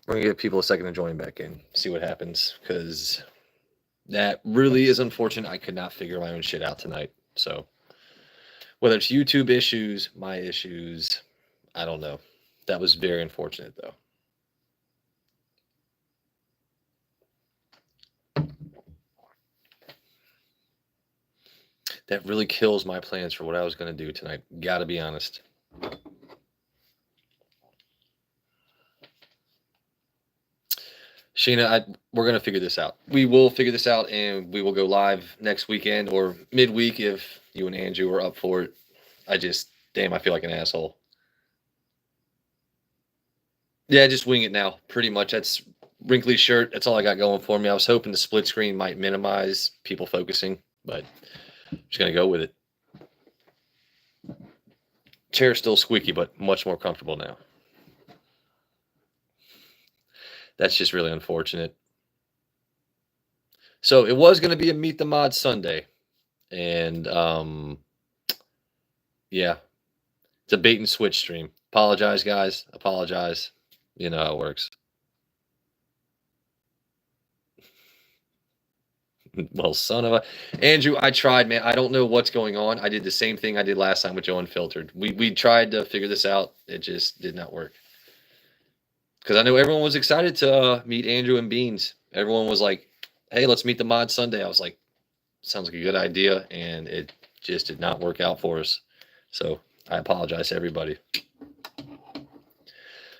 We're going to give people a second to join back in, see what happens, because that really is unfortunate. I could not figure my own shit out tonight. So whether it's YouTube issues, my issues, I don't know. That was very unfortunate, though. That really kills my plans for what I was going to do tonight. Gotta be honest. Sheena, we're going to figure this out. We will figure this out, and we will go live next weekend or midweek if you and Andrew are up for it. Damn, I feel like an asshole. Yeah, just wing it now. Pretty much. That's wrinkly shirt. That's all I got going for me. I was hoping the split screen might minimize people focusing, but I'm just going to go with it. Chair's still squeaky, but much more comfortable now. That's just really unfortunate. So it was going to be a Meet the Mod Sunday. And, yeah, it's a bait and switch stream. Apologize, guys. Apologize. You know how it works. Well, son of a... Andrew, I tried, man. I don't know what's going on. I did the same thing I did last time with Joe Unfiltered. We tried to figure this out. It just did not work. Because I know everyone was excited to meet Andrew and Beans. Everyone was like, hey, let's meet the Mod Sunday. I was like, sounds like a good idea. And it just did not work out for us. So I apologize to everybody.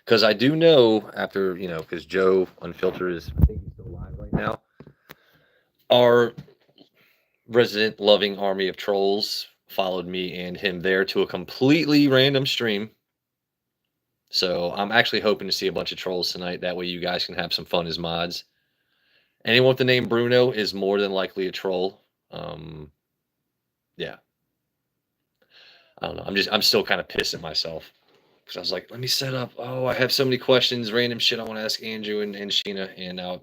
Because I do know after, because Joe Unfiltered is still live right now. Our resident loving army of trolls followed me and him there to a completely random stream. So I'm actually hoping to see a bunch of trolls tonight. That way you guys can have some fun as mods. Anyone with the name Bruno is more than likely a troll. Yeah. I don't know. I'm still kind of pissed at myself. Because I was like, let me set up. Oh, I have so many questions, random shit I want to ask Andrew and Sheena. And now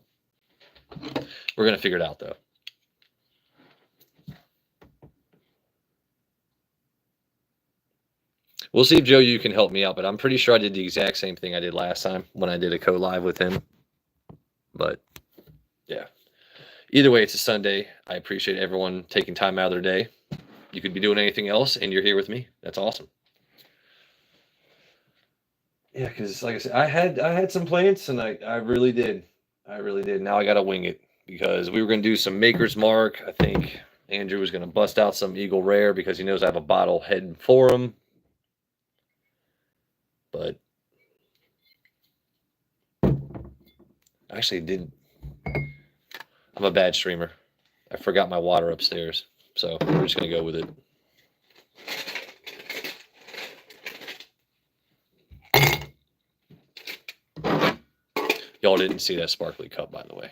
we're going to figure it out, though. We'll see if Joe, you can help me out, but I'm pretty sure I did the exact same thing I did last time when I did a co-live with him. But, yeah. Either way, it's a Sunday. I appreciate everyone taking time out of their day. You could be doing anything else, and you're here with me. That's awesome. Yeah, because like I said, I had some plans tonight. I really did. I really did. Now I got to wing it because we were going to do some Maker's Mark. I think Andrew was going to bust out some Eagle Rare because he knows I have a bottle heading for him. But actually I'm a bad streamer. I forgot my water upstairs. So we're just going to go with it. Y'all didn't see that sparkly cup, by the way.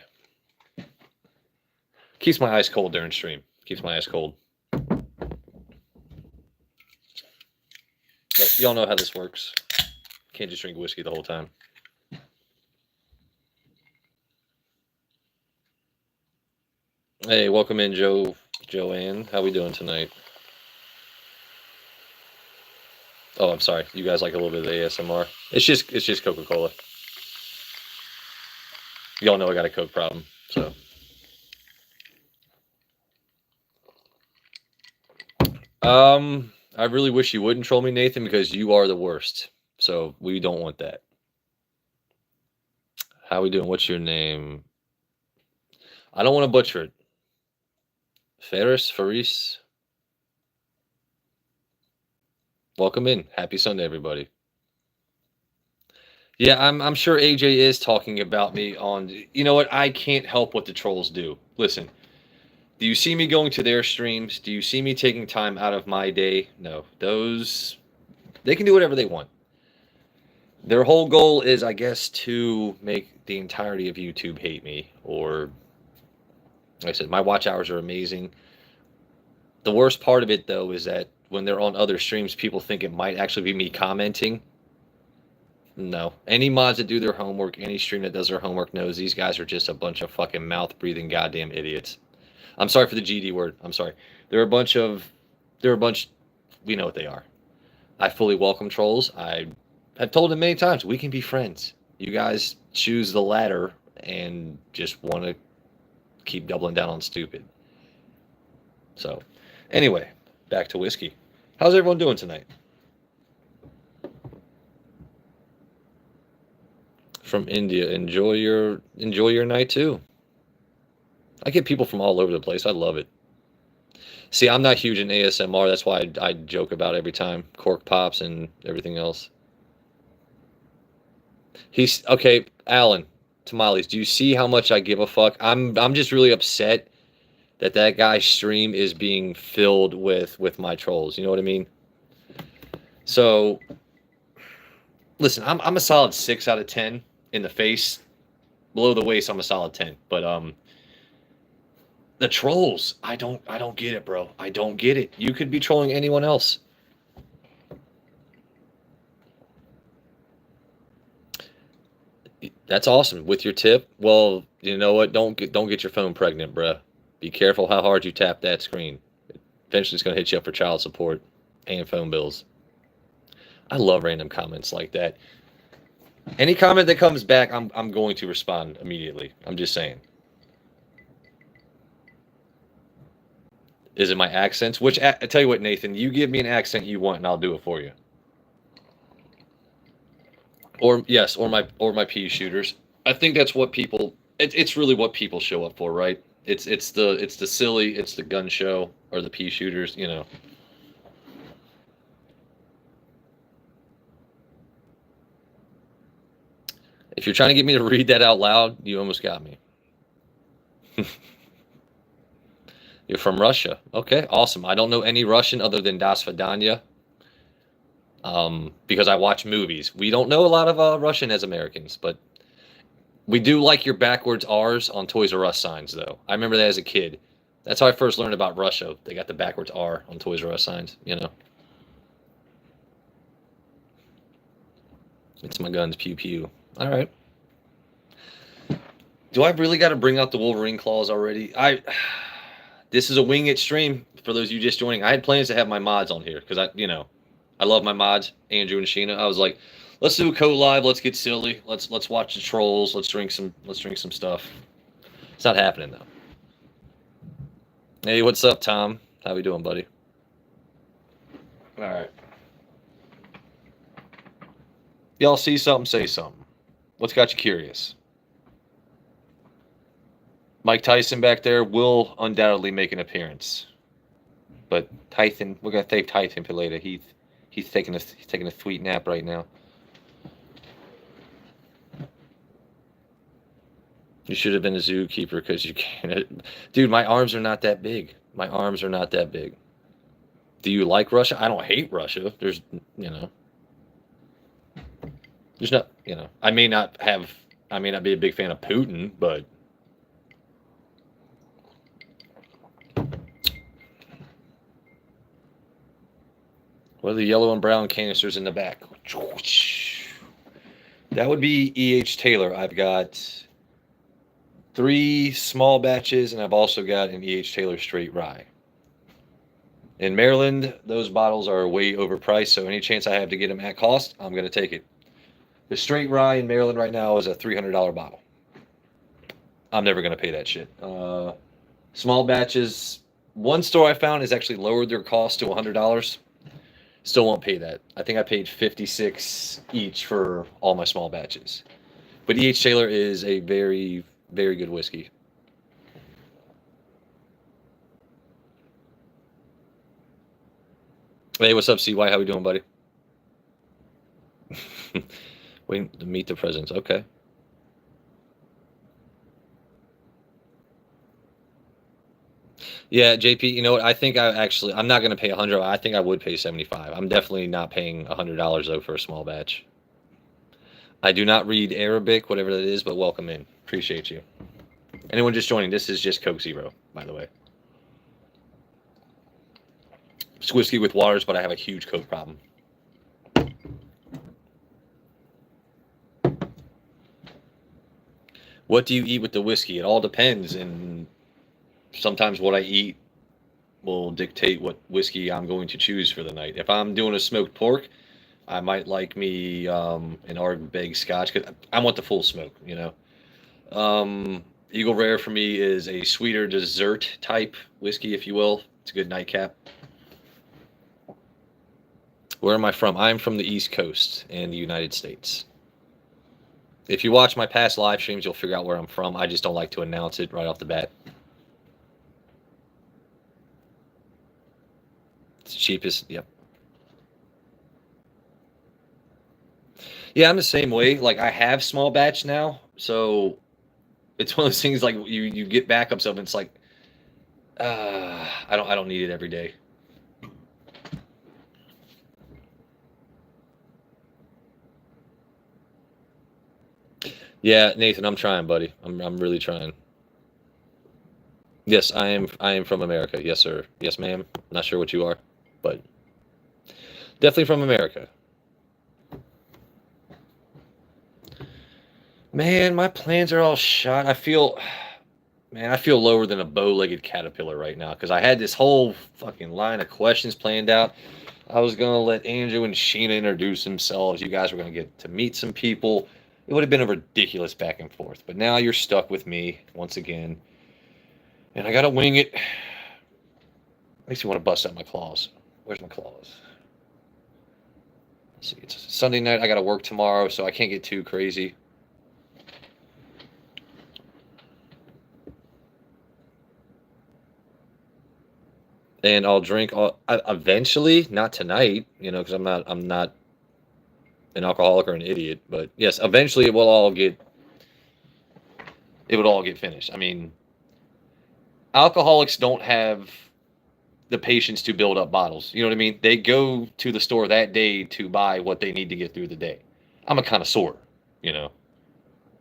Keeps my ice cold during stream. Keeps my ice cold. But y'all know how this works. Can't just drink whiskey the whole time. Hey, welcome in, Joanne. How we doing tonight? Oh, I'm sorry. You guys like a little bit of ASMR? It's just Coca-Cola. Y'all know I got a Coke problem, so. I really wish you wouldn't troll me, Nathan, because you are the worst. So we don't want that. How we doing? What's your name? I don't want to butcher it. Faris. Welcome in. Happy Sunday, everybody. Yeah, I'm sure AJ is talking about me on. You know what? I can't help what the trolls do. Listen. Do you see me going to their streams? Do you see me taking time out of my day? No. They can do whatever they want. Their whole goal is, I guess, to make the entirety of YouTube hate me. Or, like I said, my watch hours are amazing. The worst part of it, though, is that when they're on other streams, people think it might actually be me commenting. No. Any mods that do their homework, any stream that does their homework knows these guys are just a bunch of fucking mouth-breathing goddamn idiots. I'm sorry for the GD word. I'm sorry. We know what they are. I fully welcome trolls. I have told them many times, we can be friends. You guys choose the latter and just want to keep doubling down on stupid. So, anyway, back to whiskey. How's everyone doing tonight? From India, enjoy your night too. I get people from all over the place. I love it. See, I'm not huge in ASMR. That's why I joke about every time cork pops and everything else. He's okay, Alan. Tamales, do you see how much I give a fuck? I'm just really upset that that guy's stream is being filled with my trolls. You know what I mean? So listen, I'm a solid 6 out of 10 in the face. Below the waist, I'm a solid 10. But the trolls, I don't get it, bro. I don't get it. You could be trolling anyone else. That's awesome. With your tip, well, you know what? Don't get your phone pregnant, bruh. Be careful how hard you tap that screen. Eventually, it's gonna hit you up for child support and phone bills. I love random comments like that. Any comment that comes back, I'm going to respond immediately. I'm just saying. Is it my accents? I tell you what, Nathan, you give me an accent you want, and I'll do it for you. Or yes, or my pea shooters. I think that's what people. It's really what people show up for, right? It's the silly, it's the gun show or the pea shooters. You know. If you're trying to get me to read that out loud, you almost got me. You're from Russia. Okay, awesome. I don't know any Russian other than Das Vidanya. Because I watch movies. We don't know a lot of Russian as Americans, but we do like your backwards R's on Toys R Us signs, though. I remember that as a kid. That's how I first learned about Russia. They got the backwards R on Toys R Us signs, you know. It's my guns, pew pew. All right. Do I really got to bring out the Wolverine claws already? This is a wing it stream for those of you just joining. I had plans to have my mods on here because I love my mods, Andrew and Sheena. I was like, let's do a code live. Let's get silly. Let's watch the trolls. Let's drink some stuff. It's not happening though. Hey, what's up, Tom? How we doing, buddy? All right. Y'all see something? Say something. What's got you curious? Mike Tyson back there will undoubtedly make an appearance, but Tyson, we're gonna save Tyson for later. He's taking a sweet nap right now. You should have been a zookeeper because you can't. Dude, my arms are not that big. My arms are not that big. Do you like Russia? I don't hate Russia. There's not, I may not be a big fan of Putin, but what are the yellow and brown canisters in the back? That would be E.H. Taylor. I've got 3 small batches, and I've also got an E.H. Taylor straight rye. In Maryland, those bottles are way overpriced, so any chance I have to get them at cost, I'm going to take it. The straight rye in Maryland right now is a $300 bottle. I'm never going to pay that shit. Small batches, one store I found has actually lowered their cost to $100. Still won't pay that. I think I paid $56 each for all my small batches. But E.H. Taylor is a very, very good whiskey. Hey, what's up, CY? How we doing, buddy? Waiting to meet the presidents. Okay. Yeah, JP, you know what? I think I'm not going to pay 100. I think I would pay 75. I'm definitely not paying $100 though for a small batch. I do not read Arabic, whatever that is, but welcome in. Appreciate you. Anyone just joining, this is just Coke Zero, by the way. It's whiskey with waters, but I have a huge Coke problem. What do you eat with the whiskey? It all depends, and sometimes what I eat will dictate what whiskey I'm going to choose for the night. If I'm doing a smoked pork, I might like me an Ardbeg Scotch because I want the full smoke. Eagle Rare for me is a sweeter dessert type whiskey, if you will. It's a good nightcap. Where am I from? I'm from the East Coast in the United States. If you watch my past live streams, you'll figure out where I'm from. I just don't like to announce it right off the bat. It's the cheapest. Yep. Yeah, I'm the same way. Like I have small batch now, so it's one of those things like you get backups of it, it's like I don't need it every day. Yeah, Nathan, I'm trying, buddy. I'm really trying. Yes, I am from America. Yes, sir. Yes, ma'am. Not sure what you are, but definitely from America. Man, my plans are all shot. I feel lower than a bow-legged caterpillar right now because I had this whole fucking line of questions planned out. I was gonna let Andrew and Sheena introduce themselves. You guys were gonna get to meet some people. It would have been a ridiculous back and forth, but now you're stuck with me once again, and I gotta wing it. Makes me want to bust out my claws. Where's my claws? Let's see. It's Sunday night. I gotta work tomorrow, so I can't get too crazy. And I'll drink eventually, not tonight, because I'm not an alcoholic or an idiot. But yes, eventually it would all get finished. I mean, alcoholics don't have the patience to build up bottles. You know what I mean? They go to the store that day to buy what they need to get through the day. I'm a connoisseur, you know.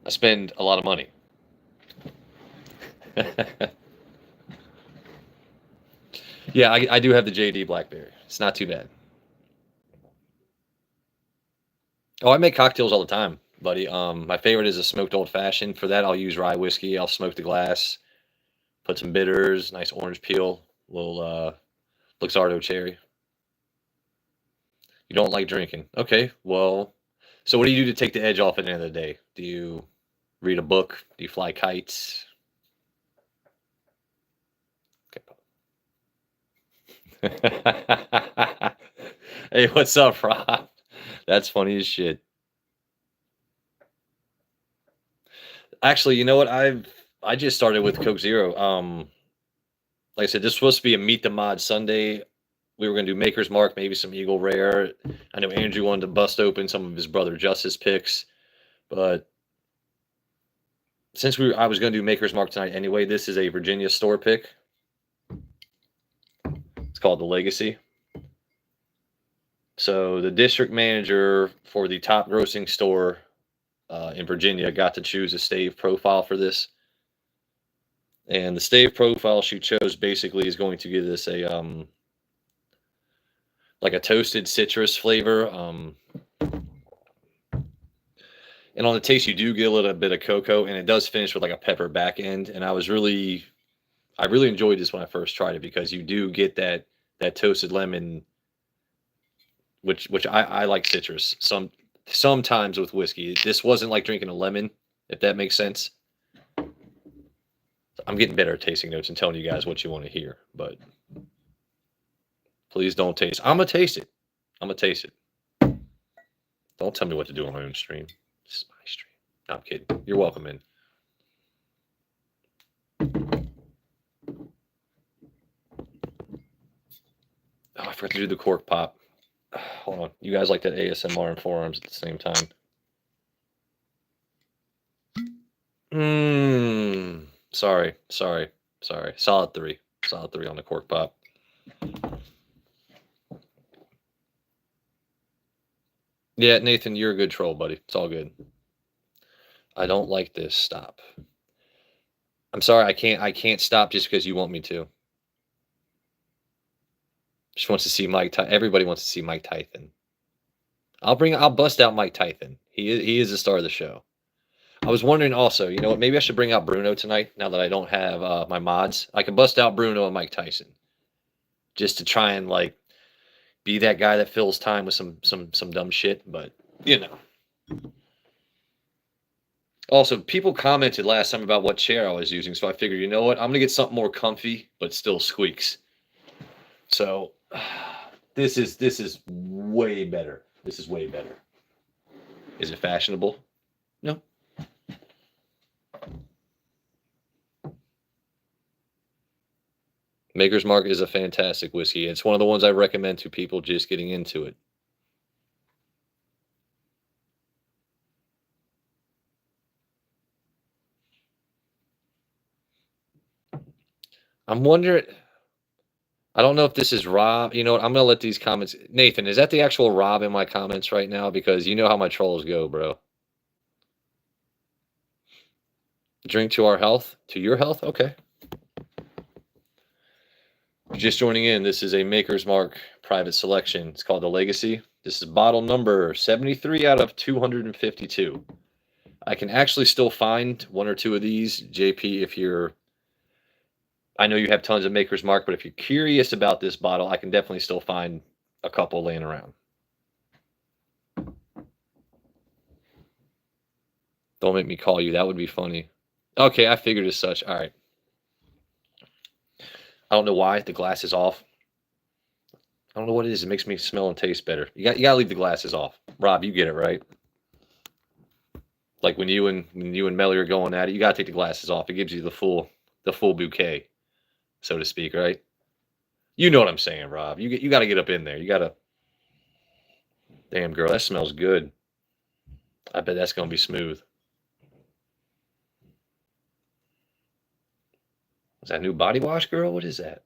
I spend a lot of money. Yeah, I do have the JD Blackberry. It's not too bad. Oh, I make cocktails all the time, buddy. My favorite is a smoked old fashioned. For that, I'll use rye whiskey. I'll smoke the glass, put some bitters, nice orange peel, little Luxardo cherry. You don't like drinking. Okay, well, so what do you do to take the edge off at the end of the day? Do you read a book? Do you fly kites? Okay. Hey, what's up, Rob? That's funny as shit. Actually, you know what? I just started with Coke Zero. Like I said, this was supposed to be a Meet the Mod Sunday. We were going to do Maker's Mark, maybe some Eagle Rare. I know Andrew wanted to bust open some of his brother Justice picks, but since I was going to do Maker's Mark tonight anyway, this is a Virginia store pick. It's called the Legacy. So the district manager for the top grossing store in Virginia got to choose a stave profile for this. And the stave profile she chose basically is going to give this a like a toasted citrus flavor. And on the taste, you do get a little bit of cocoa, and it does finish with like a pepper back end. And I really enjoyed this when I first tried it because you do get that toasted lemon, which I like citrus sometimes with whiskey. This wasn't like drinking a lemon, if that makes sense. I'm getting better at tasting notes and telling you guys what you want to hear, but please don't taste. I'm gonna taste it. I'm gonna taste it. Don't tell me what to do on my own stream. This is my stream. No, I'm kidding. You're welcome in. Oh, I forgot to do the cork pop. Hold on. You guys like that ASMR and forearms at the same time. Sorry. Solid 3. Solid 3 on the cork pop. Yeah, Nathan, you're a good troll, buddy. It's all good. I don't like this. Stop. I'm sorry, I can't stop just because you want me to. Just wants to see Mike. Everybody wants to see Mike Tyson. I'll bust out Mike Tyson. He is the star of the show. I was wondering also, you know what? Maybe I should bring out Bruno tonight. Now that I don't have my mods, I can bust out Bruno and Mike Tyson, just to try and like be that guy that fills time with some dumb shit, but you know. Also, people commented last time about what chair I was using, so I figured, you know what, I'm gonna get something more comfy, but still squeaks. So this is way better. This is way better. Is it fashionable? No. Maker's Mark is a fantastic whiskey. It's one of the ones I recommend to people just getting into it. I'm wondering, I don't know if this is Rob. You know what? I'm going to let these comments. Nathan, is that the actual Rob in my comments right now? Because you know how my trolls go, bro. Drink to our health? To your health? Okay. Just joining in, this is a Maker's Mark private selection. It's called the Legacy. This is bottle number 73 out of 252. I can actually still find one or two of these. JP, if you're... I know you have tons of Maker's Mark, but if you're curious about this bottle, I can definitely still find a couple laying around. Don't make me call you. That would be funny. Okay, I figured as such. All right. I don't know why the glass is off. I don't know what it is. It makes me smell and taste better. You got to leave the glasses off. Rob, you get it, right? Like when you and Melly are going at it, you got to take the glasses off. It gives you the full bouquet, so to speak, right? You know what I'm saying, Rob. You got to get up in there. You got to. Damn, girl, that smells good. I bet that's going to be smooth. Is that new body wash, girl? What is that?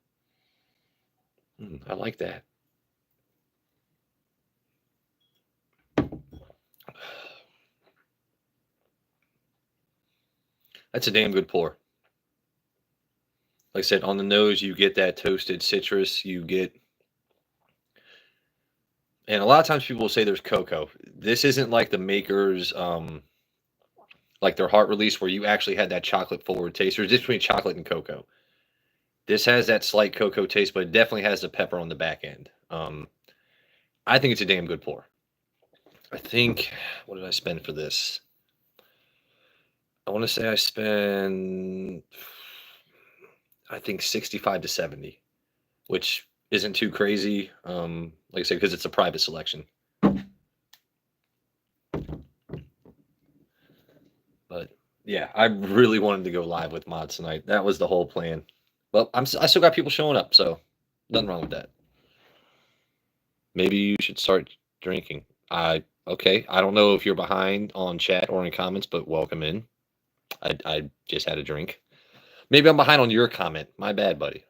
I like that. That's a damn good pour. Like I said, on the nose, you get that toasted citrus. You get... And a lot of times people will say there's cocoa. This isn't like the Maker's, like their heart release where you actually had that chocolate forward taste. There's difference between chocolate and cocoa. This has that slight cocoa taste, but it definitely has the pepper on the back end. I think it's a damn good pour. I think, what did I spend for this? I want to say I spent, I think 65 to 70, which isn't too crazy. Like I said, because it's a private selection. But yeah, I really wanted to go live with mods tonight. That was the whole plan. Well, I still got people showing up, so nothing wrong with that. Maybe you should start drinking. Okay. I don't know if you're behind on chat or in comments, but welcome in. I just had a drink. Maybe I'm behind on your comment. My bad, buddy.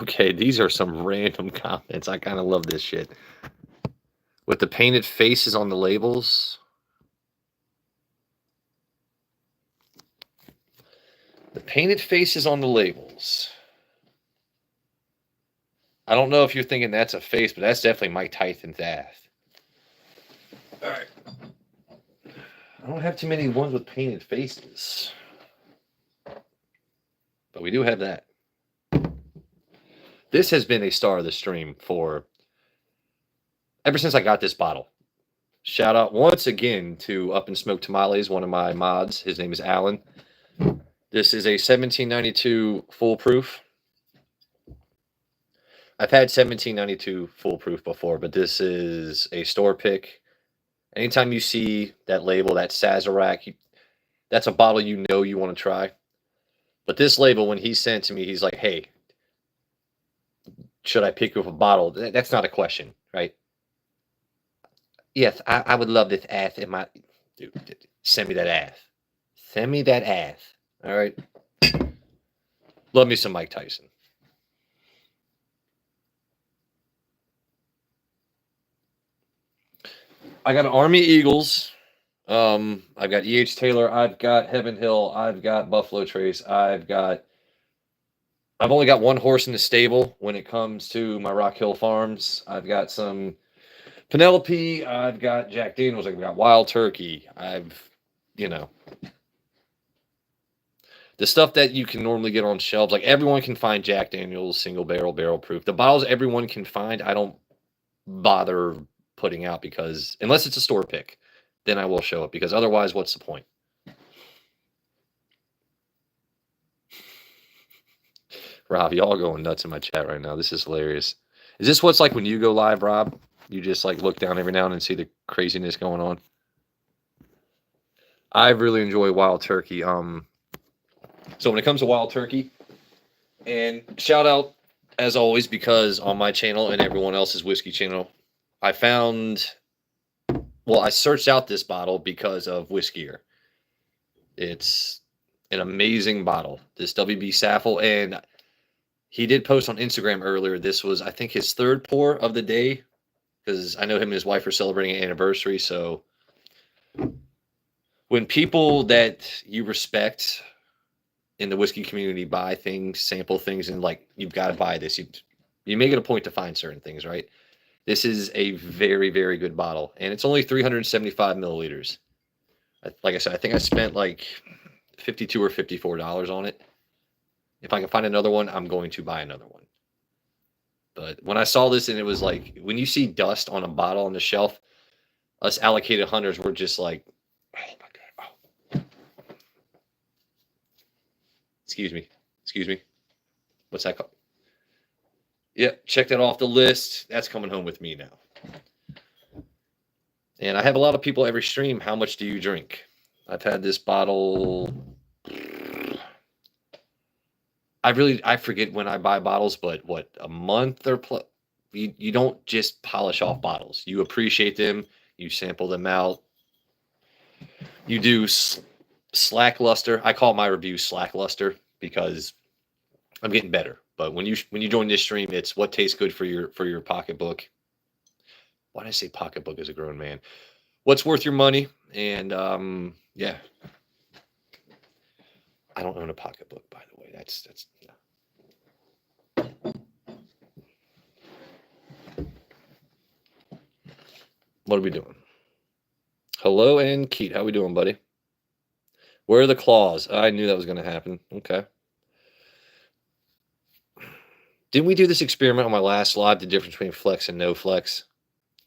Okay, these are some random comments. I kind of love this shit. With the painted faces on the labels. The painted faces on the labels. I don't know if you're thinking that's a face, but that's definitely Mike Tyson's ass. All right. I don't have too many ones with painted faces. But we do have that. This has been a star of the stream for ever since I got this bottle. Shout out once again to Up and Smoke Tamales, one of my mods. His name is Alan. This is a 1792 foolproof. I've had 1792 foolproof before, but this is a store pick. Anytime you see that label, that Sazerac, that's a bottle you know you want to try. But this label, when he sent to me, he's like, hey, should I pick you up a bottle? That's not a question, right? Yes, I would love this ass in my... Dude, send me that ass. Send me that ass. All right? Love me some Mike Tyson. I got Army Eagles. I've got E.H. Taylor. I've got Heaven Hill. I've got Buffalo Trace. I've only got one horse in the stable when it comes to my Rock Hill Farms. I've got some Penelope. I've got Jack Daniels. I've got Wild Turkey. The stuff that you can normally get on shelves, like everyone can find Jack Daniel's single barrel, barrel proof. The bottles everyone can find, I don't bother putting out because unless it's a store pick, then I will show it because otherwise, what's the point? Rob, y'all going nuts in my chat right now. This is hilarious. Is this what's like when you go live, Rob? You just like look down every now and then and see the craziness going on. I really enjoy wild turkey. So when it comes to wild turkey, and shout out as always because on my channel and everyone else's whiskey channel, I searched out this bottle because of Whiskyier. It's an amazing bottle. This WB Saffel, and he did post on Instagram earlier. This was, I think, his third pour of the day because I know him and his wife are celebrating an anniversary. So when people that you respect in the whiskey community buy things, sample things, and like, you've got to buy this, you make it a point to find certain things, right? This is a very, very good bottle, and it's only 375 milliliters. Like I said, I think I spent like $52 or $54 on it. If I can find another one, I'm going to buy another one. But when I saw this and it was like, when you see dust on a bottle on the shelf, us allocated hunters were just like, oh my God. Oh. Excuse me. What's that called? Yep, check that off the list. That's coming home with me now. And I have a lot of people every stream. How much do you drink? I've had this bottle. I forget when I buy bottles, but what, a month or plus? You don't just polish off bottles. You appreciate them. You sample them out. You do slackluster. I call my review slackluster because I'm getting better. But when you join this stream, it's what tastes good for your pocketbook. Why did I say pocketbook as a grown man? What's worth your money? And yeah. I don't own a pocketbook, by the way. That's yeah. What are we doing? Hello, and Keith. How we doing, buddy? Where are the claws? I knew that was going to happen. Okay. Didn't we do this experiment on my last live, the difference between flex and no flex?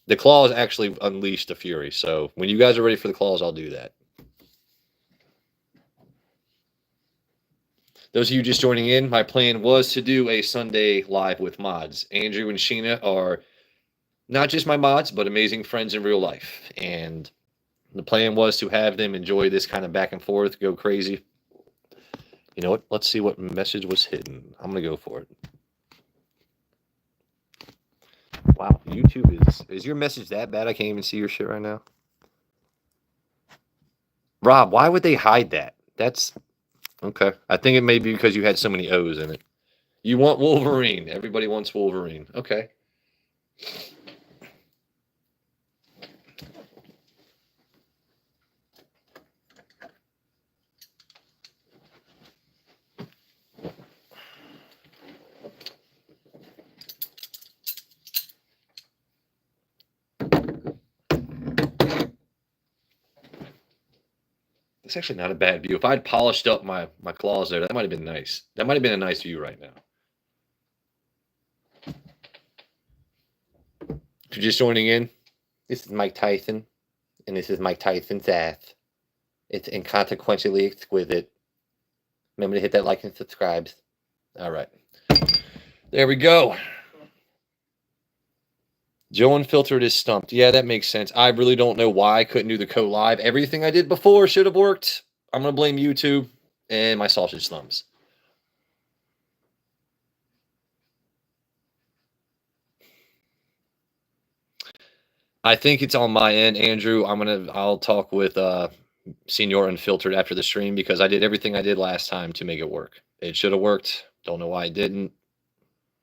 The claws actually unleashed the fury. So when you guys are ready for the claws, I'll do that. Those of you just joining in, my plan was to do a Sunday live with mods. Andrew and Sheena are not just my mods, but amazing friends in real life. And the plan was to have them enjoy this kind of back and forth, go crazy. You know what? Let's see what message was hidden. I'm going to go for it. Wow, YouTube is your message that bad I can't even see your shit right now? Rob, why would they hide that? That's okay. I think it may be because you had so many O's in it. You want Wolverine. Everybody wants Wolverine. Okay. It's actually not a bad view. If I'd polished up my claws there, that might have been nice. That might have been a nice view right now. If you're just joining in, this is Mike Tyson, and this is Mike Tyson's ass. It's inconsequentially exquisite. Remember to hit that like and subscribe. All right. There we go. Joe Unfiltered is stumped. Yeah, that makes sense. I really don't know why I couldn't do the co-live. Everything I did before should have worked. I'm going to blame YouTube and my sausage thumbs. I think it's on my end, Andrew. I'll talk with Senior Unfiltered after the stream because I did everything I did last time to make it work. It should have worked. Don't know why it didn't.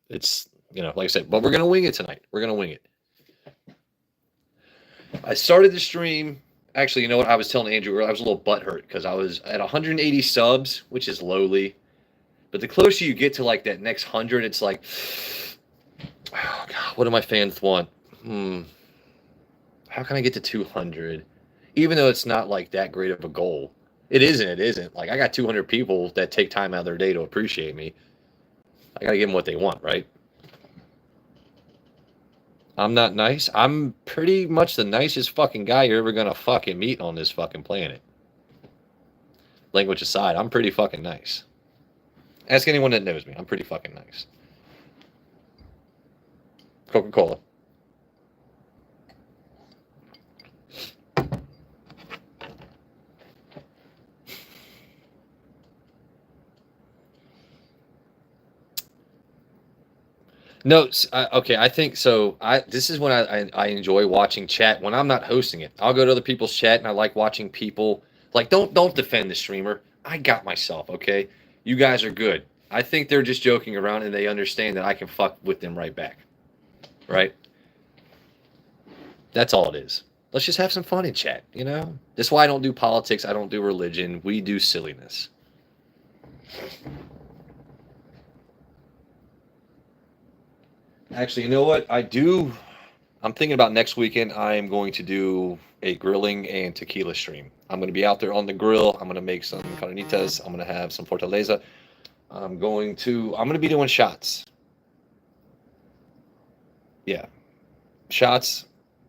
It's, like I said, but we're going to wing it tonight. We're going to wing it. I started the stream. Actually, you know what? I was telling Andrew earlier, I was a little butthurt because I was at 180 subs, which is lowly. But the closer you get to like that next 100, it's like, oh God, what do my fans want? How can I get to 200? Even though it's not like that great of a goal. It isn't. It isn't. Like, I got 200 people that take time out of their day to appreciate me. I gotta give them what they want, right? I'm not nice. I'm pretty much the nicest fucking guy you're ever gonna fucking meet on this fucking planet. Language aside, I'm pretty fucking nice. Ask anyone that knows me. I'm pretty fucking nice. Coca-Cola. No, okay. I think so. This is when I enjoy watching chat when I'm not hosting it. I'll go to other people's chat and I like watching people like don't defend the streamer. I got myself. Okay, you guys are good. I think they're just joking around and they understand that I can fuck with them right back. Right. That's all it is. Let's just have some fun in chat. You know. That's why I don't do politics. I don't do religion. We do silliness. Actually, you know what? I'm thinking about next weekend. I am going to do a grilling and tequila stream. I'm going to be out there on the grill. I'm going to make some carnitas. I'm going to have some fortaleza. I'm going to be doing shots. Yeah, shots.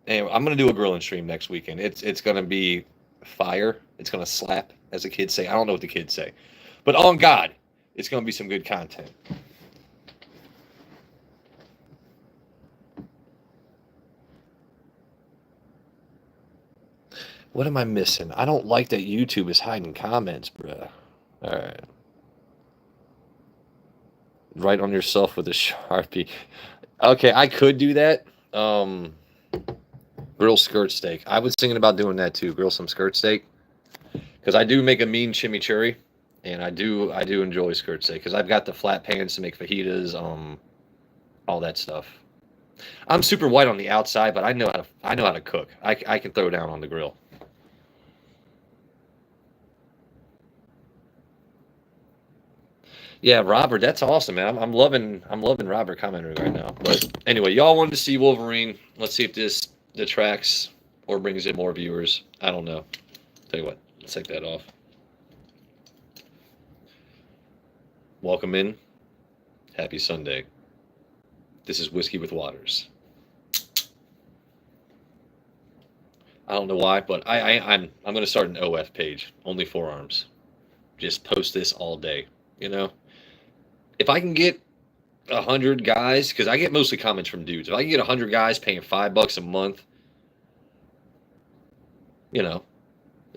And I'm going to do a grilling stream next weekend. It's going to be fire. It's going to slap, as the kids say. I don't know what the kids say, but on God, it's going to be some good content. What am I missing? I don't like that YouTube is hiding comments, bruh. All right. Write on yourself with a Sharpie. Okay, I could do that. Grill skirt steak. I was thinking about doing that too. Grill some skirt steak. Because I do make a mean chimichurri. And I do enjoy skirt steak. Because I've got the flat pans to make fajitas, all that stuff. I'm super white on the outside, but I know how to cook. I can throw down on the grill. Yeah, Robert, that's awesome, man. I'm loving Robert commenting right now. But anyway, y'all wanted to see Wolverine. Let's see if this detracts or brings in more viewers. I don't know. Tell you what, let's take that off. Welcome in. Happy Sunday. This is Whiskey with Waters. I don't know why, but I'm gonna start an OF page. Only forearms. Just post this all day. You know, if I can get 100 guys, because I get mostly comments from dudes. If I can get 100 guys paying $5 a month, you know,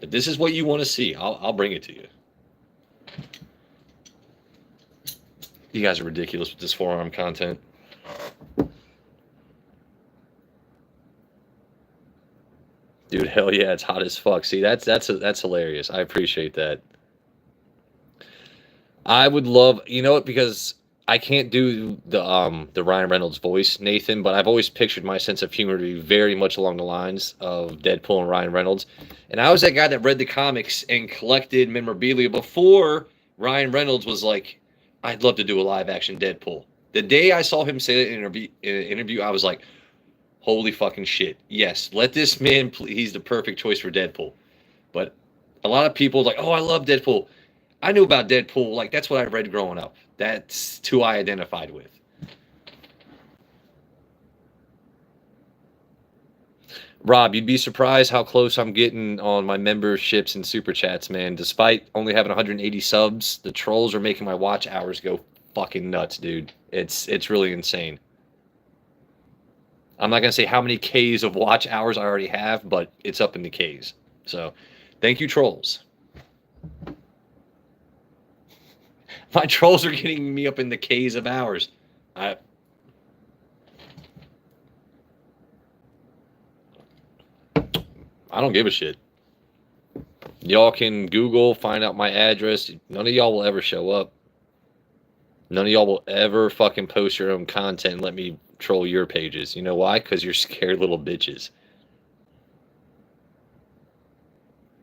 if this is what you want to see, I'll bring it to you. You guys are ridiculous with this forearm content. Dude, hell yeah, it's hot as fuck. See, that's hilarious. I appreciate that. I would love, you know what, because I can't do the Ryan Reynolds voice, Nathan, but I've always pictured my sense of humor to be very much along the lines of Deadpool and Ryan Reynolds. And I was that guy that read the comics and collected memorabilia before Ryan Reynolds was like, I'd love to do a live action Deadpool. The day I saw him say that in an interview, I was like, holy fucking shit. Yes, let this man he's the perfect choice for Deadpool. But a lot of people like, oh, I love Deadpool. I knew about Deadpool. Like, that's what I read growing up. That's who I identified with. Rob, you'd be surprised how close I'm getting on my memberships and super chats, man. Despite only having 180 subs, the trolls are making my watch hours go fucking nuts, dude. It's really insane. I'm not gonna say how many Ks of watch hours I already have, but it's up in the Ks. So, thank you, trolls. My trolls are getting me up in the Ks of hours. I I don't give a shit. Y'all can Google, find out my address. None of y'all will ever show up. None of y'all will ever fucking post your own content and let me troll your pages. You know why? Because you're scared little bitches.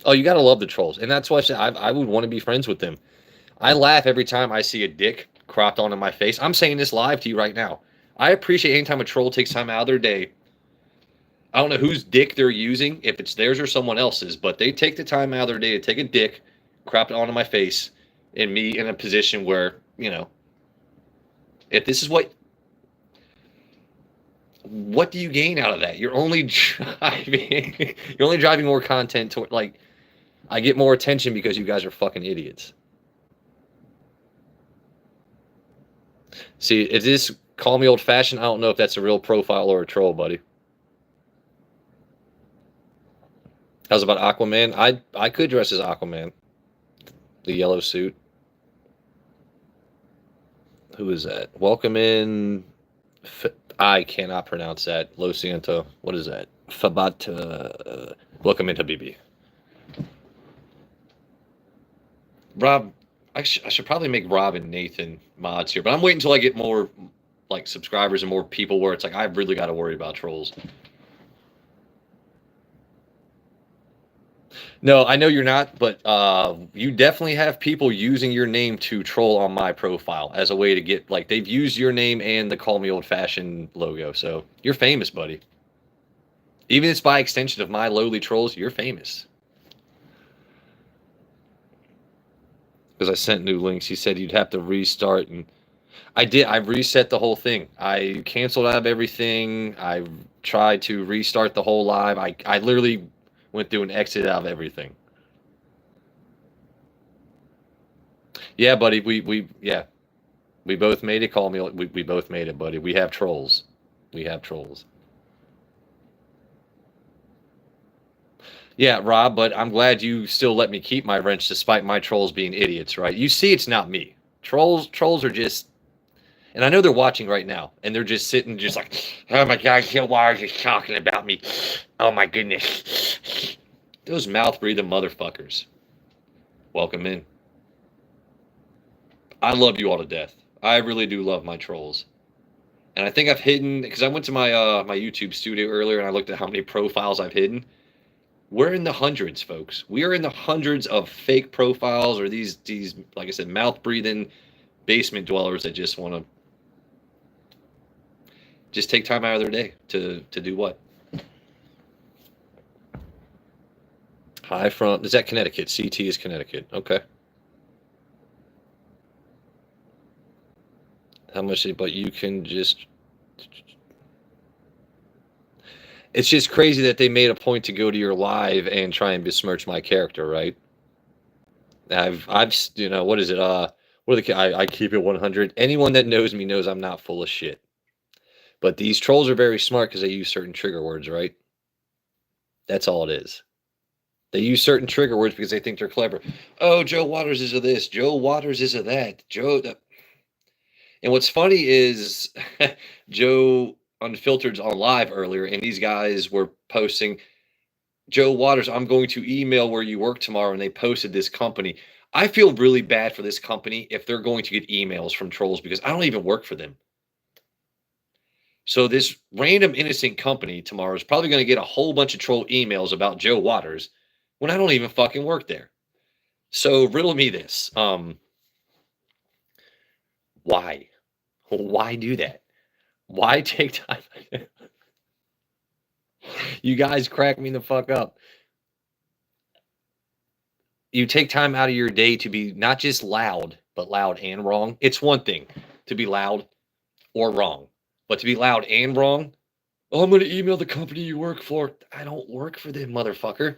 Oh, you gotta love the trolls, and that's why I would want to be friends with them. I laugh every time I see a dick cropped onto my face. I'm saying this live to you right now. I appreciate any time a troll takes time out of their day. I don't know whose dick they're using, if it's theirs or someone else's, but they take the time out of their day to take a dick crap it onto my face, and me in a position where, if this is what do you gain out of that? You're only driving more content to, like, I get more attention because you guys are fucking idiots. See, is this call me old fashioned? I don't know if that's a real profile or a troll, buddy. How's about Aquaman? I could dress as Aquaman. The yellow suit. Who is that? Welcome in. I cannot pronounce that. Lo Siento. What is that? Fabata. Welcome into BB. Rob, I should probably make Rob and Nathan mods here, but I'm waiting until I get more like subscribers and more people where it's like I've really got to worry about trolls. No, I know you're not, but you definitely have people using your name to troll on my profile as a way to get, like, they've used your name and the Call Me Old Fashioned logo. So you're famous, buddy. Even if it's by extension of my lowly trolls, you're famous. Because I sent new links. You said you'd have to restart, and I did. I reset the whole thing. I canceled out of everything. I tried to restart the whole live. I literally went through and exited out of everything. Yeah, buddy. We both made it. Call me. We both made it, buddy. We have trolls. We have trolls. Yeah, Rob, but I'm glad you still let me keep my wrench despite my trolls being idiots, right? You see, it's not me. Trolls are just, and I know they're watching right now, and they're just sitting, just like, oh my God, Joe Waters is talking about me. Oh my goodness. Those mouth breathing motherfuckers. Welcome in. I love you all to death. I really do love my trolls. And I think I've hidden, because I went to my my YouTube studio earlier and I looked at how many profiles I've hidden. We're in the hundreds, folks. We are in the hundreds of fake profiles, or these like I said, mouth breathing basement dwellers that just want to just take time out of their day to do what? Hi from, is that Connecticut? CT is Connecticut. Okay. How much? But you can just. It's just crazy that they made a point to go to your live and try and besmirch my character, right? I've what is it? I keep it 100. Anyone that knows me knows I'm not full of shit. But these trolls are very smart because they use certain trigger words, right? That's all it is. They use certain trigger words because they think they're clever. Oh, Joe Waters is of this. Joe Waters is of that. And what's funny is Joe Unfiltered's on live earlier, and these guys were posting, Joe Waters, I'm going to email where you work tomorrow, and they posted this company. I feel really bad for this company if they're going to get emails from trolls because I don't even work for them. So this random innocent company tomorrow is probably going to get a whole bunch of troll emails about Joe Waters when I don't even fucking work there. So riddle me this. Why? Why do that? Why take time? You guys crack me the fuck up. You take time out of your day to be not just loud, but loud and wrong. It's one thing to be loud or wrong, but to be loud and wrong. Oh, I'm going to email the company you work for. I don't work for them, motherfucker.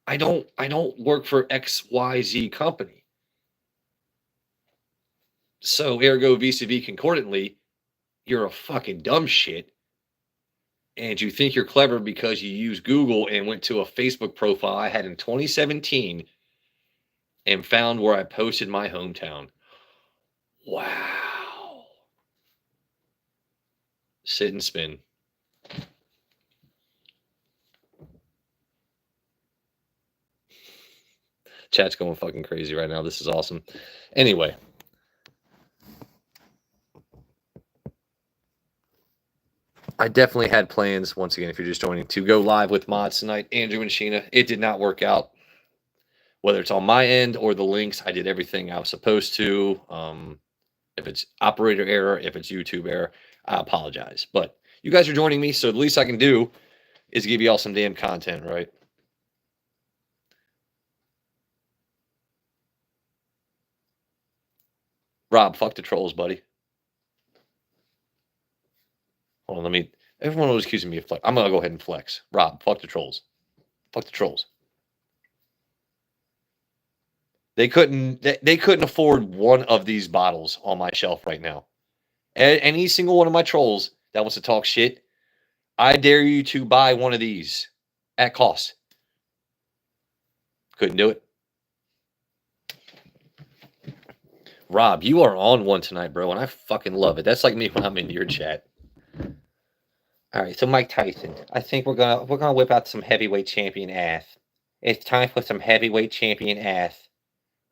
I don't work for XYZ company. So ergo vis-a-vis concordantly, you're a fucking dumb shit. And you think you're clever because you used Google and went to a Facebook profile I had in 2017 and found where I posted my hometown. Wow. Sit and spin. Chat's going fucking crazy right now. This is awesome. Anyway. I definitely had plans, once again, if you're just joining, to go live with mods tonight. Andrew and Sheena. It did not work out. Whether it's on my end or the links, I did everything I was supposed to. If it's operator error, if it's YouTube error, I apologize. But you guys are joining me, so the least I can do is give you all some damn content, right? Rob, fuck the trolls, buddy. Hold on, everyone was accusing me of flex. I'm gonna go ahead and flex. Rob, fuck the trolls. Fuck the trolls. They couldn't afford one of these bottles on my shelf right now. Any single one of my trolls that wants to talk shit, I dare you to buy one of these at cost. Couldn't do it. Rob, you are on one tonight, bro, and I fucking love it. That's like me when I'm in your chat. All right, so Mike Tyson, I think we're gonna whip out some heavyweight champion ass. It's time for some heavyweight champion ass.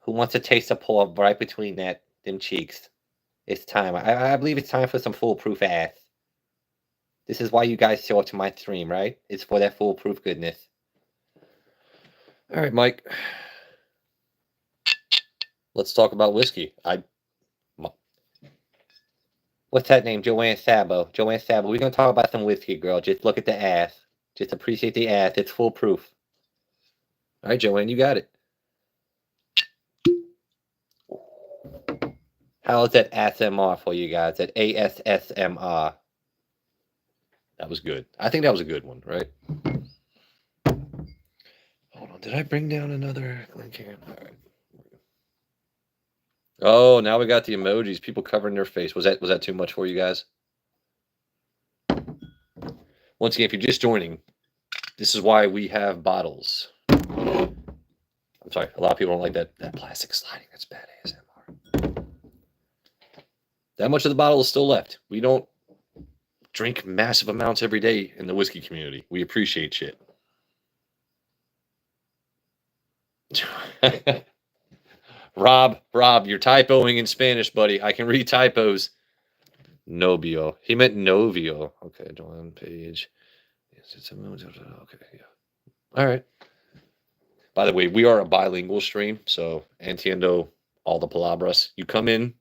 Who wants to taste a pull right between them cheeks? It's time. I believe it's time for some foolproof ass. This is why you guys show up to my stream, right? It's for that foolproof goodness. All right, Mike. Let's talk about whiskey. What's that name? Joanne Sabo. Joanne Sabo. We're going to talk about some whiskey, girl. Just look at the ass. Just appreciate the ass. It's foolproof. All right, Joanne, you got it. How is that ASMR for you guys? That ASSMR. That was good. I think that was a good one, right? Hold on. Did I bring down another link here? All right. Oh, now we got the emojis. People covering their face. Was that too much for you guys? Once again, if you're just joining, this is why we have bottles. I'm sorry. A lot of people don't like that plastic sliding. That's bad ASMR. That much of the bottle is still left. We don't drink massive amounts every day in the whiskey community. We appreciate shit. Rob, you're typoing in Spanish, buddy. I can read typos. Novio. He meant novio. Okay, Joanne Page. Okay, yeah. All right. By the way, we are a bilingual stream, so entiendo all the palabras. You come in,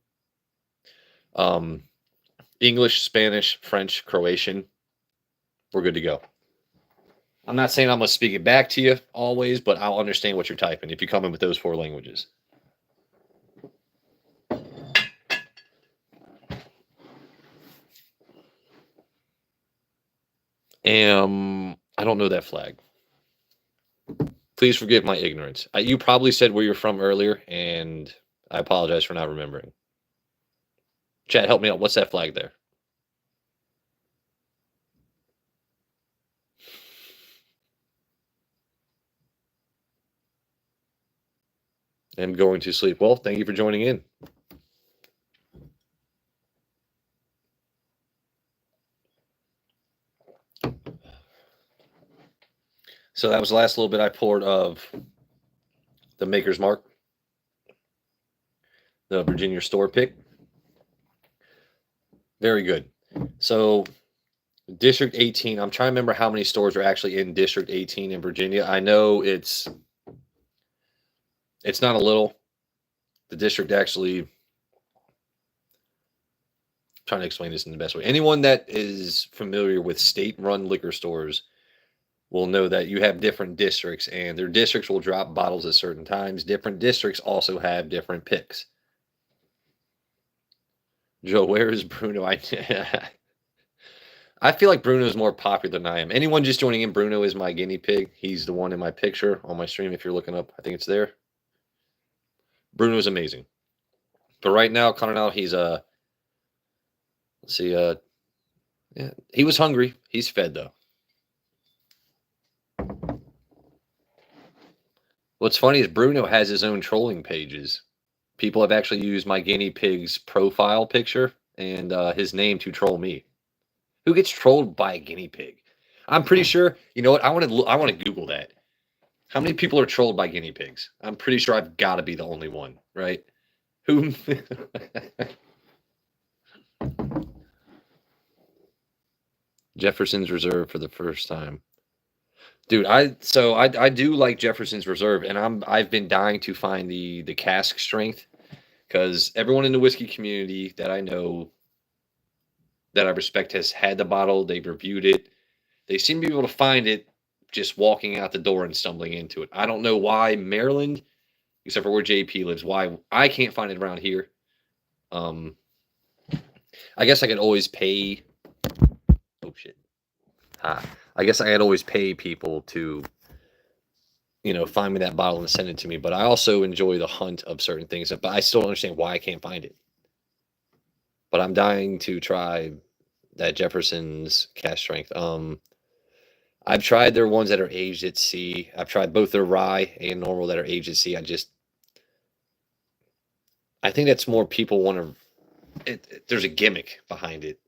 English, Spanish, French, Croatian. We're good to go. I'm not saying I'm going to speak it back to you always, but I'll understand what you're typing if you come in with those 4 languages. I don't know that flag. Please forgive my ignorance. You probably said where you're from earlier, and I apologize for not remembering. Chat, help me out. What's that flag there? I'm going to sleep. Well, thank you for joining in. So that was the last little bit I poured of the Maker's Mark, the Virginia store pick. Very good. So District 18, I'm trying to remember how many stores are actually in District 18 in Virginia. I know it's not a little. The district actually, I'm trying to explain this in the best way. Anyone that is familiar with state-run liquor stores will know that you have different districts, and their districts will drop bottles at certain times. Different districts also have different picks. Joe, where is Bruno? I feel like Bruno is more popular than I am. Anyone just joining in, Bruno is my guinea pig. He's the one in my picture on my stream. If you're looking up, I think it's there. Bruno's amazing. But right now, Connor, he's let's see, yeah, he was hungry. He's fed though. What's funny is Bruno has his own trolling pages. People have actually used my guinea pig's profile picture and his name to troll me. Who gets trolled by a guinea pig? I'm pretty sure. You know what? I want to Google that. How many people are trolled by guinea pigs? I'm pretty sure I've got to be the only one, right? Who? Jefferson's Reserve for the first time. Dude, I do like Jefferson's Reserve, and I've been dying to find the cask strength, because everyone in the whiskey community that I know, that I respect, has had the bottle. They've reviewed it. They seem to be able to find it just walking out the door and stumbling into it. I don't know why Maryland, except for where JP lives, why I can't find it around here. Um, I guess I could always pay. Oh shit! I guess I could always pay people to, find me that bottle and send it to me. But I also enjoy the hunt of certain things. But I still don't understand why I can't find it. But I'm dying to try that Jefferson's cask strength. I've tried their ones that are aged at sea. I've tried both their rye and normal that are aged at sea. I think that's more people want to. There's a gimmick behind it.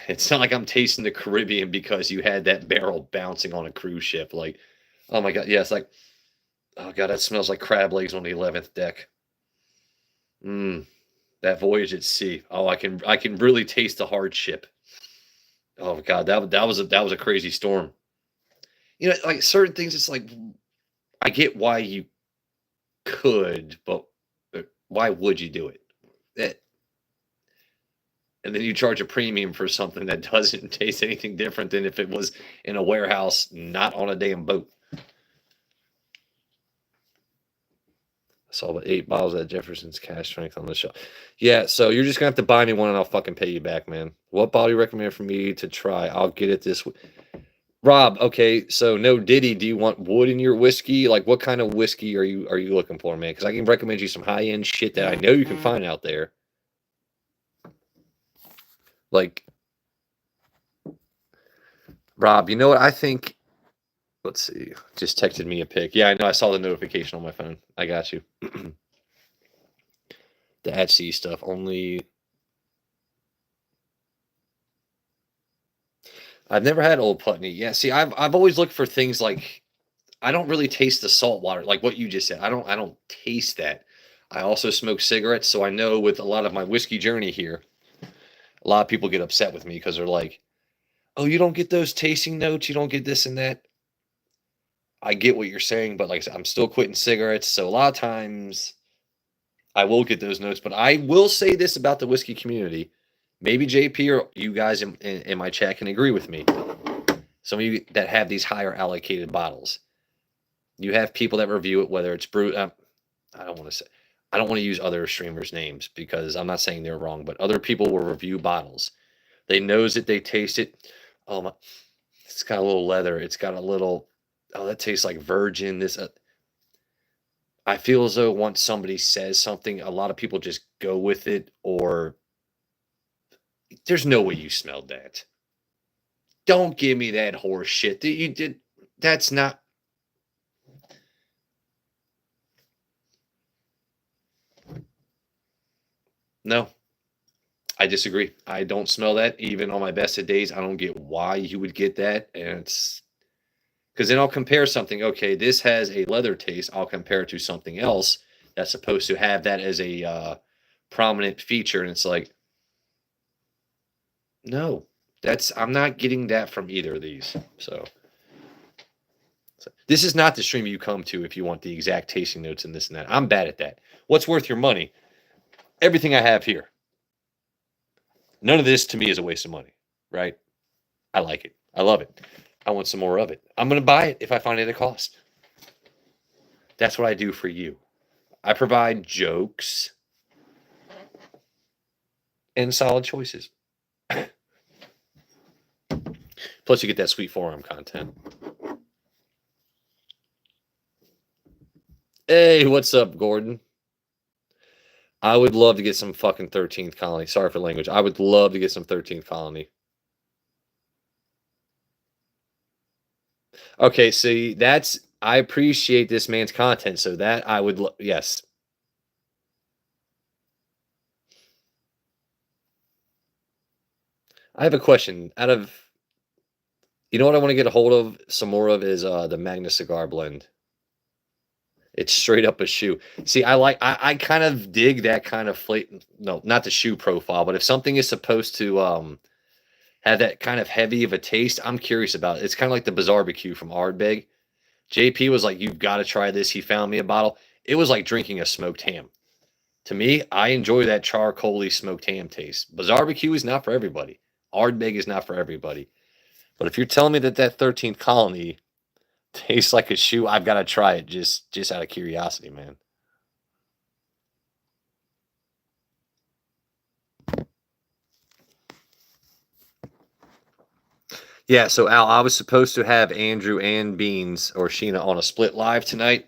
It's not like I'm tasting the Caribbean because you had that barrel bouncing on a cruise ship. Like, oh my god, yeah, it's like, oh god, that smells like crab legs on the 11th deck. That voyage at sea. Oh, I can really taste the hardship. Oh god, that was a crazy storm. Like certain things, it's like I get why you could, but why would you do it? That and then you charge a premium for something that doesn't taste anything different than if it was in a warehouse, not on a damn boat. I saw about 8 bottles of Jefferson's cask strength on the shelf. Yeah, so you're just gonna have to buy me one and I'll fucking pay you back, man. What bottle do you recommend for me to try? I'll get it this week. Rob, okay, so no Diddy, do you want wood in your whiskey? Like what kind of whiskey are you looking for, man? Because I can recommend you some high-end shit that I know you can find out there. Like Rob, you know what? I think let's see. Just texted me a pic. Yeah, I know. I saw the notification on my phone. I got you. The at sea stuff only. I've never had Old Putney. Yeah, see, I've always looked for things like I don't really taste the salt water, like what you just said. I don't taste that. I also smoke cigarettes, so I know with a lot of my whiskey journey here, a lot of people get upset with me because they're like, "Oh, you don't get those tasting notes. You don't get this and that." I get what you're saying, but like I said, I'm still quitting cigarettes, so a lot of times I will get those notes. But I will say this about the whiskey community. Maybe JP or you guys in my chat can agree with me. Some of you that have these higher allocated bottles, you have people that review it, whether it's brute. I don't want to say, I don't want to use other streamers' names because I'm not saying they're wrong, but other people will review bottles. They knows it, they taste it. Oh my, it's got a little leather. It's got a little. Oh, that tastes like virgin. This. I feel as though once somebody says something, a lot of people just go with it, or there's no way you smelled that. Don't give me that horse shit. You did. That's not. No, I disagree. I don't smell that. Even on my best of days, I don't get why you would get that. And it's because then I'll compare something. Okay, this has a leather taste. I'll compare it to something else that's supposed to have that as a prominent feature. And it's like, no, I'm not getting that from either of these. So this is not the stream you come to if you want the exact tasting notes and this and that. I'm bad at that. What's worth your money? Everything I have here. None of this to me is a waste of money, right? I like it. I love it. I want some more of it. I'm going to buy it if I find it at a cost. That's what I do for you. I provide jokes and solid choices. Plus, you get that sweet forum content. Hey, what's up, Gordon? I would love to get some fucking 13th Colony. Sorry for language. I would love to get some 13th Colony. Okay, see, I appreciate this man's content, so that I would, yes. I have a question. You know what I want to get a hold of some more of is the Magnus Cigar Blend. It's straight up a shoe. See, I kind of dig that kind of no, not the shoe profile, but if something is supposed to have that kind of heavy of a taste, I'm curious about it. It's kind of like the Bizarre BQ from Ardbeg. JP was like, "You've got to try this." He found me a bottle. It was like drinking a smoked ham. To me, I enjoy that charcoaly smoked ham taste. Bizarre BQ is not for everybody. Ardbeg is not for everybody. But if you're telling me that 13th Colony tastes like a shoe, I've got to try it just out of curiosity, man. Yeah, so Al, I was supposed to have Andrew and Beans or Sheena on a split live tonight.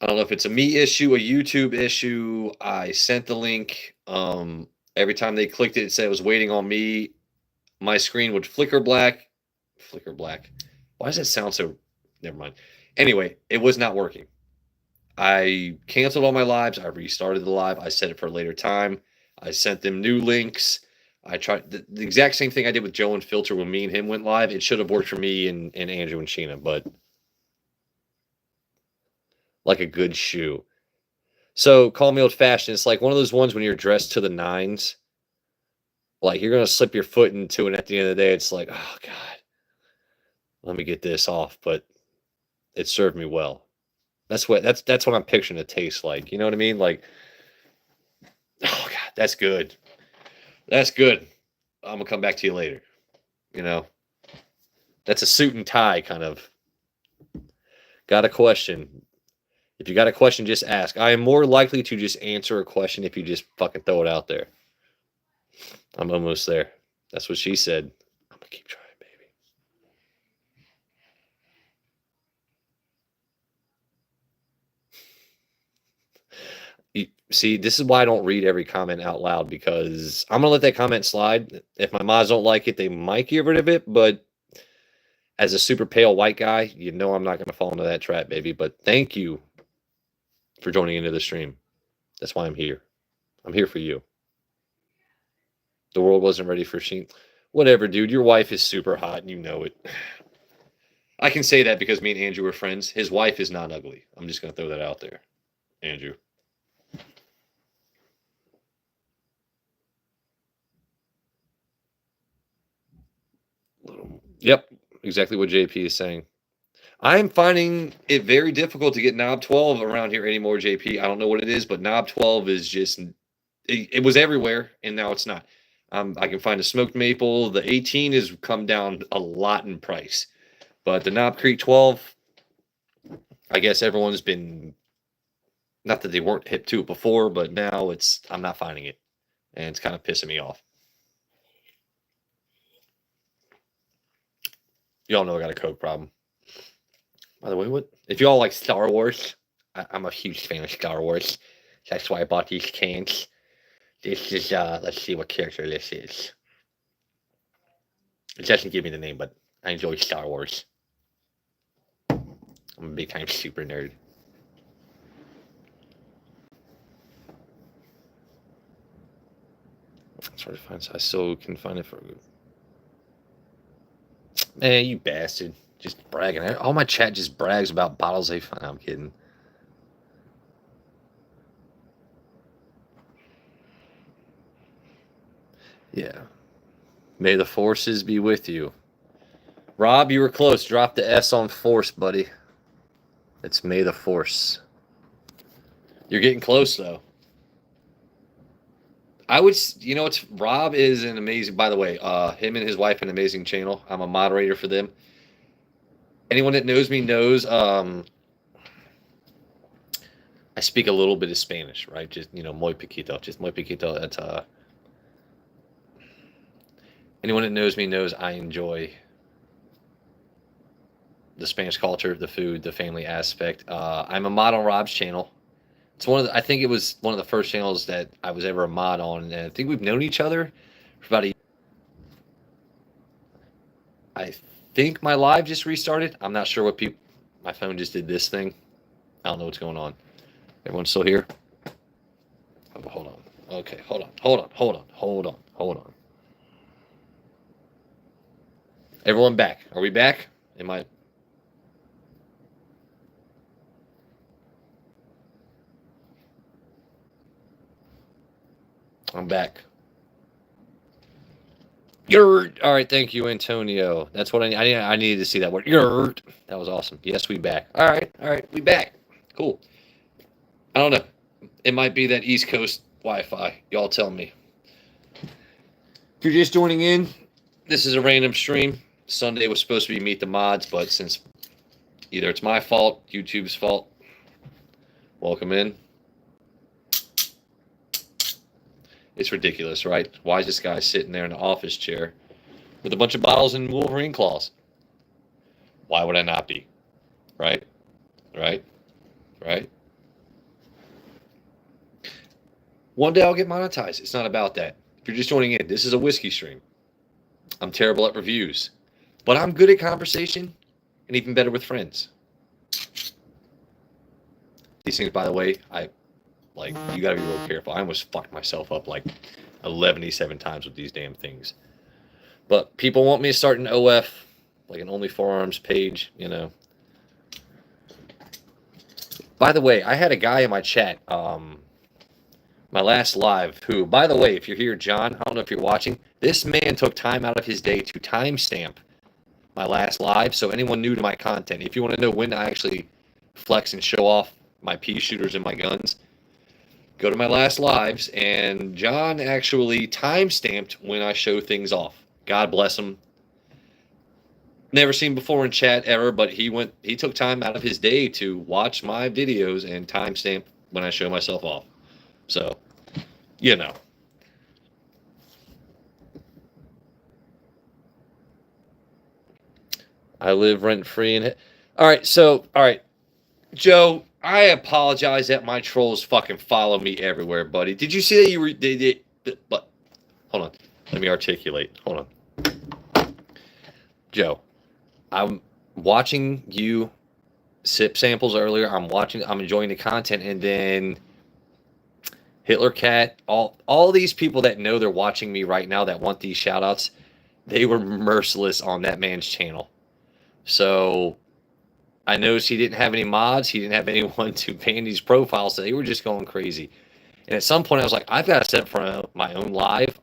I don't know if it's a me issue, a YouTube issue. I sent the link. Every time they clicked it, it said it was waiting on me. My screen would flicker black. Flicker black. Why does that sound so? Never mind. Anyway, it was not working. I canceled all my lives. I restarted the live. I set it for a later time. I sent them new links. I tried the exact same thing I did with Joe and Filter when me and him went live. It should have worked for me and Andrew and Sheena, but like a good shoe. So call me old fashioned. It's like one of those ones when you're dressed to the nines. Like you're gonna slip your foot into it, and at the end of the day, it's like, oh God, let me get this off. But it served me well. That's what I'm picturing it tastes like. You know what I mean? Like, oh God, that's good. That's good. I'm gonna come back to you later. You know, that's a suit and tie kind of. Got a question? If you got a question, just ask. I am more likely to just answer a question if you just fucking throw it out there. I'm almost there. That's what she said. I'm gonna keep trying, baby. See, this is why I don't read every comment out loud, because I'm gonna let that comment slide. If my mods don't like it, they might get rid of it, but as a super pale white guy, you know I'm not gonna fall into that trap, baby. But thank you for joining into the stream. That's why I'm here. I'm here for you. The world wasn't ready for Sheen. Whatever, dude. Your wife is super hot and you know it. I can say that because me and Andrew are friends. His wife is not ugly. I'm just gonna throw that out there. Andrew. Yep, exactly what JP is saying. I'm finding it very difficult to get Knob 12 around here anymore, JP. I don't know what it is, but Knob 12 is just, it was everywhere, and now it's not. I can find a smoked maple. The 18 has come down a lot in price, but the Knob Creek 12, I guess everyone's been, not that they weren't hip to it before, but now I'm not finding it, and it's kind of pissing me off. Y'all know I got a Coke problem. By the way, what if y'all like Star Wars? I'm a huge fan of Star Wars. That's why I bought these cans. This is let's see what character this is. It doesn't give me the name, but I enjoy Star Wars. I'm a big time super nerd. It's hard to find. I still can find it for. Man, you bastard! Just bragging. All my chat just brags about bottles they find. I'm kidding. Yeah. May the forces be with you. Rob, you were close. Drop the S on force, buddy. It's May the Force. You're getting close, though. I would, it's Rob is an amazing, by the way, him and his wife, an amazing channel. I'm a moderator for them. Anyone that knows me knows I speak a little bit of Spanish, right? Just, muy poquito. Just muy poquito. That's, anyone that knows me knows I enjoy the Spanish culture, the food, the family aspect. I'm a mod on Rob's channel. It's I think it was one of the first channels that I was ever a mod on, and I think we've known each other for about a year. I think my live just restarted. I'm not sure what people. My phone just did this thing. I don't know what's going on. Everyone's still here? Oh, hold on. Okay, hold on. Everyone back. Are we back? Am I? I'm back. Yurt. All right, thank you, Antonio. That's what I needed to see that word. Yurt. That was awesome. Yes, we back. All right, we back. Cool. I don't know. It might be that East Coast Wi-Fi. Y'all tell me. If you're just joining in, this is a random stream. Sunday was supposed to be Meet the Mods, but since either it's my fault, YouTube's fault, welcome in. It's ridiculous, right? Why is this guy sitting there in the office chair with a bunch of bottles and Wolverine claws. Why would I not be? Right? Right? Right? One day I'll get monetized. It's not about that. If you're just joining in, this is a whiskey stream. I'm terrible at reviews, but I'm good at conversation and even better with friends. These things, by the way, you gotta be real careful. I almost fucked myself up like 11 times with these damn things. But people want me to start an OF, like an Only Forearms page, you know. By the way, I had a guy in my chat, my last live, who, by the way, if you're here, John, I don't know if you're watching, this man took time out of his day to timestamp my last live. So anyone new to my content, if you want to know when I actually flex and show off my pea shooters and my guns, go to my last lives, and John actually timestamped when I show things off. God bless him. Never seen before in chat ever, but he took time out of his day to watch my videos and timestamp when I show myself off. So, you know. I live rent-free in it. All right, Joe, I apologize that my trolls fucking follow me everywhere, buddy. Did you see that you were... but hold on. Let me articulate. Hold on. Joe, I'm watching you sip samples earlier. I'm enjoying the content, and then Hitler Cat, all these people that know they're watching me right now that want these shout outs, they were merciless on that man's channel. So I noticed he didn't have any mods. He didn't have anyone to ban these profiles. So they were just going crazy. And at some point I was like, I've got to set up for my own live.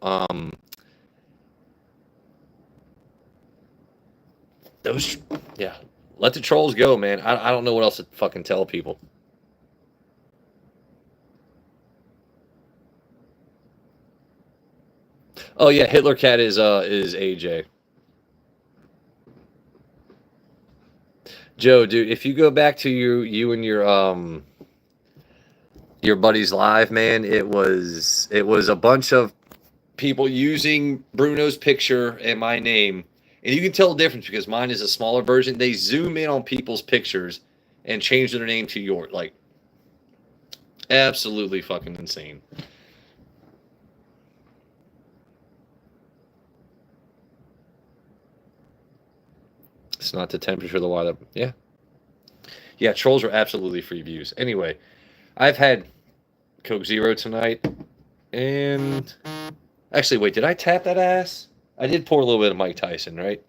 Yeah, let the trolls go, man. I don't know what else to fucking tell people. Oh yeah, Hitler Cat is AJ. Joe, dude, if you go back to you and your buddy's live, man, it was a bunch of people using Bruno's picture and my name. And you can tell the difference because mine is a smaller version. They zoom in on people's pictures and change their name to yours. Like, absolutely fucking insane. It's not the temperature of the water. Yeah. Yeah, trolls are absolutely free views. Anyway, I've had Coke Zero tonight. And actually, wait, did I tap that ass? I did pour a little bit of Mike Tyson, right?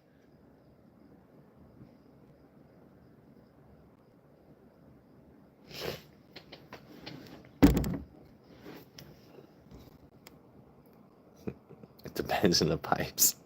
It depends on the pipes.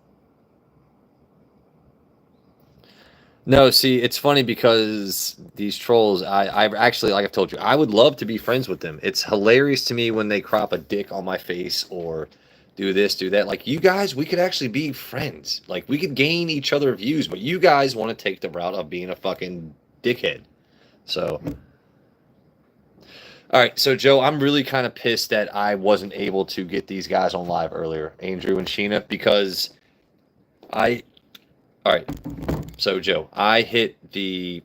No, see, it's funny because these trolls, I actually, like I've told you, I would love to be friends with them. It's hilarious to me when they crop a dick on my face or do this, do that. Like, you guys, we could actually be friends. Like, we could gain each other views, but you guys want to take the route of being a fucking dickhead. So, all right, so Joe, I'm really kind of pissed that I wasn't able to get these guys on live earlier, Andrew and Sheena, because all right, so Joe, I hit the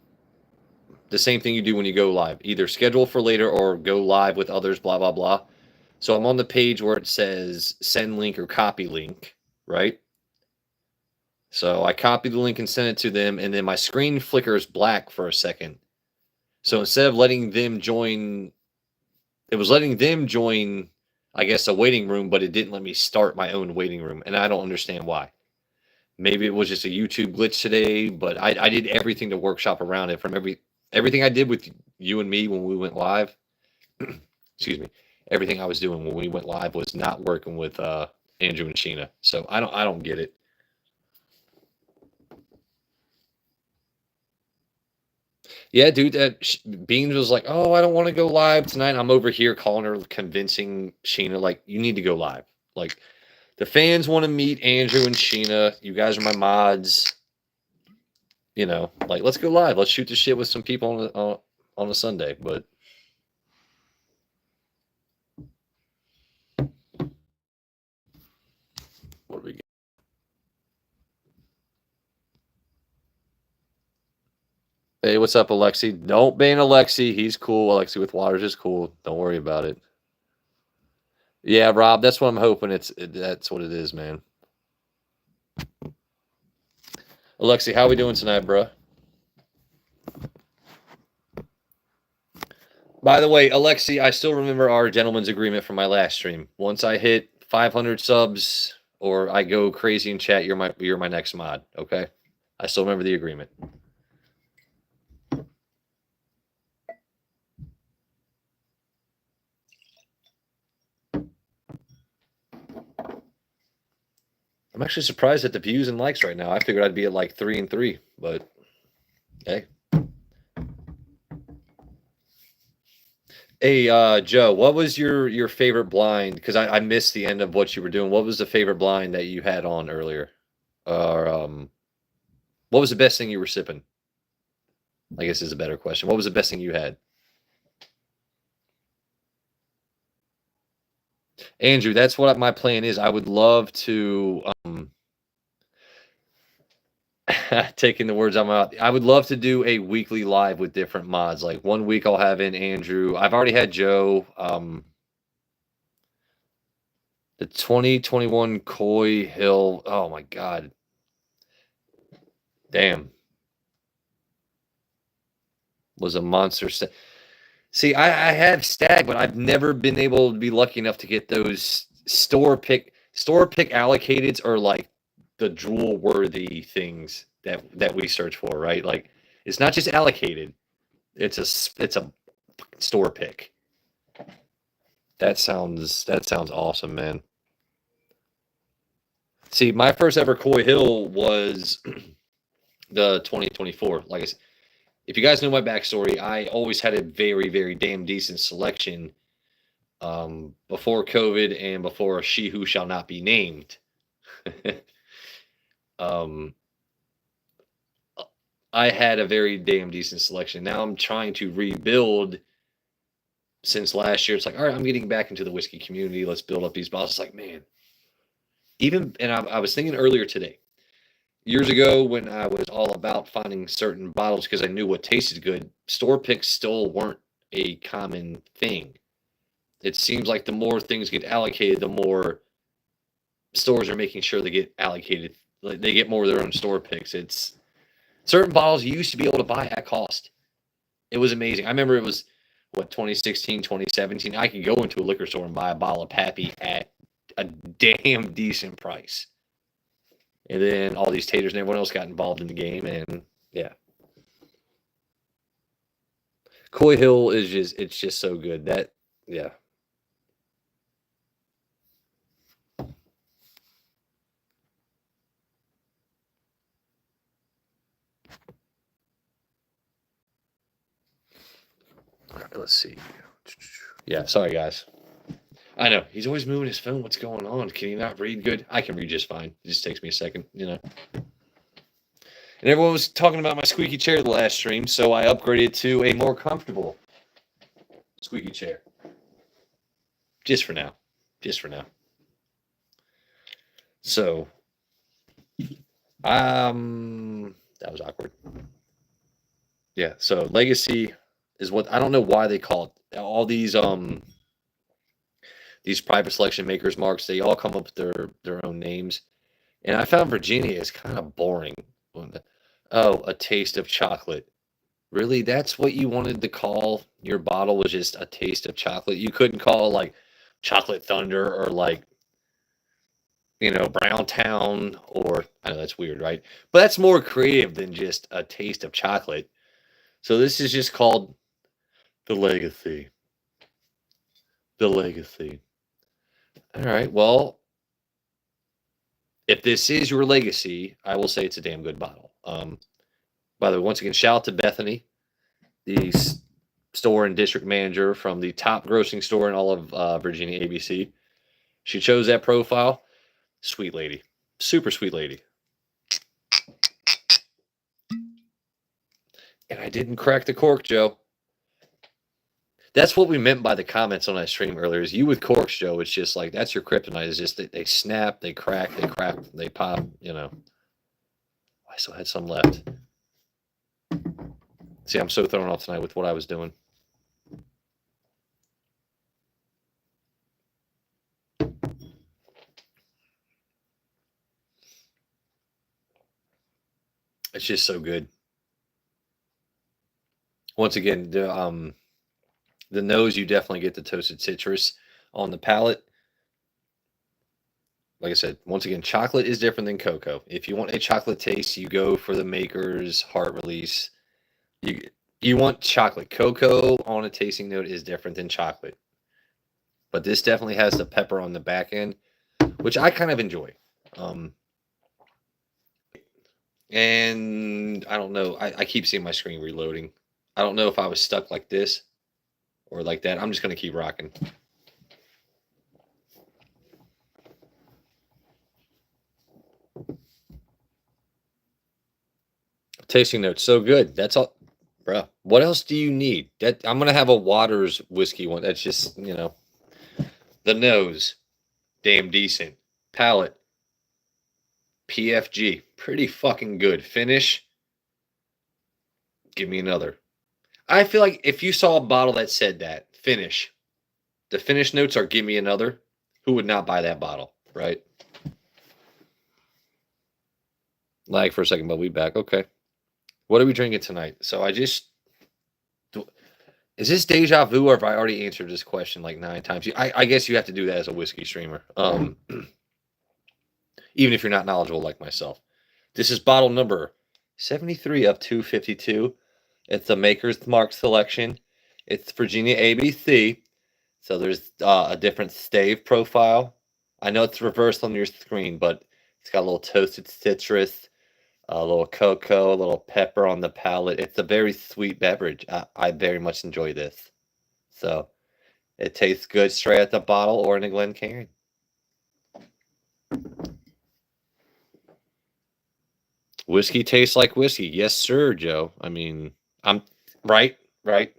same thing you do when you go live, either schedule for later or go live with others, blah, blah, blah. So I'm on the page where it says send link or copy link, right? So I copy the link and send it to them, and then my screen flickers black for a second. So instead of letting them join, it was letting them join, I guess, a waiting room, but it didn't let me start my own waiting room, and I don't understand why. Maybe it was just a YouTube glitch today, but I did everything to workshop around it. From everything I did with you and me when we went live, excuse me, everything I was doing when we went live was not working with Andrew and Sheena. So I don't get it. Yeah, dude, Beans was like, "Oh, I don't want to go live tonight." I'm over here calling her, convincing Sheena, like, "You need to go live." Like, the fans want to meet Andrew and Sheena. You guys are my mods. You know, like, let's go live. Let's shoot the shit with some people on a Sunday. But what do we get? Hey, what's up, Alexi? Don't ban Alexi. He's cool. Alexi with Waters is cool. Don't worry about it. Yeah, Rob, that's what I'm hoping. That's what it is, man. Alexi, how we doing tonight, bro? By the way, Alexi, I still remember our gentleman's agreement from my last stream. Once I hit 500 subs or I go crazy in chat, you're my next mod. Okay, I still remember the agreement. I'm actually surprised at the views and likes right now. I figured I'd be at like 3 and 3, but hey. Hey, Joe, what was your favorite blind? Because I missed the end of what you were doing. What was the favorite blind that you had on earlier? Or what was the best thing you were sipping? I guess is a better question. What was the best thing you had? Andrew, that's what my plan is. I would love to taking the words out of my mouth. I would love to do a weekly live with different mods. Like one week I'll have in Andrew. I've already had Joe. The 2021 Coy Hill. Oh my god. Damn. Was a monster. See, I have Stag, but I've never been able to be lucky enough to get those store pick allocateds are like the drool worthy things that we search for, right? Like it's not just allocated. It's a store pick. That sounds awesome, man. See, my first ever Coy Hill was the 2024. Like I said, if you guys know my backstory, I always had a very, very damn decent selection before COVID and before She Who Shall Not Be Named. I had a very damn decent selection. Now I'm trying to rebuild since last year. It's like, all right, I'm getting back into the whiskey community. Let's build up these bottles. It's like, man, I was thinking earlier today, years ago when I was all about finding certain bottles because I knew what tasted good, store picks still weren't a common thing. It seems like the more things get allocated, the more stores are making sure they get allocated. Like they get more of their own store picks. It's certain bottles you used to be able to buy at cost. It was amazing. I remember it was, 2016, 2017. I could go into a liquor store and buy a bottle of Pappy at a damn decent price. And then all these taters and everyone else got involved in the game, and yeah. Coy Hill is just so good. Yeah. All right, let's see. Yeah, sorry guys. I know he's always moving his phone. What's going on? Can he not read good? I can read just fine. It just takes me a second, And everyone was talking about my squeaky chair the last stream, so I upgraded to a more comfortable squeaky chair. Just for now. So, that was awkward. Yeah. So Legacy is what I don't know why they call it. All these private selection makers marks. They all come up with their own names, and I found Virginia is kind of boring. Oh, a taste of chocolate. Really, that's what you wanted to call your bottle was just a taste of chocolate. You couldn't call it like Chocolate Thunder or like Brown Town or I know that's weird, right? But that's more creative than just a taste of chocolate. So this is just called the Legacy. The Legacy. All right. Well, if this is your legacy, I will say it's a damn good bottle. By the way, once again, shout out to Bethany, the store and district manager from the top grossing store in all of Virginia, ABC. She chose that profile. Sweet lady. Super sweet lady. And I didn't crack the cork, Joe. That's what we meant by the comments on that stream earlier. Is you with corks, Joe? It's just like that's your kryptonite. It's just they snap, they crack, they pop. I still had some left. See, I'm so thrown off tonight with what I was doing. It's just so good. Once again, the nose, you definitely get the toasted citrus. On the palate, like I said, once again, chocolate is different than cocoa. If you want a chocolate taste, you go for the Maker's Heart Release. You you want chocolate. Cocoa on a tasting note is different than chocolate. But this definitely has the pepper on the back end, which I kind of enjoy. Um, and I don't know. I keep seeing my screen reloading. I don't know if I was stuck like this or like that. I'm just going to keep rocking. Tasting notes so good. That's all, bro. What else do you need? That I'm gonna have a Waters whiskey one. That's just the nose, damn decent. Palate, PFG, pretty fucking good. Finish, give me another. I feel like if you saw a bottle that said that finish, the finish notes are give me another. Who would not buy that bottle, right? Lag for a second, but we back. Okay. What are we drinking tonight? So is this deja vu, or have I already answered this question like 9 times? I guess you have to do that as a whiskey streamer, even if you're not knowledgeable like myself. This is bottle number 73 of 252. It's the Maker's Mark selection. It's Virginia ABC, so there's a different stave profile. I know it's reversed on your screen, but it's got a little toasted citrus, a little cocoa, a little pepper on the palate. It's a very sweet beverage. I very much enjoy this. So it tastes good straight at the bottle or in a Glencairn. Whiskey tastes like whiskey. Yes, sir, Joe. I mean, I'm right, right.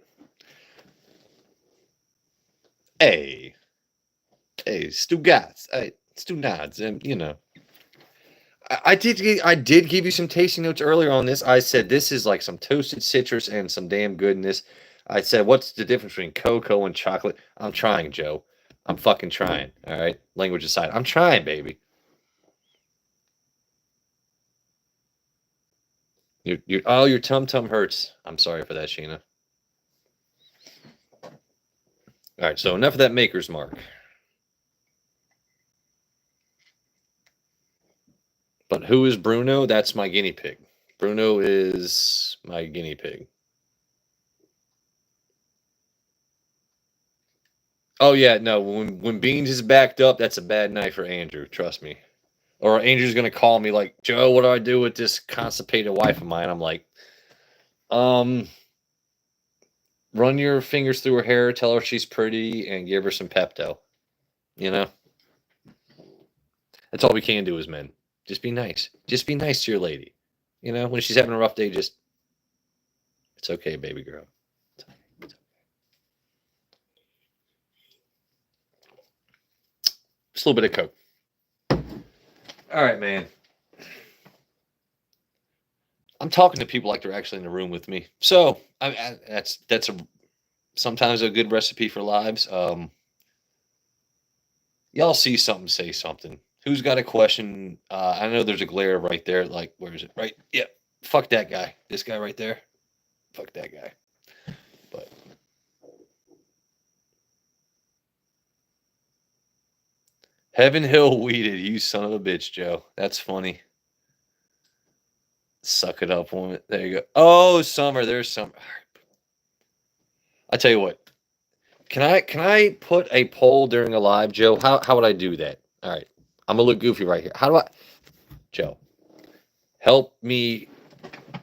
Hey, hey, Stugats, hey, Stunads, and I did give you some tasting notes earlier on this. I said this is like some toasted citrus and some damn goodness. I said, what's the difference between cocoa and chocolate? I'm trying, Joe. I'm fucking trying. All right, language aside, I'm trying, baby. Your tum tum hurts. I'm sorry for that, Sheena. All right, so enough of that Maker's Mark. But who is Bruno? That's my guinea pig. Bruno is my guinea pig. Oh yeah, no. When Beans is backed up, that's a bad night for Andrew. Trust me. Or Andrew's gonna call me like, Joe, what do I do with this constipated wife of mine? I'm like, run your fingers through her hair, tell her she's pretty, and give her some Pepto. You know, that's all we can do as men. Just be nice. Just be nice to your lady. You know, when she's having a rough day, just it's okay, baby girl. Just a little bit of Coke. All right, man. I'm talking to people like they're actually in the room with me. So that's sometimes a good recipe for lives. Y'all see something, say something. Who's got a question? I know there's a glare right there. Like, where is it? Right? Yep. Fuck that guy. This guy right there. Fuck that guy. But Heaven Hill weeded, you son of a bitch, Joe. That's funny. Suck it up, woman. There you go. Oh, Summer. There's some. I tell you what. Can I put a poll during a live, Joe? How would I do that? All right. I'm gonna look goofy right here. How do I Joe? Help me.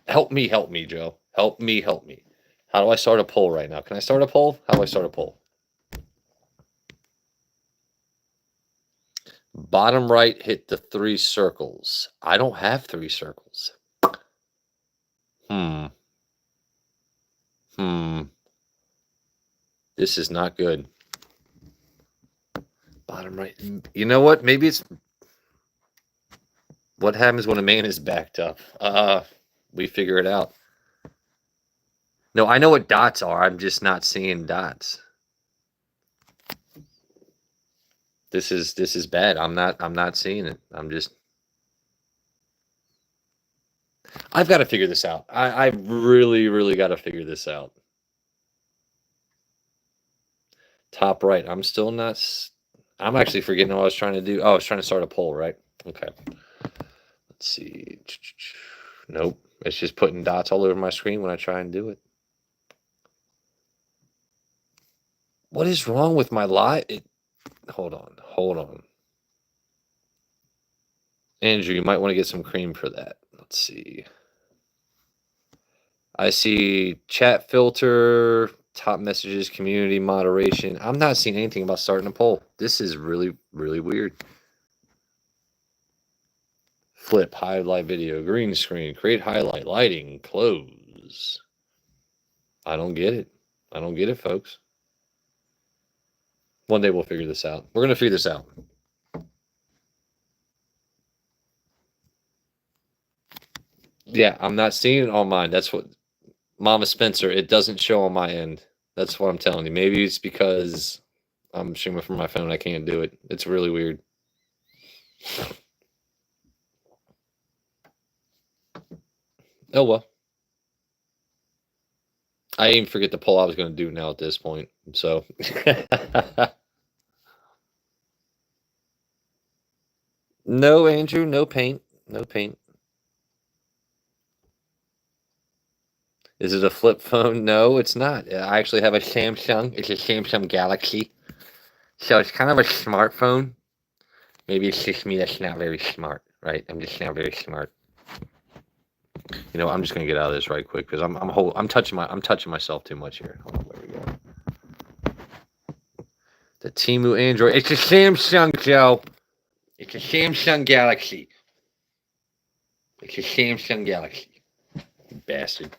Help me, Joe. Help me. How do I start a poll right now? Can I start a poll? How do I start a poll? Bottom right, hit the 3 circles. I don't have 3 circles. Hmm. This is not good. Bottom right. You know what? Maybe it's what happens when a man is backed up. We figure it out. No, I know what dots are. I'm just not seeing dots. This is bad. I'm not seeing it. I've got to figure this out. I really got to figure this out. Top right. I'm still not. I'm actually forgetting what I was trying to do. Oh, I was trying to start a poll, right? Okay. Let's see. Nope. It's just putting dots all over my screen when I try and do it. What is wrong with my live? Hold on. Andrew, you might want to get some cream for that. Let's see. I see chat filter, top messages, community moderation. I'm not seeing anything about starting a poll. This is really weird. Flip, highlight video, green screen, create highlight, lighting, close. I don't get it, folks. One day we'll figure this out. We're going to figure this out. Yeah, I'm not seeing it on mine. That's what Mama Spencer, it doesn't show on my end. That's what I'm telling you. Maybe it's because I'm streaming from my phone. I can't do it. It's really weird. Oh, well. I even forget the poll I was going to do now at this point. So. No, Andrew. No paint. No paint. Is it a flip phone? No, it's not. I actually have a Samsung. It's a Samsung Galaxy. So it's kind of a smartphone. Maybe it's just me that's not very smart, right? I'm just not very smart. You know, I'm just gonna get out of this right quick because I'm touching myself too much here. Hold on, there we go. The Temu Android. It's a Samsung, Joe. It's a Samsung Galaxy. It's a Samsung Galaxy. You bastard.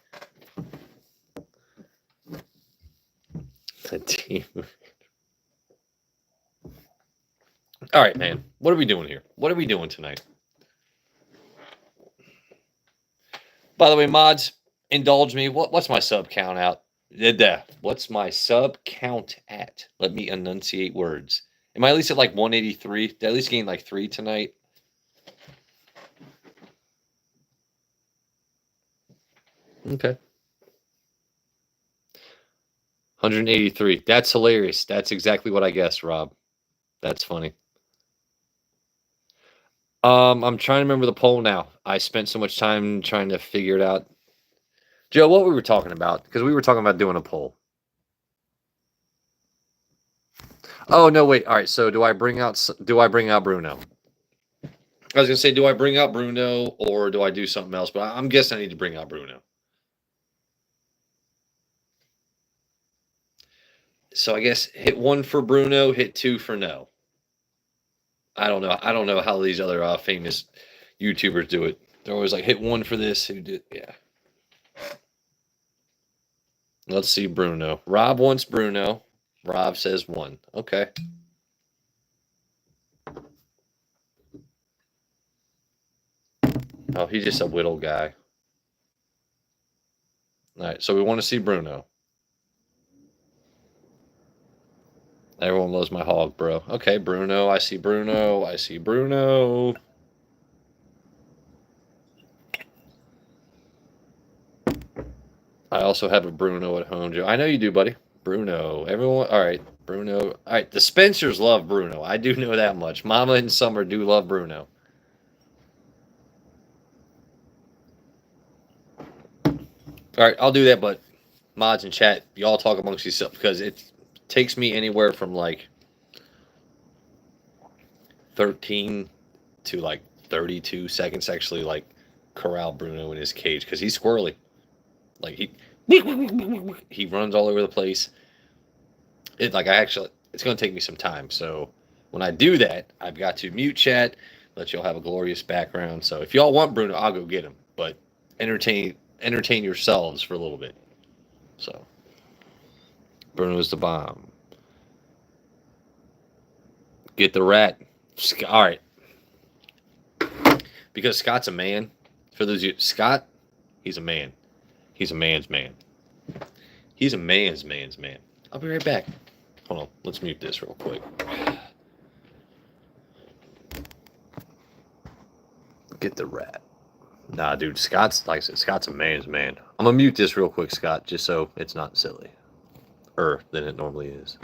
The Temu. All right, man. What are we doing here? What are we doing tonight? By the way, mods, indulge me. What's my sub count out? What's my sub count at? Let me enunciate words. Am I at least at like 183? Did I at least gain like 3 tonight? Okay. 183. That's hilarious. That's exactly what I guessed, Rob. That's funny. I'm trying to remember the poll now. I spent so much time trying to figure it out. Joe, what we were talking about? Because we were talking about doing a poll. Oh no, wait. All right. So do I bring out Bruno? I was gonna say, do I bring out Bruno or do I do something else? But I'm guessing I need to bring out Bruno. So I guess hit 1 for Bruno, hit 2 for no. I don't know. I don't know how these other famous YouTubers do it. They're always like hit 1 for this. Who did? Yeah. Let's see Bruno. Rob wants Bruno. Rob says 1. Okay. Oh, he's just a whittle guy. All right, so we want to see Bruno. Everyone loves my hog, bro. Okay, Bruno. I see Bruno. I see Bruno. I also have a Bruno at home, Joe. I know you do, buddy. Bruno. Everyone. All right, Bruno. All right, the Spencers love Bruno. I do know that much. Mama and Summer do love Bruno. All right, I'll do that, but mods and chat, y'all talk amongst yourselves because it takes me anywhere from like 13 to like 32 seconds actually like corral Bruno in his cage because he's squirrely. Like he runs all over the place. It's gonna take me some time. So when I do that, I've got to mute chat, let y'all have a glorious background. So if y'all want Bruno, I'll go get him. But entertain yourselves for a little bit. So Bruno's the bomb. Get the rat. All right. Because Scott's a man. For those of you, Scott, he's a man. He's a man's man. He's a man's man. I'll be right back. Hold on. Let's mute this real quick. Get the rat. Nah, dude. Scott's, like I said, Scott's a man's man. I'm going to mute this real quick, Scott, just so it's not silly. Than it normally is.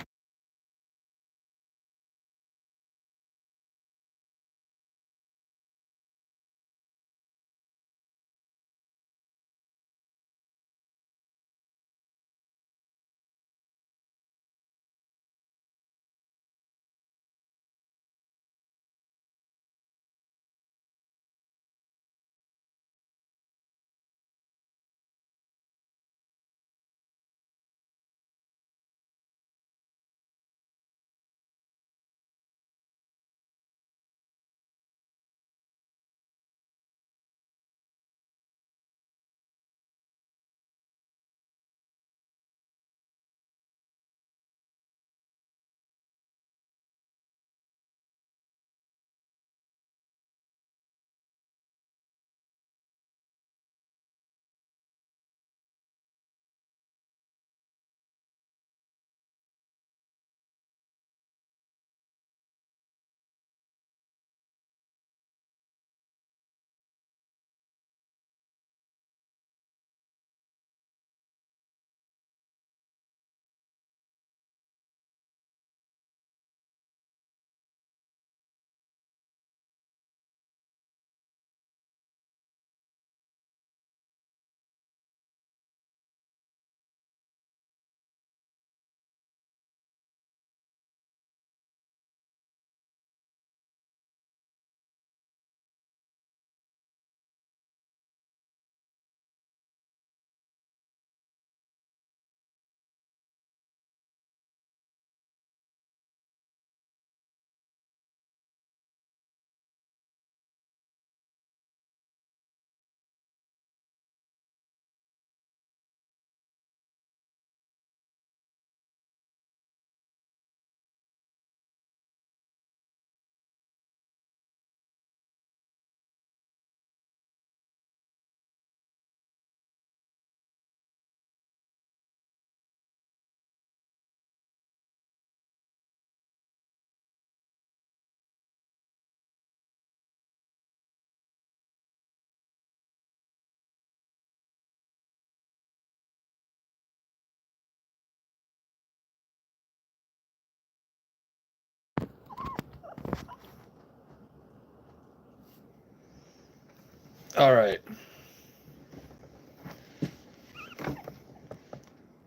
All right.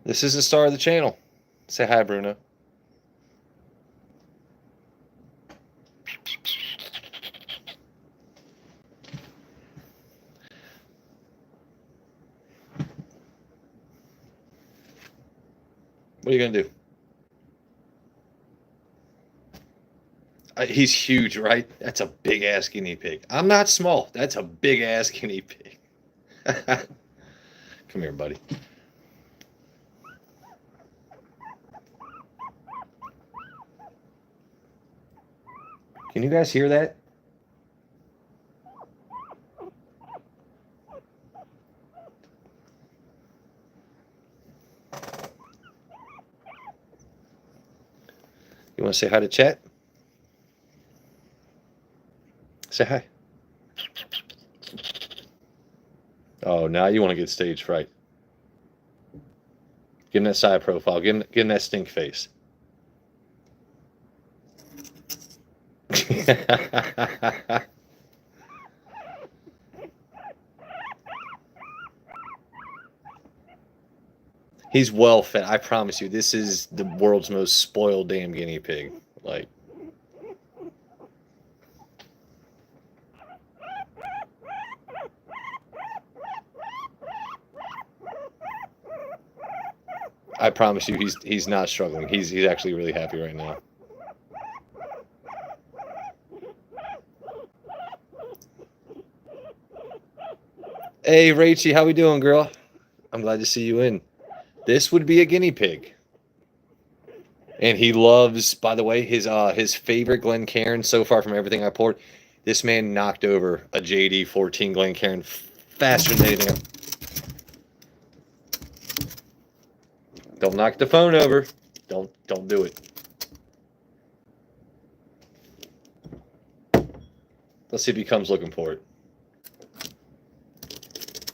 This is the star of the channel. Say hi, Bruno. What are you going to do? He's huge, right? That's a big-ass guinea pig. I'm not small. That's a big-ass guinea pig. Come here, buddy. Can you guys hear that? You want to say hi to chat? Say hi. Oh, now you want to get stage fright. Give him that side profile. Give him that stink face. He's well fed. I promise you, this is the world's most spoiled damn guinea pig. Like, I promise you, he's not struggling. He's actually really happy right now. Hey, Rachie, how we doing, girl? I'm glad to see you in. This would be a guinea pig. And he loves, by the way, his favorite Glencairn so far from everything I poured. This man knocked over a JD 14 Glencairn faster than anything. Don't knock the phone over. Don't do it. Let's see if he comes looking for it.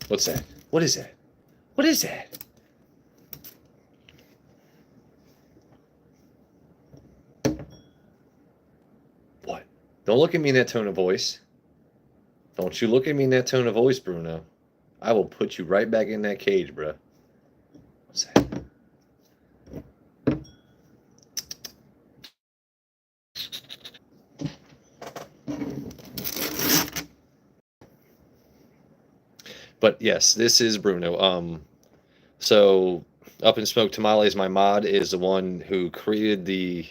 What's that? What is that? What is that? What? Don't look at me in that tone of voice. Don't you look at me in that tone of voice, Bruno. I will put you right back in that cage, bruh. What's that? But yes, this is Bruno. So Up in Smoke Tamales, my mod, is the one who created the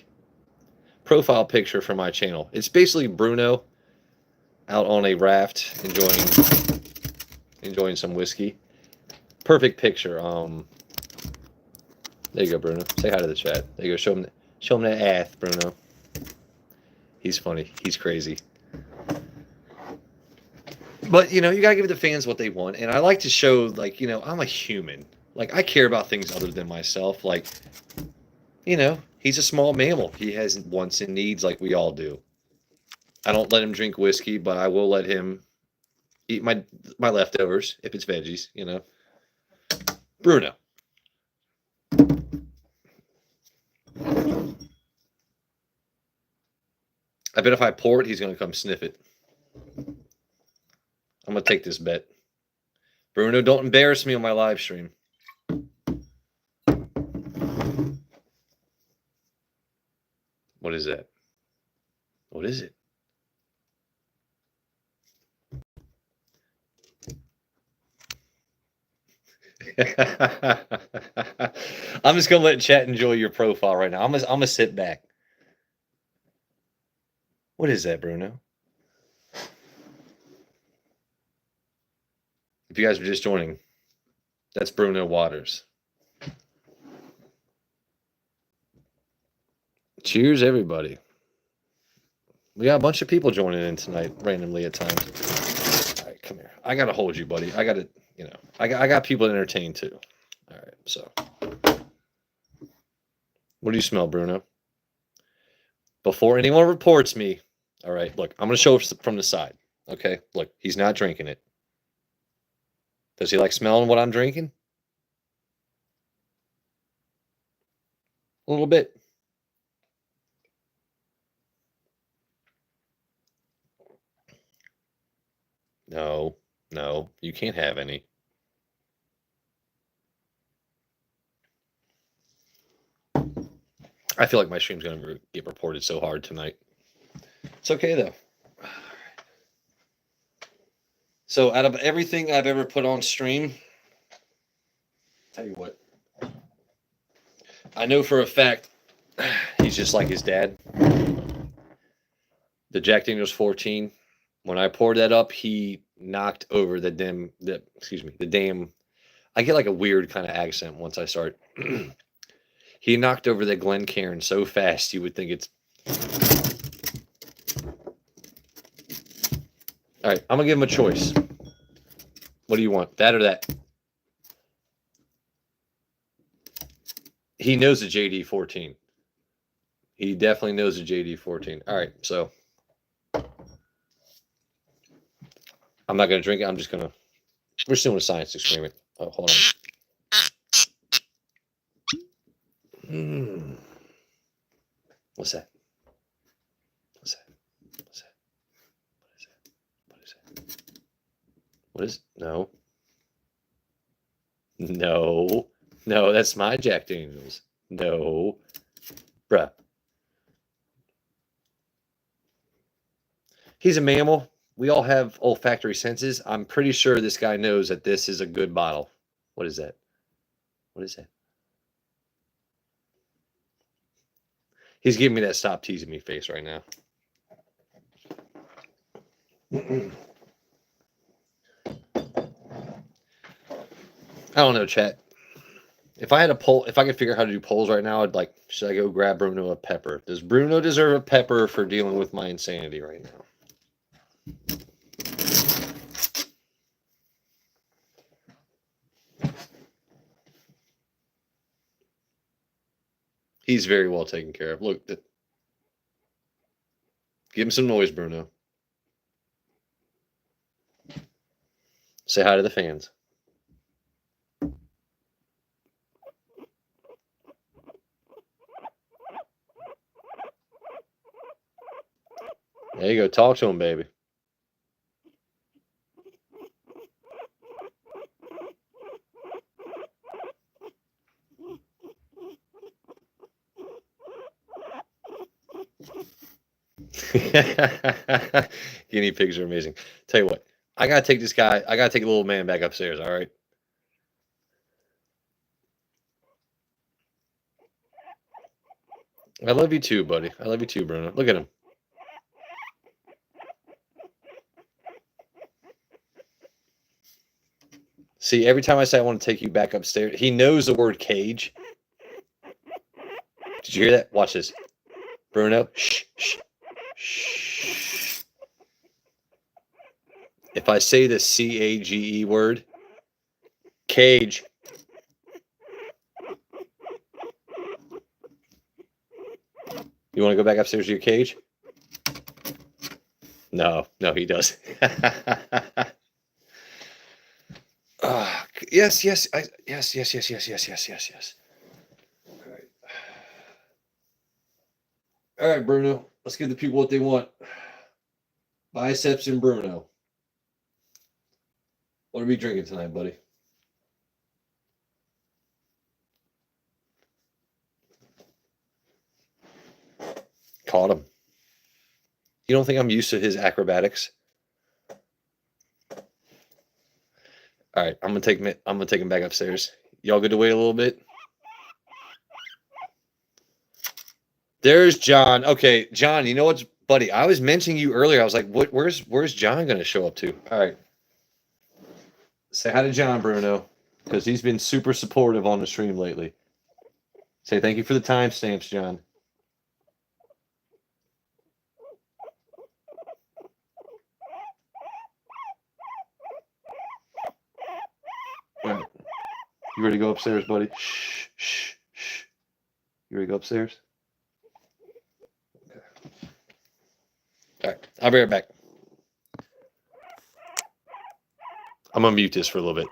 profile picture for my channel. It's basically Bruno out on a raft enjoying some whiskey. Perfect picture. There you go, Bruno. Say hi to the chat. There you go. Show him that ass, Bruno. He's funny. He's crazy. But, you gotta give the fans what they want. And I like to show, like, I'm a human. Like, I care about things other than myself. Like, he's a small mammal. He has wants and needs like we all do. I don't let him drink whiskey, but I will let him eat my leftovers if it's veggies, Bruno. I bet if I pour it, he's going to come sniff it. I'm going to take this bet. Bruno, don't embarrass me on my live stream. What is that? What is it? I'm just going to let chat enjoy your profile right now. I'm going to sit back. What is that, Bruno? If you guys are just joining, that's Bruno Waters. Cheers, everybody. We got a bunch of people joining in tonight, randomly at times. All right, come here. I got to hold you, buddy. I got to, I got people to entertain too. All right, so. What do you smell, Bruno? Before anyone reports me, all right, look, I'm going to show from the side. Okay, look, he's not drinking it. Does he like smelling what I'm drinking? A little bit. No, you can't have any. I feel like my stream's going to get reported so hard tonight. It's okay, though. So out of everything I've ever put on stream, tell you what, I know for a fact he's just like his dad. The Jack Daniel's 14, when I poured that up, he knocked over the damn, I get like a weird kind of accent once I start. He knocked over the Glencairn so fast you would think it's... All right, I'm going to give him a choice. What do you want, that or that? He knows the JD 14. He definitely knows the JD 14. All right, so I'm not going to drink it. I'm just going to... We're still in a science experiment. Oh, hold on. What's that? What's that? What's that? What is that? What is that? What is... No. No, that's my Jack Daniels. No. Bruh. He's a mammal. We all have olfactory senses. I'm pretty sure this guy knows that this is a good bottle. What is that? What is that? He's giving me that stop teasing me face right now. I don't know, chat. If I had a poll, if I could figure out how to do polls right now, I'd like, should I go grab Bruno a pepper? Does Bruno deserve a pepper for dealing with my insanity right now? He's very well taken care of. Look, give him some noise, Bruno. Say hi to the fans. There you go. Talk to him, baby. Guinea pigs are amazing. Tell you what, I gotta take this guy. I gotta take a little man back upstairs. All right. I love you too, buddy. I love you too, Bruno. Look at him. See, every time I say I want to take you back upstairs, he knows the word cage. Did you hear that? Watch this. Bruno. Shh, shh, shh. If I say the C-A-G-E word, cage. You want to go back upstairs to your cage? No, he does. Yes. Yes. All right, Bruno. Let's give the people what they want. Biceps and Bruno. What are we drinking tonight, buddy? Caught him. You don't think I'm used to his acrobatics? All right, I'm gonna take him back upstairs. Y'all good to wait a little bit? There's John. Okay, John. You know what's, buddy? I was mentioning you earlier. I was like, "What? Where's John gonna show up to?" All right. Say hi to John, Bruno, because he's been super supportive on the stream lately. Say thank you for the timestamps, John. All right. You ready to go upstairs, buddy? Shh, shh, shh. You ready to go upstairs? Okay. All right. I'll be right back. I'm gonna mute this for a little bit.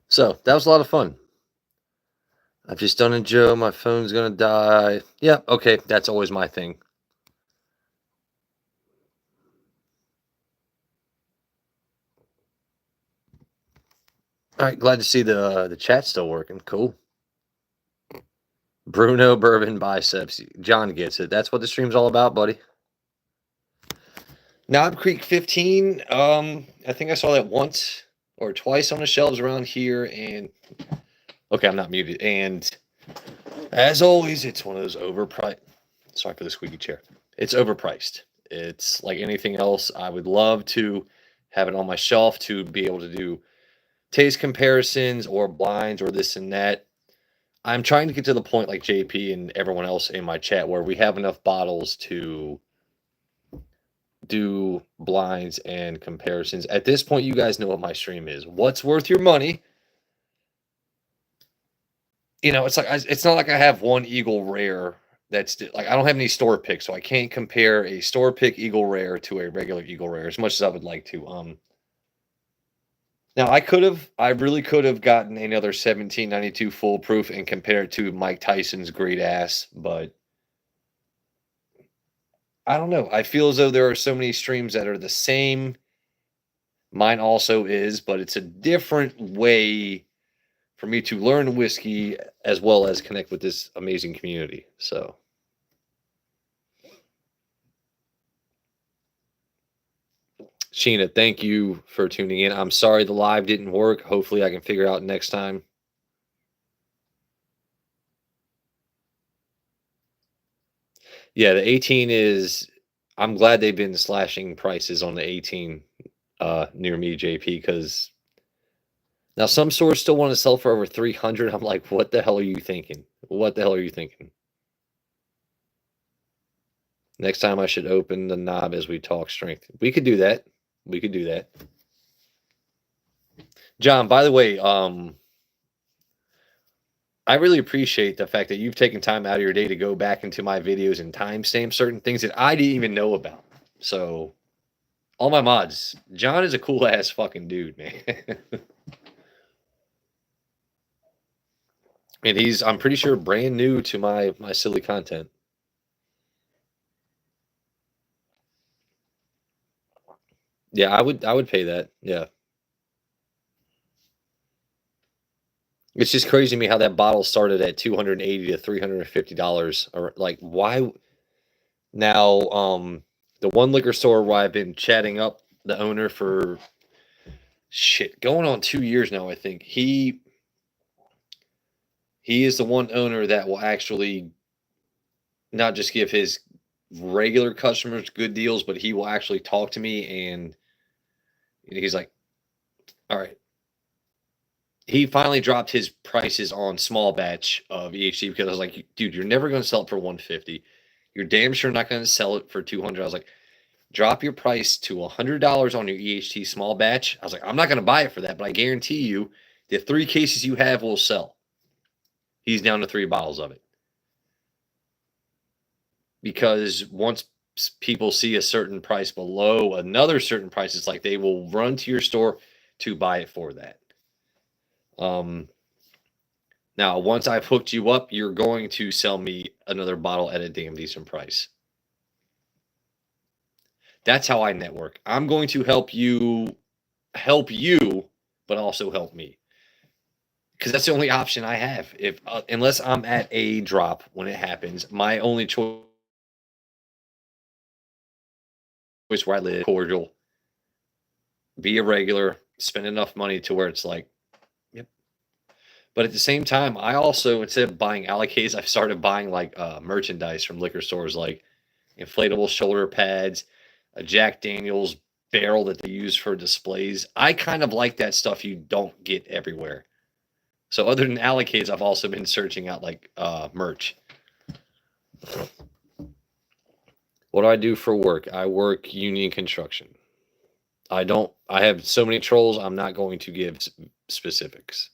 So that was a lot of fun. I've just done it, Joe. My phone's gonna die. Yeah, okay, that's always my thing. All right, glad to see the chat still working. Cool. Bruno Bourbon Biceps. John gets it. That's what the stream's all about, buddy. Knob Creek 15. I think I saw that once or twice on the shelves around here, and okay, I'm not muted. And As always, it's one of those overpriced. Sorry for the squeaky chair. It's overpriced. It's like anything else. I would love to have it on my shelf to be able to do taste comparisons or blinds or this and that. I'm trying to get to the point like JP and everyone else in my chat where we have enough bottles to do blinds and comparisons. At this point, you guys know what my stream is. What's worth your money? You know, it's not like I have one Eagle Rare that's like I don't have any store picks, so I can't compare a store pick Eagle Rare to a regular Eagle Rare as much as I would like to. Now I really could have gotten another 1792 foolproof and compared it to Mike Tyson's great ass, but I don't know. I feel as though there are so many streams that are the same. Mine also is, but it's a different way for me to learn whiskey as well as connect with this amazing community. So Sheena, thank you for tuning in. I'm sorry the live didn't work. Hopefully I can figure out next time. Yeah, the 18 is I'm glad they've been slashing prices on the 18 near me, JP, because now some stores still want to sell for over 300. I'm like, what the hell are you thinking? What the hell are you thinking? Next time I should open the knob as we talk strength. We could do that. We could do that. John, by the way, I really appreciate the fact that you've taken time out of your day to go back into my videos and timestamp certain things that I didn't even know about. So, all my mods, John is a cool ass fucking dude, man. And I'm pretty sure, brand new to my silly content. Yeah, I would pay that. Yeah. It's just crazy to me how that bottle started at $280 to $350. Or like, why? Now, the one liquor store where I've been chatting up the owner for shit going on 2 years now, I think he is the one owner that will actually not just give his regular customers good deals, but he will actually talk to me and he's like, all right. He finally dropped his prices on small batch of EHC because I was like, dude, you're never going to sell it for 150. You're damn sure not going to sell it for 200. I was like, drop your price to $100 on your EHT small batch. I was like, I'm not going to buy it for that, but I guarantee you the 3 cases you have will sell. He's down to 3 bottles of it. Because once people see a certain price below another certain price, it's like they will run to your store to buy it for that. Now, once I've hooked you up, you're going to sell me another bottle at a damn decent price. That's how I network. I'm going to help you, but also help me. Because that's the only option I have. If unless I'm at a drop when it happens, my only choice where I live, cordial, be a regular, spend enough money to where it's like, yep. But at the same time, I also, instead of buying allocates, I've started buying like merchandise from liquor stores, like inflatable shoulder pads, a Jack Daniels barrel that they use for displays. I kind of like that stuff you don't get everywhere. So other than allocates, I've also been searching out like merch. What do I do for work? I work union construction. I have so many trolls, I'm not going to give specifics.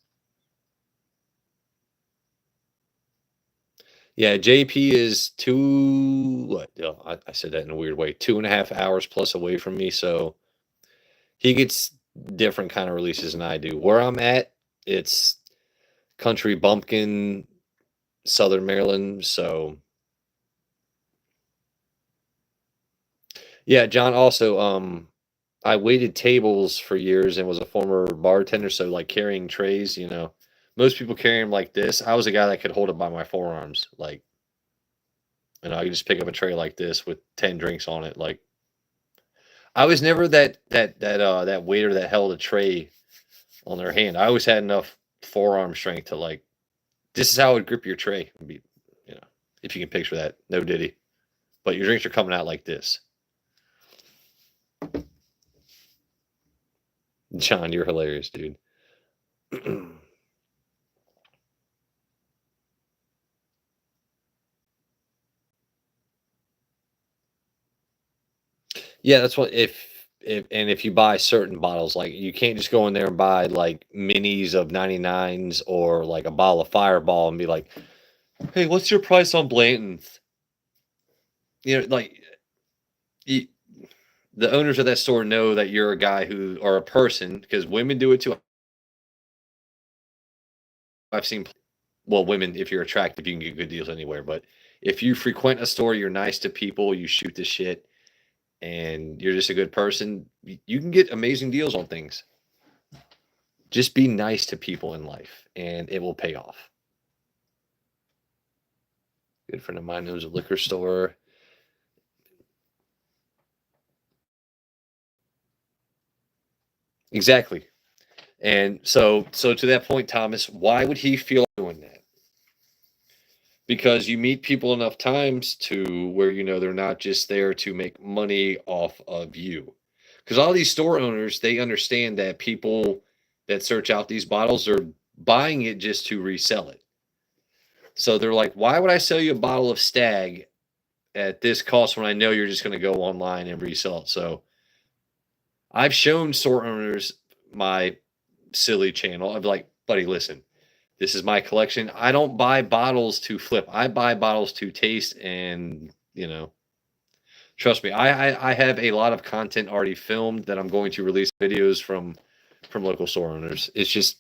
Yeah, JP is I said that in a weird way, 2.5 hours plus away from me. So he gets different kind of releases than I do. Where I'm at, it's country bumpkin, Southern Maryland. So yeah, John, also, I waited tables for years and was a former bartender. So like carrying trays, most people carry them like this. I was a guy that could hold it by my forearms. Like, I could just pick up a tray like this with 10 drinks on it. Like, I was never that waiter that held a tray on their hand. I always had enough forearm strength to like, this is how I would grip your tray. If you can picture that. No Diddy. But your drinks are coming out like this. John, you're hilarious, dude. Yeah, that's what if you buy certain bottles, like you can't just go in there and buy like minis of 99s or like a bottle of Fireball and be like, "Hey, what's your price on Blanton's?" You know, like you, the owners of that store know that you're a guy who or a person because women do it too. I've seen well, women, if you're attractive, you can get good deals anywhere. But if you frequent a store, you're nice to people, you shoot the shit, and you're just a good person, you can get amazing deals on things. Just be nice to people in life, and it will pay off. Good friend of mine owns a liquor store. Exactly. And so to that point, Thomas, why would he feel like doing that? Because you meet people enough times to where you know they're not just there to make money off of you. Because all these store owners, they understand that people that search out these bottles are buying it just to resell it. So they're like, why would I sell you a bottle of Stag at this cost when I know you're just going to go online and resell it? So I've shown store owners my silly channel. I'm like, buddy, listen, this is my collection. I don't buy bottles to flip. I buy bottles to taste and, trust me, I have a lot of content already filmed that I'm going to release videos from local store owners. It's just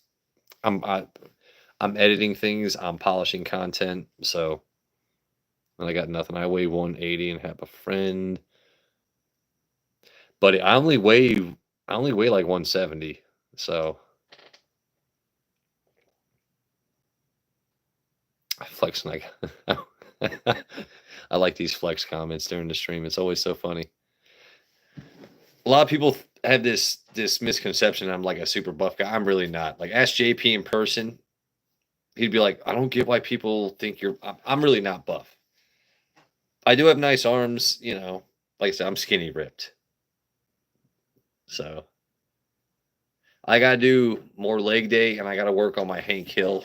I'm I, I'm editing things, I'm polishing content, so and I got nothing. I weigh 180 and have a friend, but I only weigh like 170. So I flex like I like these flex comments during the stream. It's always so funny. A lot of people have this misconception I'm like a super buff guy. I'm really not. Like ask JP in person, he'd be like, I don't get why people think you're. I'm really not buff. I do have nice arms, Like I said, I'm skinny ripped. So I gotta do more leg day, and I gotta work on my Hank Hill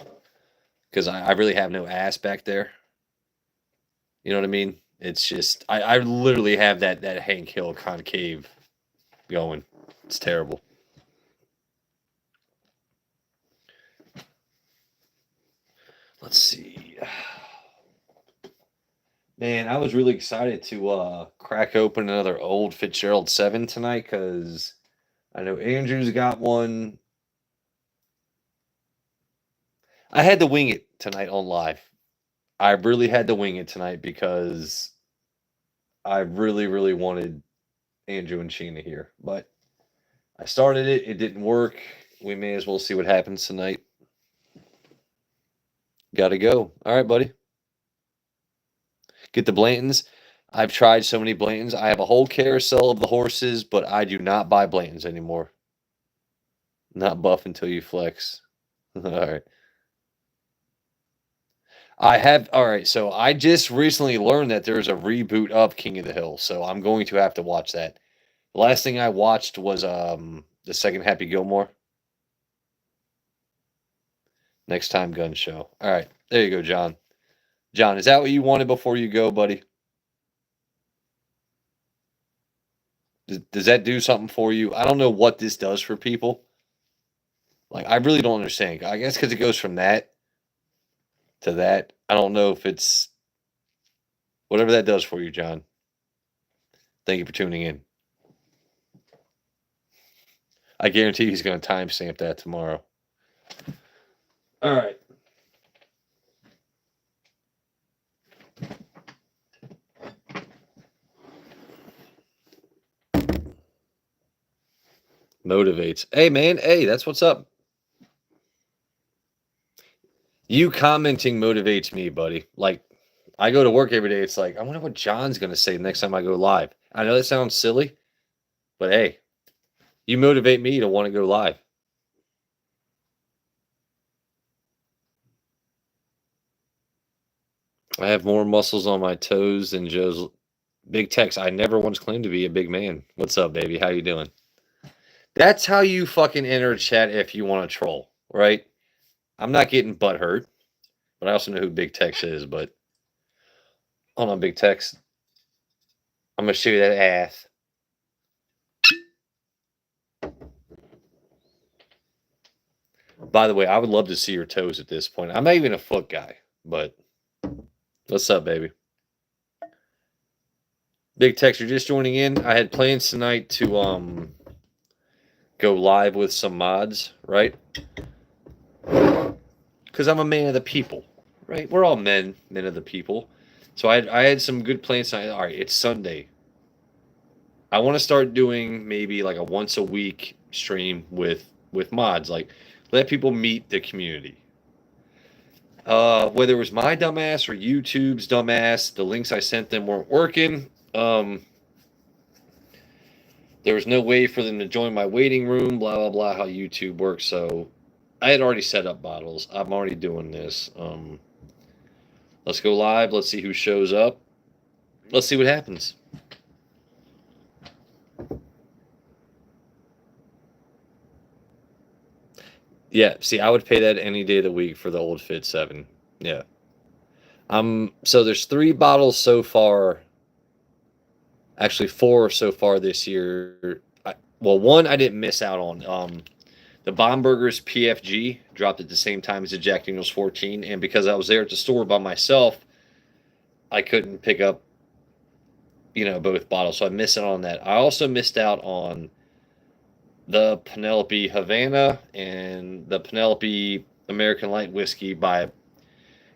because I really have no ass back there. You know what I mean? It's just I literally have that Hank Hill concave going. It's terrible. Let's see. Man, I was really excited to crack open another old Fitzgerald 7 tonight because I know Andrew's got one. I had to wing it tonight on live. I really had to wing it tonight because I really, really wanted Andrew and Sheena here. But I started it, it didn't work. We may as well see what happens tonight. Gotta go. All right, buddy. Get the Blantons. I've tried so many Blantons. I have a whole carousel of the horses, but I do not buy Blantons anymore. Not buff until you flex. All right. I have. All right. So I just recently learned that there's a reboot of King of the Hill. So I'm going to have to watch that. The last thing I watched was the second Happy Gilmore. Next time gun show. All right. There you go, John. John, is that what you wanted before you go, buddy? Does that do something for you? I don't know what this does for people. Like, I really don't understand. I guess because it goes from that to that. I don't know if it's whatever that does for you, John. Thank you for tuning in. I guarantee he's going to timestamp that tomorrow. All right. Motivates. Hey, man. Hey, that's what's up. You commenting motivates me, buddy. Like, I go to work every day. It's like, I wonder what John's going to say next time I go live. I know that sounds silly, but hey, you motivate me to want to go live. I have more muscles on my toes than Joe's. Big Tex, I never once claimed to be a big man. What's up, baby? How you doing? That's how you fucking enter chat if you want to troll, right? I'm not getting butt hurt, but I also know who Big Tex is. But hold on, Big Tex. I'm gonna show you that ass. By the way, I would love to see your toes at this point. I'm not even a foot guy, but what's up, baby? Big Tex, you're just joining in. I had plans tonight to go live with some mods, right? Because I'm a man of the people, right? We're all men of the people. So I had some good plans tonight. All right, it's Sunday. I want to start doing maybe like a once a week stream with mods, like let people meet the community. Whether it was my dumbass or YouTube's dumbass, the links I sent them weren't working. There was no way for them to join my waiting room, blah, blah, blah, how YouTube works. So I had already set up bottles. I'm already doing this. Let's go live. Let's see who shows up. Let's see what happens. Yeah, see, I would pay that any day of the week for the old Fit 7. Yeah. So there's 3 bottles so far. Actually, 4 so far this year. Well, one I didn't miss out on. The Bomberger's PFG dropped at the same time as the Jack Daniels 14, and because I was there at the store by myself, I couldn't pick up, both bottles, so I missed out on that. I also missed out on the Penelope Havana and the Penelope American Light Whiskey by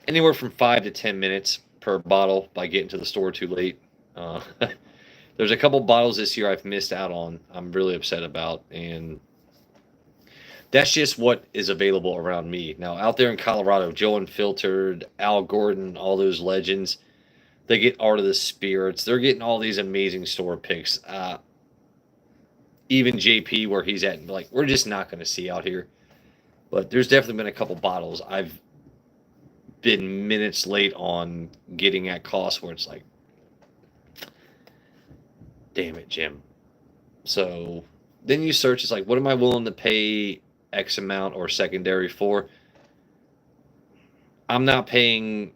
anywhere from 5 to 10 minutes per bottle by getting to the store too late. There's a couple bottles this year I've missed out on. I'm really upset about, and that's just what is available around me. Now, out there in Colorado, Joe Unfiltered, Al Gordon, all those legends, they get Art of the Spirits. They're getting all these amazing store picks. Even JP, where he's at, like, we're just not going to see out here. But there's definitely been a couple bottles I've been minutes late on getting at cost where it's like, damn it, Jim. So then you search, it's like, what am I willing to pay X amount or secondary for? I'm not paying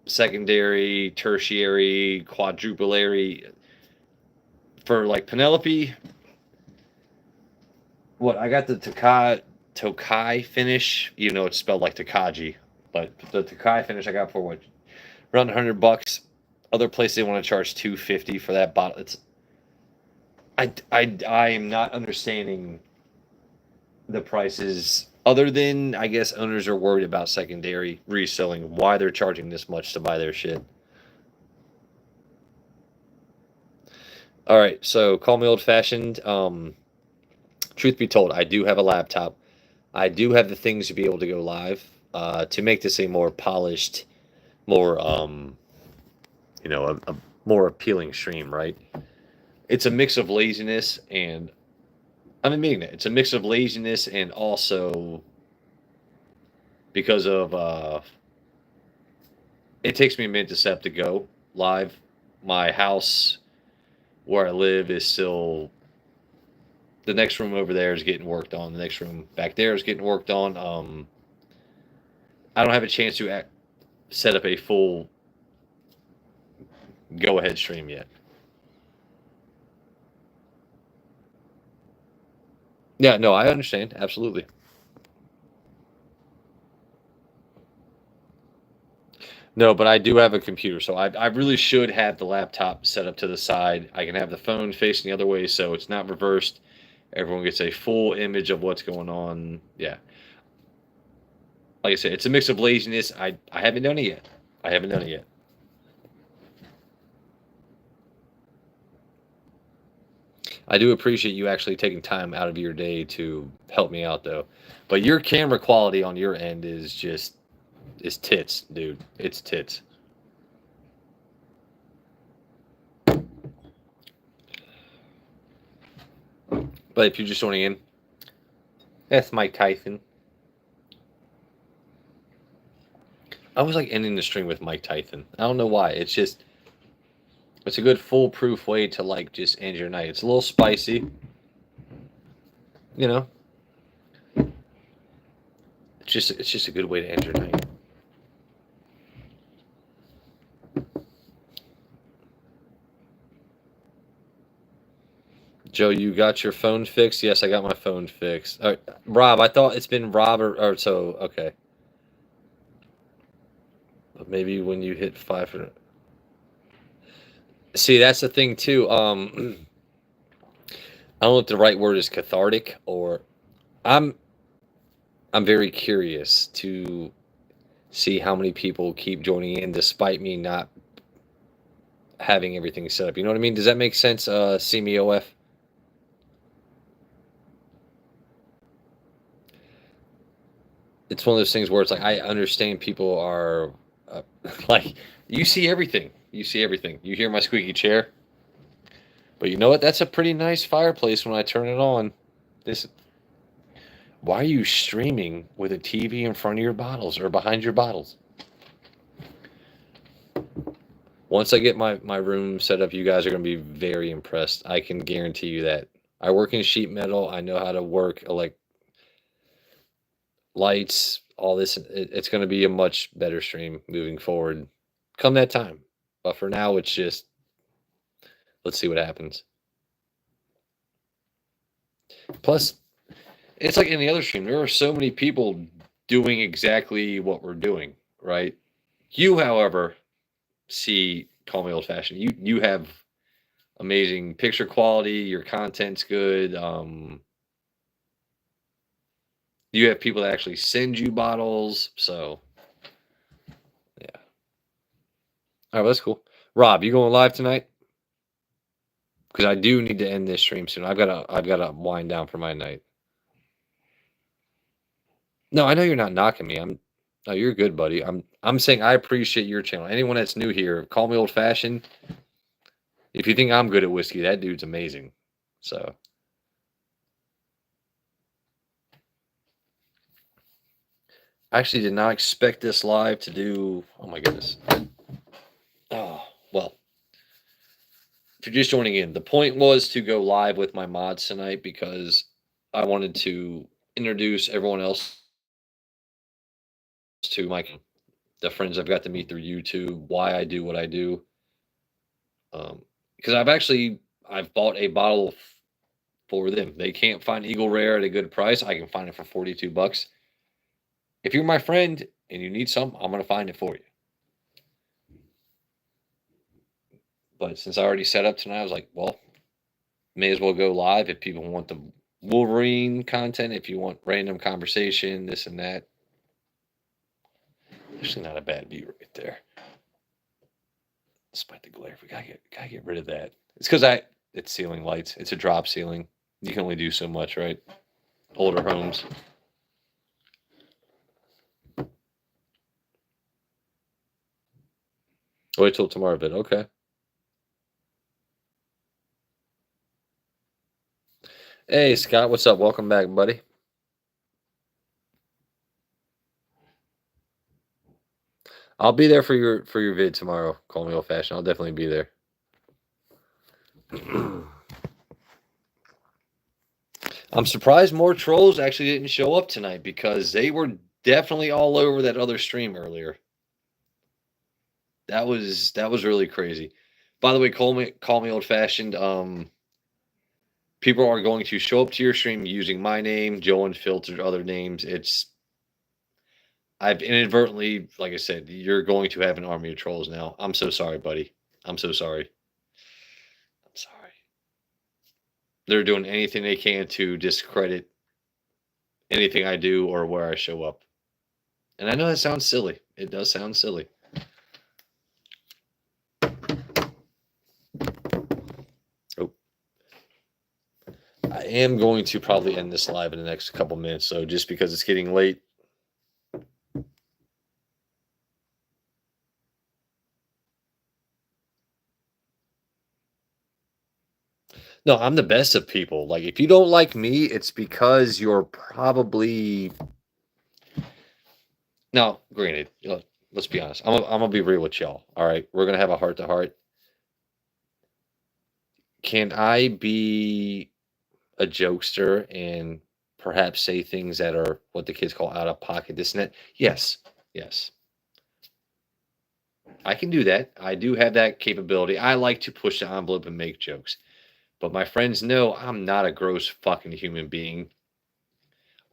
secondary, tertiary, quadrupleary for like Penelope. What I got the Tokai finish, it's spelled like Takaji, but the Tokai finish I got for what, around $100. Other place they want to charge $250 for that bottle. It's I am not understanding the prices, other than I guess owners are worried about secondary reselling, why they're charging this much to buy their shit. All right, so call me old fashioned. Truth be told, I do have a laptop. I do have the things to be able to go live, to make this a more polished, more a more appealing stream, right? It's a mix of laziness and I'm admitting that it's a mix of laziness and also because of it takes me a minute to set up to go live. My house where I live is still, the next room over there is getting worked on. The next room back there is getting worked on. I don't have a chance to set up a full go ahead stream yet. Yeah, no, I understand. Absolutely. No, but I do have a computer, so I really should have the laptop set up to the side. I can have the phone facing the other way, so it's not reversed. Everyone gets a full image of what's going on. Yeah. Like I said, it's a mix of laziness. I haven't done it yet. I haven't done it yet. I do appreciate you actually taking time out of your day to help me out, though. But your camera quality on your end is tits, dude. It's tits. But if you're just joining in, that's Mike Tyson. I was like ending the stream with Mike Tyson. I don't know why. It's a good foolproof way to like just end your night. It's a little spicy, you know. It's just a good way to end your night. Joe, you got your phone fixed? Yes, I got my phone fixed. All right, Rob, I thought it's been Rob or so. Okay, but maybe when you hit 500. See, that's the thing too. I don't know if the right word is cathartic or I'm I'm very curious to see how many people keep joining in despite me not having everything set up. You know what I mean? Does that make sense? CMEOF. It's one of those things where it's like I understand people are like you see everything. You see everything. You hear my squeaky chair. But you know what? That's a pretty nice fireplace when I turn it on. This Why are you streaming with a TV in front of your bottles or behind your bottles? Once I get my room set up, you guys are going to be very impressed. I can guarantee you that. I work in sheet metal. I know how to work lights, all this. It's going to be a much better stream moving forward come that time. But for now, it's just let's see what happens. Plus, it's like any other stream. There are so many people doing exactly what we're doing, right? You, however, call me old fashioned. You have amazing picture quality. Your content's good. You have people that actually send you bottles. So, yeah. All right, well, that's cool. Rob, you going live tonight? Because I do need to end this stream soon. I've gotta wind down for my night. No, I know you're not knocking me. No, you're good, buddy. I'm saying I appreciate your channel. Anyone that's new here, call me old fashioned. If you think I'm good at whiskey, that dude's amazing. So I actually did not expect this live to do. Oh my goodness. Oh, well. If you're just joining in, the point was to go live with my mods tonight because I wanted to introduce everyone else to the friends I've got to meet through YouTube, why I do what I do. Because I've bought a bottle for them. They can't find Eagle Rare at a good price. I can find it for $42. If you're my friend and you need some, I'm gonna find it for you. But since I already set up tonight, I was like, well, may as well go live if people want the Wolverine content, if you want random conversation, this and that. Actually, not a bad view right there. Despite the glare, we gotta get rid of that. It's because it's ceiling lights. It's a drop ceiling. You can only do so much, right? Older homes. Wait till tomorrow, but okay. Hey Scott, what's up? Welcome back, buddy. I'll be there for your vid tomorrow. Call me old fashioned. I'll definitely be there. I'm surprised more trolls actually didn't show up tonight because they were definitely all over that other stream earlier. That was really crazy. By the way, call me old fashioned. People are going to show up to your stream using my name, Joe Unfiltered, other names. I've inadvertently, like I said, you're going to have an army of trolls now. I'm so sorry, buddy. I'm so sorry. I'm sorry. They're doing anything they can to discredit anything I do or where I show up. And I know that sounds silly. It does sound silly. Oh. I am going to probably end this live in the next couple minutes, so just because it's getting late. No, I'm the best of people. Like, if you don't like me, it's because you're probably. Now, granted, let's be honest. I'm gonna be real with y'all. All right, we're gonna have a heart to heart. Can I be a jokester and perhaps say things that are what the kids call out of pocket, this and that? Yes, yes, I can do that. I do have that capability. I like to push the envelope and make jokes, but my friends know I'm not a gross fucking human being.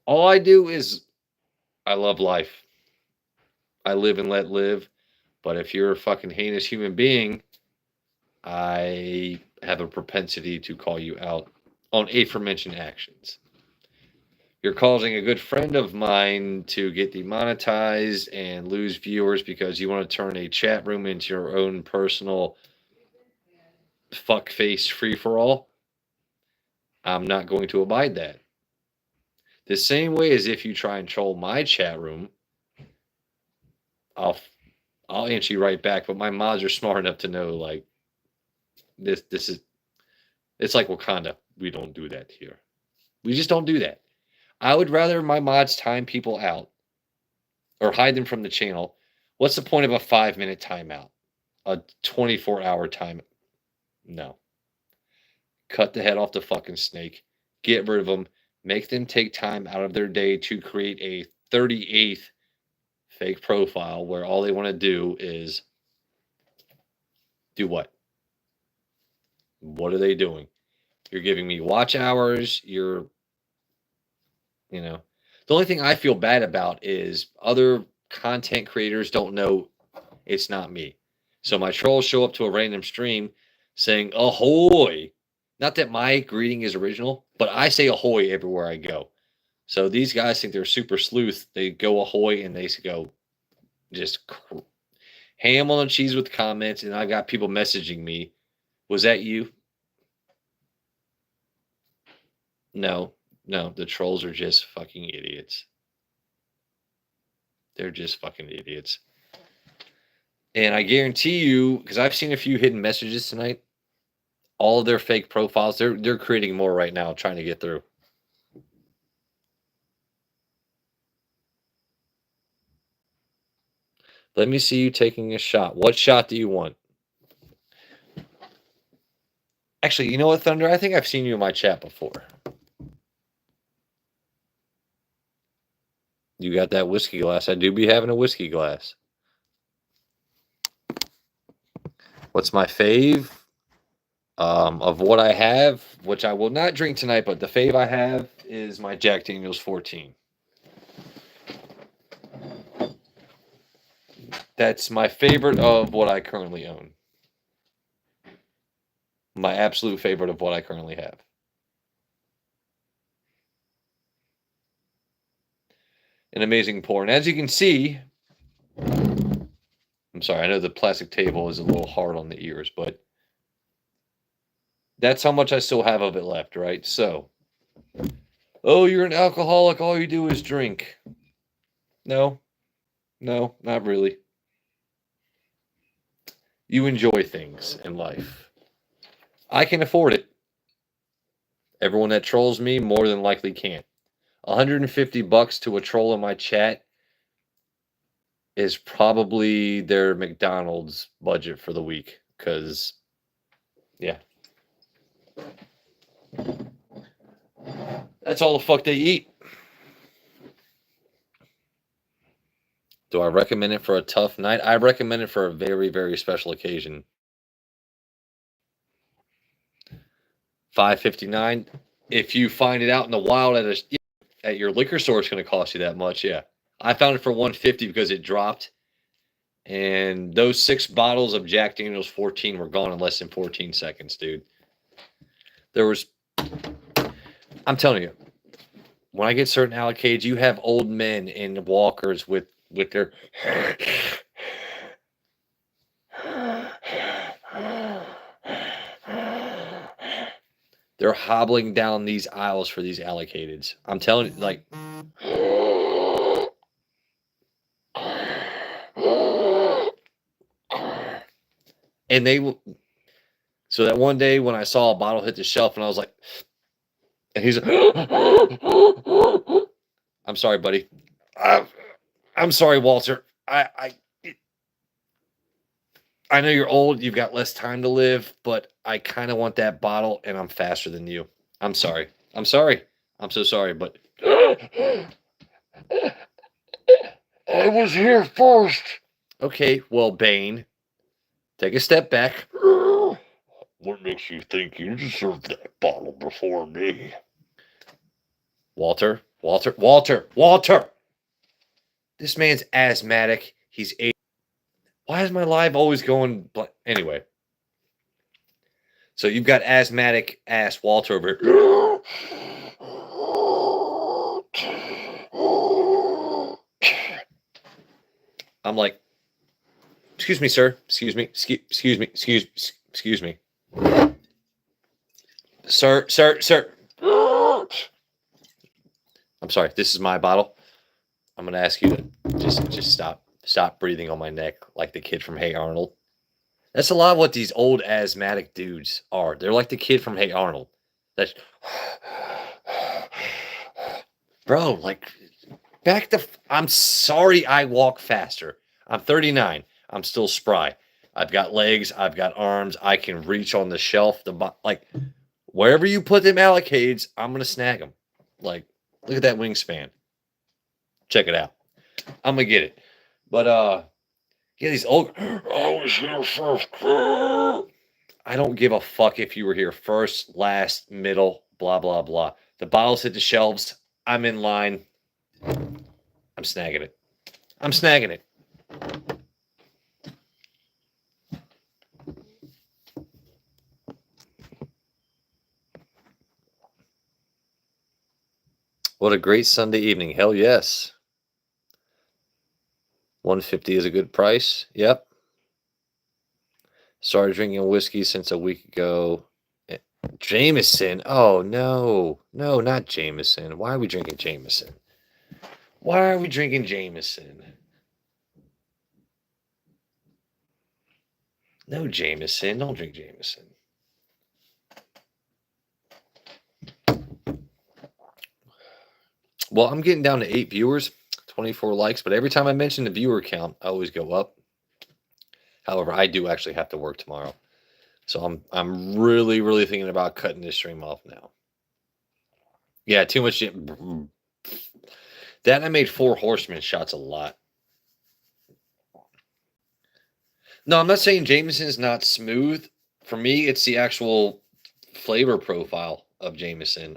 All I do is I love life. I live and let live. But if you're a fucking heinous human being, I have a propensity to call you out on aforementioned actions. You're causing a good friend of mine to get demonetized and lose viewers because you want to turn a chat room into your own personal fuckface free for all. I'm not going to abide that. The same way as if you try and troll my chat room, I'll I'll answer you right back. But my mods are smart enough to know like this is it's like Wakanda. We don't do that here. We just don't do that. I would rather my mods time people out or hide them from the channel. What's the point of a 5-minute timeout? A 24-hour time? No. Cut the head off the fucking snake. Get rid of them. Make them take time out of their day to create a 38th fake profile where all they want to do is do what? What are they doing? You're giving me watch hours. The only thing I feel bad about is other content creators don't know it's not me. So my trolls show up to a random stream saying ahoy. Not that my greeting is original, but I say ahoy everywhere I go. So these guys think they're super sleuth. They go ahoy and they go just ham on the cheese with comments. And I got people messaging me. Was that you? No, the trolls are just fucking idiots. They're just fucking idiots. And I guarantee you, because I've seen a few hidden messages tonight, all of their fake profiles, they're creating more right now, trying to get through. Let me see you taking a shot. What shot do you want? Actually, you know what, Thunder? I think I've seen you in my chat before. You got that whiskey glass. I do be having a whiskey glass. What's my fave? Of what I have, which I will not drink tonight, but the fave I have is my Jack Daniel's 14. That's my favorite of what I currently own. My absolute favorite of what I currently have. An amazing pour. And as you can see, I'm sorry, I know the plastic table is a little hard on the ears, but that's how much I still have of it left, right? So, oh, you're an alcoholic. All you do is drink. No, not really. You enjoy things in life. I can afford it. Everyone that trolls me more than likely can't. $150 to a troll in my chat is probably their McDonald's budget for the week. Because, yeah. That's all the fuck they eat. Do I recommend it for a tough night? I recommend it for a very, very special occasion. $5.59. If you find it out in the wild at your liquor store, it's going to cost you that much. Yeah, I found it for $150 because it dropped, and those 6 bottles of Jack Daniel's 14 were gone in less than 14 seconds, dude. I'm telling you, when I get certain allocates, you have old men in walkers with their they're hobbling down these aisles for these allocated. I'm telling you, like, and so that one day when I saw a bottle hit the shelf and I was like, and he's like, I'm sorry, buddy. I'm sorry, Walter. I know you're old, you've got less time to live, but I kind of want that bottle and I'm faster than you. I'm sorry. I'm sorry. I'm so sorry, but I was here first. okay, well, Bane, take a step back. What makes you think you deserve that bottle before me? Walter, Walter, Walter, Walter. This man's asthmatic. He's 80. Why is my live always going anyway? So you've got asthmatic ass Walter over here. I'm like, excuse me, sir. Excuse me. Excuse me. Excuse me. Sir. I'm sorry. This is my bottle. I'm gonna ask you to just stop breathing on my neck like the kid from Hey Arnold. That's a lot of what these old asthmatic dudes are. They're like the kid from Hey Arnold. That's bro, like back the. I'm sorry I walk faster. I'm 39. I'm still spry. I've got legs. I've got arms. I can reach on the shelf. Like wherever you put them allocates, I'm gonna snag them. Like look at that wingspan. Check it out. I'm gonna get it. But yeah, these old. I was here first. I don't give a fuck if you were here first, last, middle, blah blah blah. The bottles hit the shelves. I'm in line. I'm snagging it. I'm snagging it. What a great Sunday evening. Hell yes. 150 is a good price. Yep. Started drinking whiskey since a week ago. Jameson. Oh no. No, not Jameson. Why are we drinking Jameson? Why are we drinking Jameson? No Jameson. Don't drink Jameson. Well, I'm getting down to 8 viewers, 24 likes, but every time I mention the viewer count, I always go up. However, I do actually have to work tomorrow. So I'm really thinking about cutting this stream off now. Yeah, too much. That I made 4 horseman shots a lot. No, I'm not saying Jameson's not smooth. For me, it's the actual flavor profile of Jameson.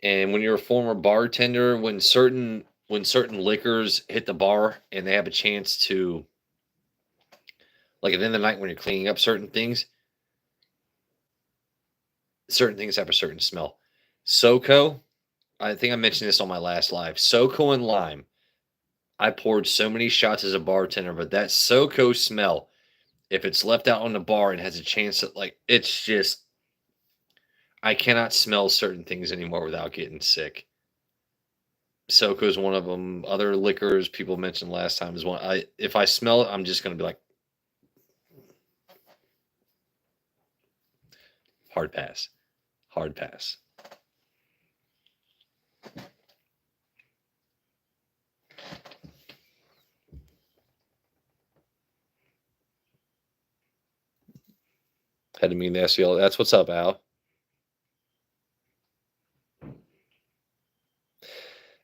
And when you're a former bartender, when certain liquors hit the bar and they have a chance to, like at the end of the night when you're cleaning up certain things have a certain smell. SoCo, I think I mentioned this on my last live. SoCo and lime. I poured so many shots as a bartender, but that SoCo smell, if it's left out on the bar and has a chance to, like, it's just, I cannot smell certain things anymore without getting sick. SoCo is one of them. Other liquors people mentioned last time is one. If I smell it, I'm just going to be like, hard pass. Hard pass. Had to mean to ask you all. That's what's up, Al.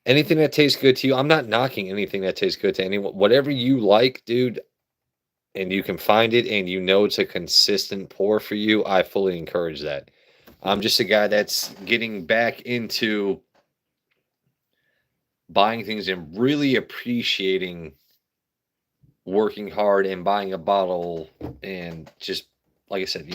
Anything that tastes good to you. I'm not knocking anything that tastes good to anyone. Whatever you like, dude, and you can find it and you know it's a consistent pour for you, I fully encourage that. I'm just a guy that's getting back into buying things and really appreciating working hard and buying a bottle and just like I said,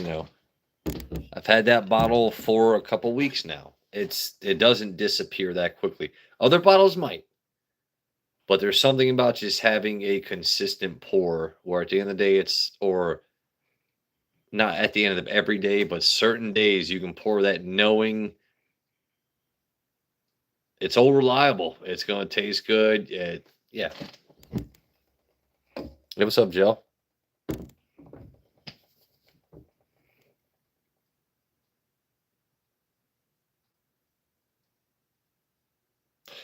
I've had that bottle for a couple weeks now. It doesn't disappear that quickly. Other bottles might. But there's something about just having a consistent pour where at the end of the day or not at the end of every day, but certain days you can pour that knowing it's all reliable. It's going to taste good. Yeah. Hey, what's up, Jill?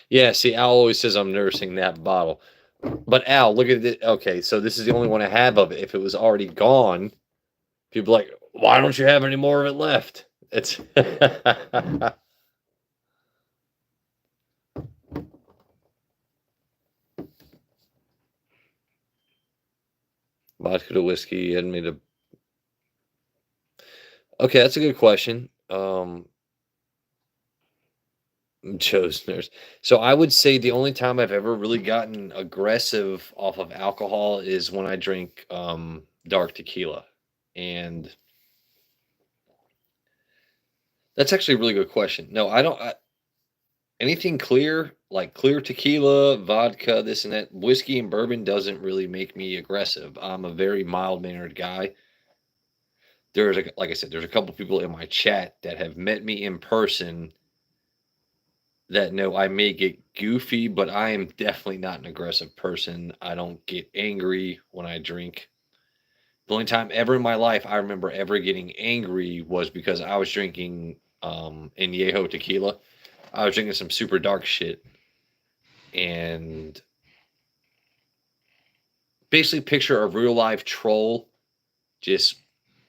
Yeah, see, Al always says I'm nursing that bottle. But Al, look at it. Okay, so this is the only one I have of it. If it was already gone, people are like, why don't you have any more of it left? It's vodka to whiskey and me to. Okay, that's a good question. Joe's nurse. So I would say the only time I've ever really gotten aggressive off of alcohol is when I drink dark tequila. And that's actually a really good question. No, I don't anything clear, like clear tequila, vodka, this and that, whiskey and bourbon doesn't really make me aggressive. I'm a very mild-mannered guy. There's a, like I said, there's a couple people in my chat that have met me in person that know I may get goofy, but I am definitely not an aggressive person. I don't get angry when I drink. The only time ever in my life I remember ever getting angry was because I was drinking Añejo tequila. I was drinking some super dark shit, and basically picture a real life troll just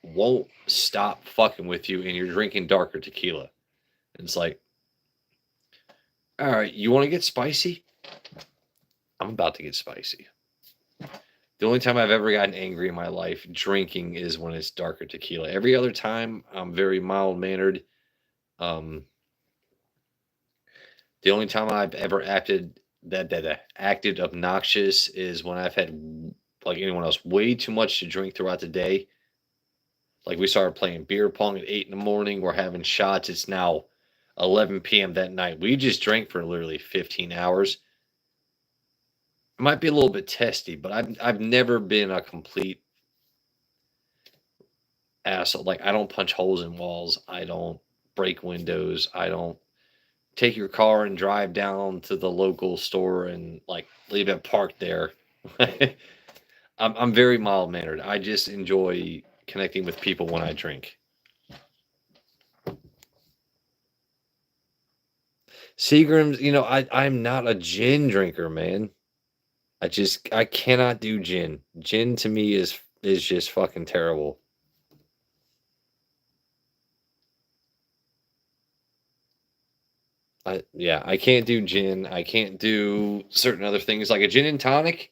won't stop fucking with you, and you're drinking darker tequila. And it's like, all right, you want to get spicy? I'm about to get spicy. The only time I've ever gotten angry in my life drinking is when it's darker tequila. Every other time, I'm very mild mannered. Um, the only time I've ever acted obnoxious is when I've had, like anyone else, way too much to drink throughout the day. Like we started playing beer pong at 8 in the morning. We're having shots. It's now 11 p.m. that night. We just drank for literally 15 hours. It might be a little bit testy, but I've never been a complete asshole. Like I don't punch holes in walls. I don't break windows. I don't take your car and drive down to the local store and like leave it parked there. I'm very mild mannered. I just enjoy connecting with people when I drink. Seagram's, I'm not a gin drinker, man. I cannot do gin. Gin to me is just fucking terrible. I can't do gin. I can't do certain other things like a gin and tonic.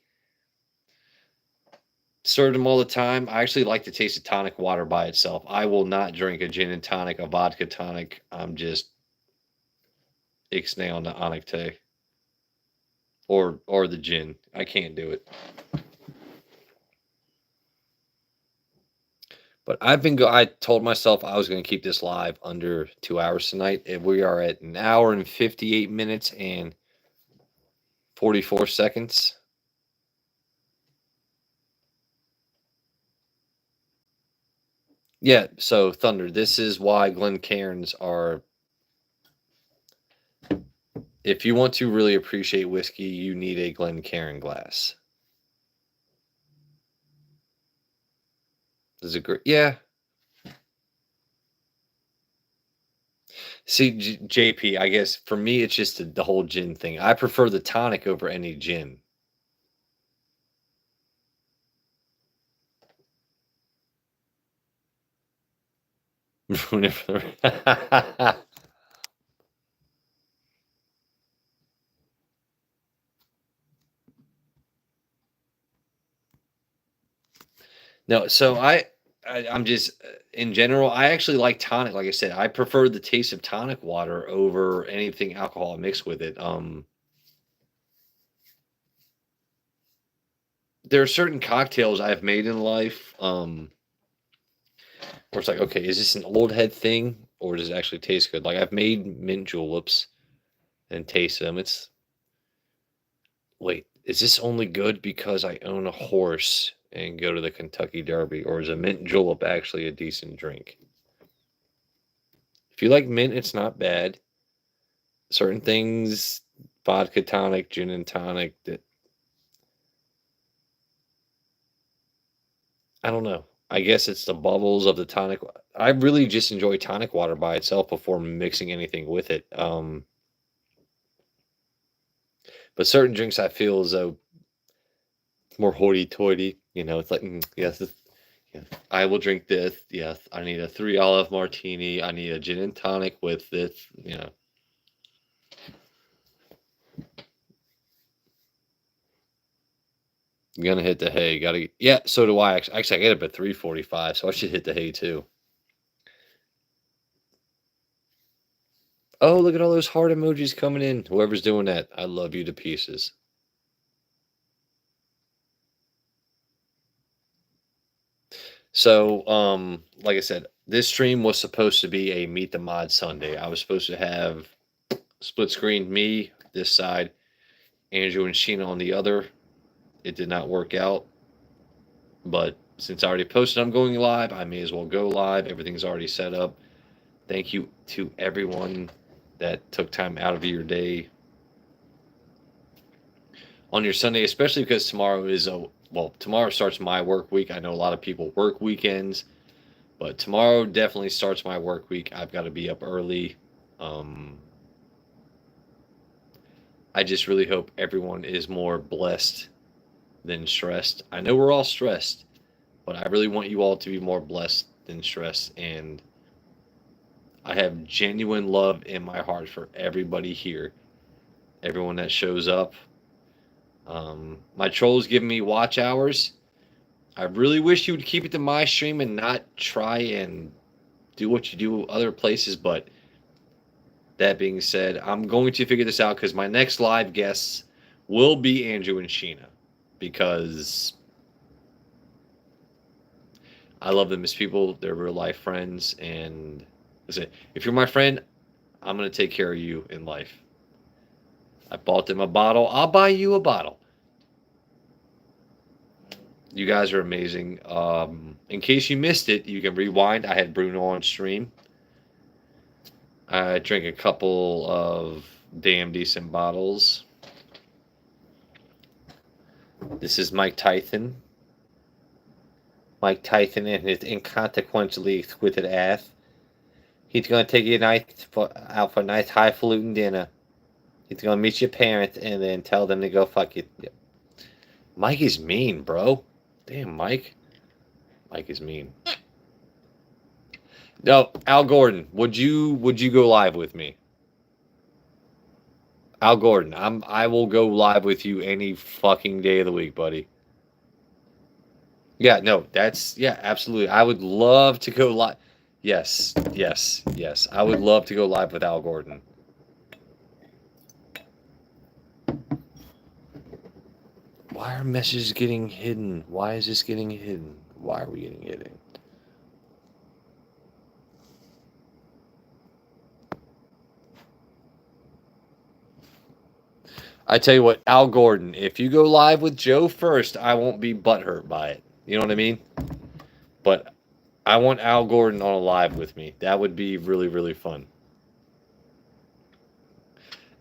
Serve them all the time. I actually like the taste of tonic water by itself. I will not drink a gin and tonic, a vodka tonic. I'm just ixnay on the onic or the gin. I can't do it. But I told myself I was going to keep this live under 2 hours tonight, and we are at an hour and 58 minutes and 44 seconds. Yeah, so Thunder, this is why Glencairns are. If you want to really appreciate whiskey, you need a Glencairn glass. This is a great, yeah. See, JP, I guess for me, it's just the whole gin thing. I prefer the tonic over any gin. No, so I'm just in general, I actually like tonic. Like I said, I prefer the taste of tonic water over anything alcohol mixed with it. There are certain cocktails I've made in life, where it's like, okay, is this an old head thing or does it actually taste good? Like I've made mint juleps and tasted them. Wait, is this only good because I own a horse and go to the Kentucky Derby, or is a mint julep actually a decent drink? If you like mint, it's not bad. Certain things, vodka tonic, gin and tonic, that I don't know. I guess it's the bubbles of the tonic. I really just enjoy tonic water by itself before mixing anything with it. But certain drinks I feel as though more hoity-toity. You know, it's like, yes, yes, I will drink this. Yes, I need a 3 olive martini. I need a gin and tonic with this. You know, I'm gonna hit the hay. Gotta, yeah. So do I. Actually, I get up at 3:45, so I should hit the hay too. Oh, look at all those heart emojis coming in. Whoever's doing that, I love you to pieces. So, like I said, this stream was supposed to be a Meet the Mod Sunday. I was supposed to have split screen me this side, Andrew and Sheena on the other. It did not work out. But since I already posted I'm going live, I may as well go live. Everything's already set up. Thank you to everyone that took time out of your day on your Sunday, especially because tomorrow is tomorrow starts my work week. I know a lot of people work weekends, but tomorrow definitely starts my work week. I've got to be up early. I just really hope everyone is more blessed than stressed. I know we're all stressed, but I really want you all to be more blessed than stressed. And I have genuine love in my heart for everybody here, everyone that shows up. My trolls give me watch hours. I really wish you would keep it to my stream and not try and do what you do other places. But that being said, I'm going to figure this out because my next live guests will be Andrew and Sheena because I love them as people. They're real life friends. And listen, if you're my friend, I'm going to take care of you in life. I bought them a bottle. I'll buy you a bottle. You guys are amazing. In case you missed it, you can rewind. I had Bruno on stream. I drank a couple of damn decent bottles. This is Mike Tyson. Mike Tyson and his inconsequentially exquisite ass. He's going to take you out for a nice highfalutin dinner. He's going to meet your parents and then tell them to go fuck you. Mike is mean, bro. Damn, Mike. Mike is mean. No, Al Gordon, would you go live with me? Al Gordon, I will go live with you any fucking day of the week, buddy. Yeah, no, absolutely. I would love to go live. Yes. I would love to go live with Al Gordon. Why are messages getting hidden? Why is this getting hidden? Why are we getting hidden? I tell you what, Al Gordon, if you go live with Joe first, I won't be butthurt by it. You know what I mean? But I want Al Gordon on a live with me. That would be really, really fun.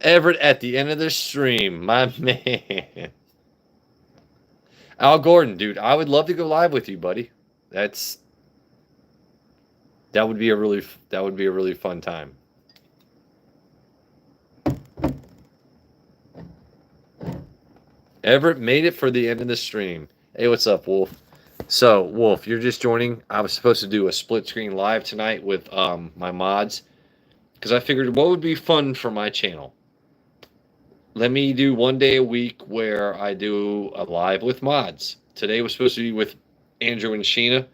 Everett at the end of the stream, my man. Al Gordon, dude, I would love to go live with you, buddy. That would be a really fun time. Everett made it for the end of the stream. Hey, what's up, Wolf? So, Wolf, you're just joining. I was supposed to do a split screen live tonight with my mods because I figured what would be fun for my channel. Let me do one day a week where I do a live with mods. Today was supposed to be with Andrew and Sheena.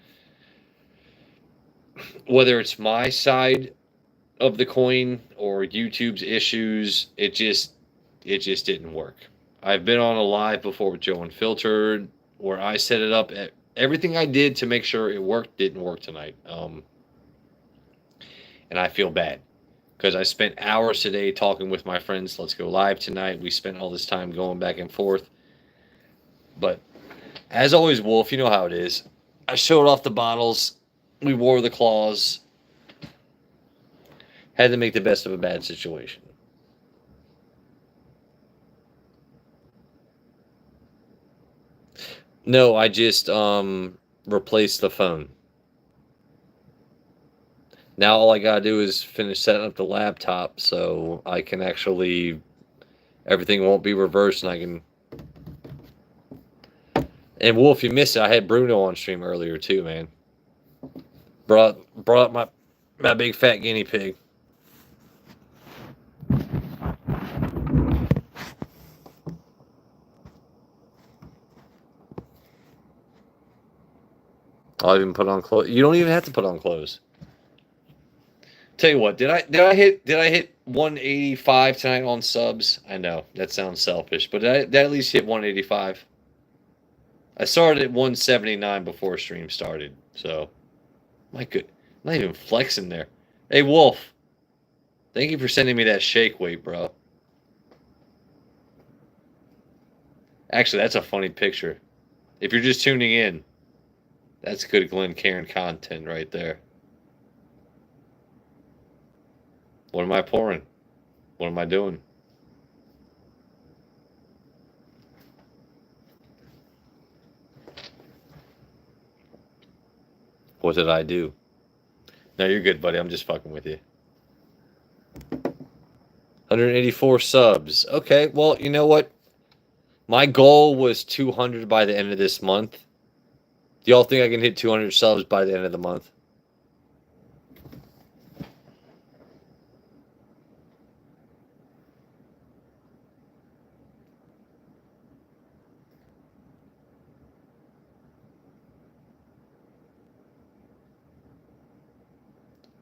Whether it's my side of the coin or YouTube's issues, it just didn't work. I've been on a live before with Joe Unfiltered where I set it up. Everything I did to make sure it worked didn't work tonight. And I feel bad because I spent hours today talking with my friends. Let's go live tonight. We spent all this time going back and forth. But as always, Wolf, you know how it is. I showed off the bottles. We wore the claws. Had to make the best of a bad situation. No, I just replaced the phone. Now all I gotta do is finish setting up the laptop so I can actually, everything won't be reversed and I can And Wolf, you missed it. I had Bruno on stream earlier too, man. Brought up my big fat guinea pig. I'll even put on clothes. You don't even have to put on clothes. Tell you what, did I hit 185 tonight on subs? I know that sounds selfish, but did I at least hit 185? I started at 179 before stream started, so my good. I'm not even flexing there. Hey Wolf, thank you for sending me that shake weight, bro. Actually, that's a funny picture. If you're just tuning in, that's good Glenn Cairn content right there. What am I pouring? What am I doing? What did I do? No, you're good, buddy. I'm just fucking with you. 184 subs. Okay, well, you know what? My goal was 200 by the end of this month. Do y'all think I can hit 200 subs by the end of the month?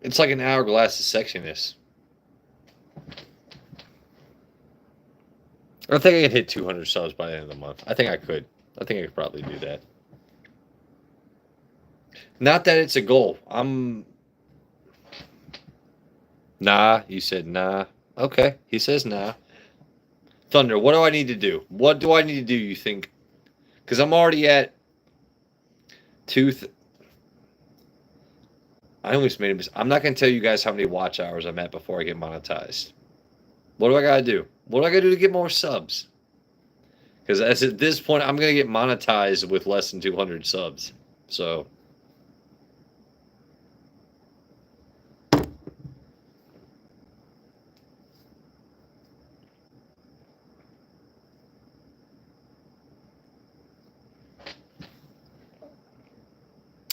It's like an hourglass of sexiness. I think I could hit 200 subs by the end of the month. I think I could. I think I could probably do that. Not that it's a goal. Nah, you said nah. Okay, he says nah. Thunder, what do I need to do? What do I need to do, you think? Because I'm already at I almost made a mistake. I'm not going to tell you guys how many watch hours I'm at before I get monetized. What do I got to do? What do I got to do to get more subs? Because at this point, I'm going to get monetized with less than 200 subs. So.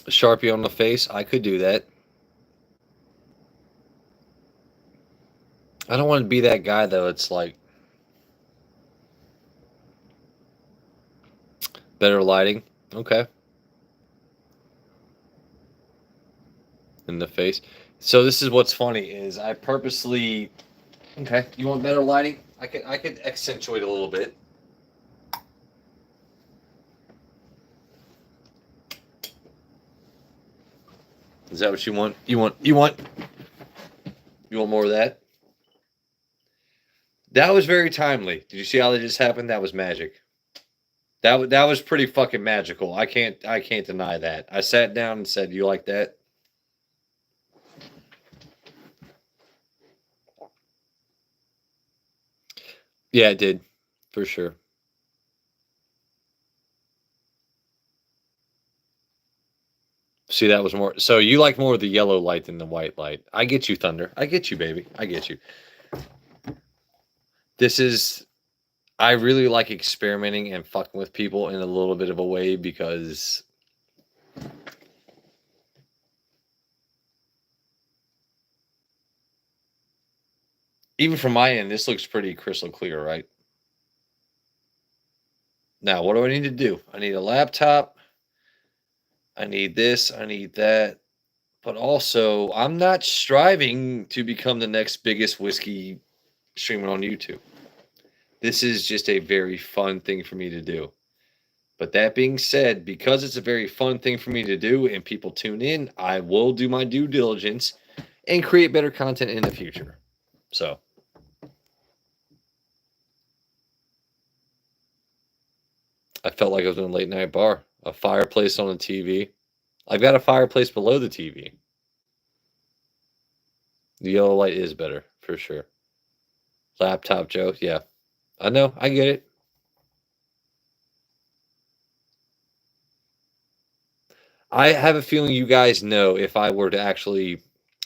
Sharpie on the face, I could do that. I don't want to be that guy, though. It's like. Better lighting. Okay. In the face. So this is what's funny is I purposely. Okay. You want better lighting? I could accentuate a little bit. Is that what you want? You want more of that? That was very timely. Did you see how that just happened? That was magic. That was pretty fucking magical. I can't deny that. I sat down and said, "You like that?" Yeah, it did. For sure. See, that was more. So you like more of the yellow light than the white light. I get you, Thunder. I get you, baby. I get you. I really like experimenting and fucking with people in a little bit of a way because even from my end, this looks pretty crystal clear, right? Now, what do I need to do? I need a laptop. I need this. I need that. But also, I'm not striving to become the next biggest whiskey streamer on YouTube. This is just a very fun thing for me to do. But that being said, because it's a very fun thing for me to do and people tune in, I will do my due diligence and create better content in the future. So. I felt like I was in a late night bar. A fireplace on the TV. I've got a fireplace below the TV. The yellow light is better, for sure. Laptop joke, yeah. I know, I get it. I have a feeling you guys know if I were to actually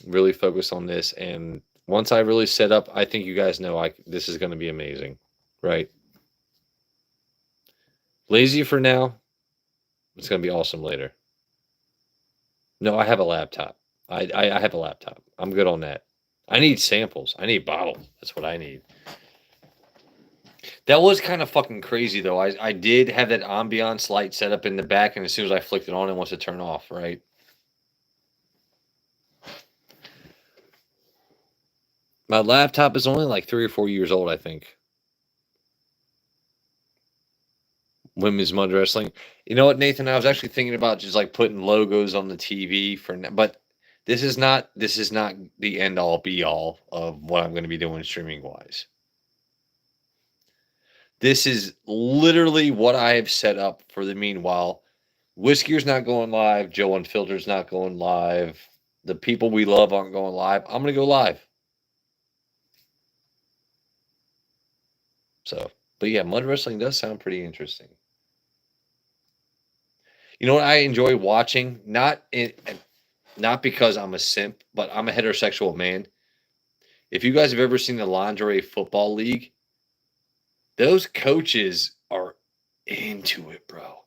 really focus on this, and once I really set up, I think you guys know this is going to be amazing, right? Lazy for now, It's going to be awesome later. No, I have a laptop. I have a laptop. I'm good on that. I need samples. I need bottles. That's what I need. That was kind of fucking crazy though. I did have that ambiance light set up in the back, and as soon as I flicked it on, it wants to turn off, right? My laptop is only like 3 or 4 years old, I think. Women's Mud Wrestling. You know what, Nathan? I was actually thinking about just like putting logos on the TV but this is not the end all be all of what I'm going to be doing streaming wise. This is literally what I have set up for the meanwhile. Whiskey's not going live. Joe Unfiltered's not going live. The people we love aren't going live. I'm going to go live. So, but yeah, Mud Wrestling does sound pretty interesting. You know what I enjoy watching? Not because I'm a simp, but I'm a heterosexual man. If you guys have ever seen the Lingerie Football League, those coaches are into it, bro.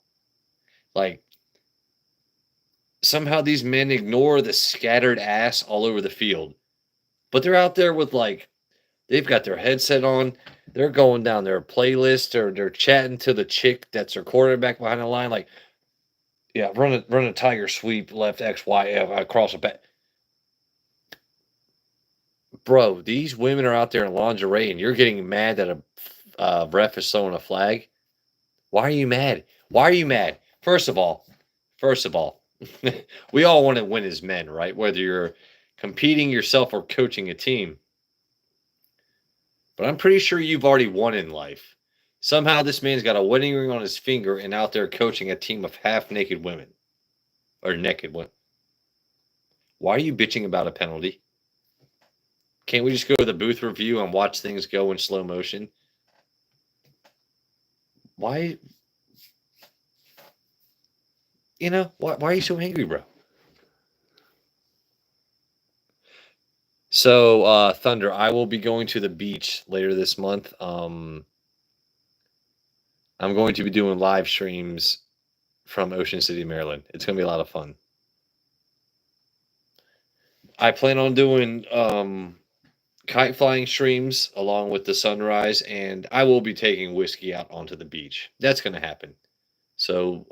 Like, somehow these men ignore the scattered ass all over the field. But they're out there with, like, they've got their headset on. They're going down their playlist, or they're chatting to the chick that's their quarterback behind the line. Like, yeah, run a tiger sweep left X, Y, F across the back. Bro, these women are out there in lingerie, and you're getting mad that a ref is throwing a flag. Why are you mad? Why are you mad? First of all, we all want to win as men, right? Whether you're competing yourself or coaching a team. But I'm pretty sure you've already won in life. Somehow this man's got a wedding ring on his finger and out there coaching a team of half-naked women. Or naked women. Why are you bitching about a penalty? Can't we just go to the booth review and watch things go in slow motion? Why? You know, why are you so angry, bro? So, Thunder, I will be going to the beach later this month. I'm going to be doing live streams from Ocean City, Maryland. It's going to be a lot of fun. I plan on doing kite flying streams along with the sunrise, and I will be taking Whiskey out onto the beach. That's going to happen. So,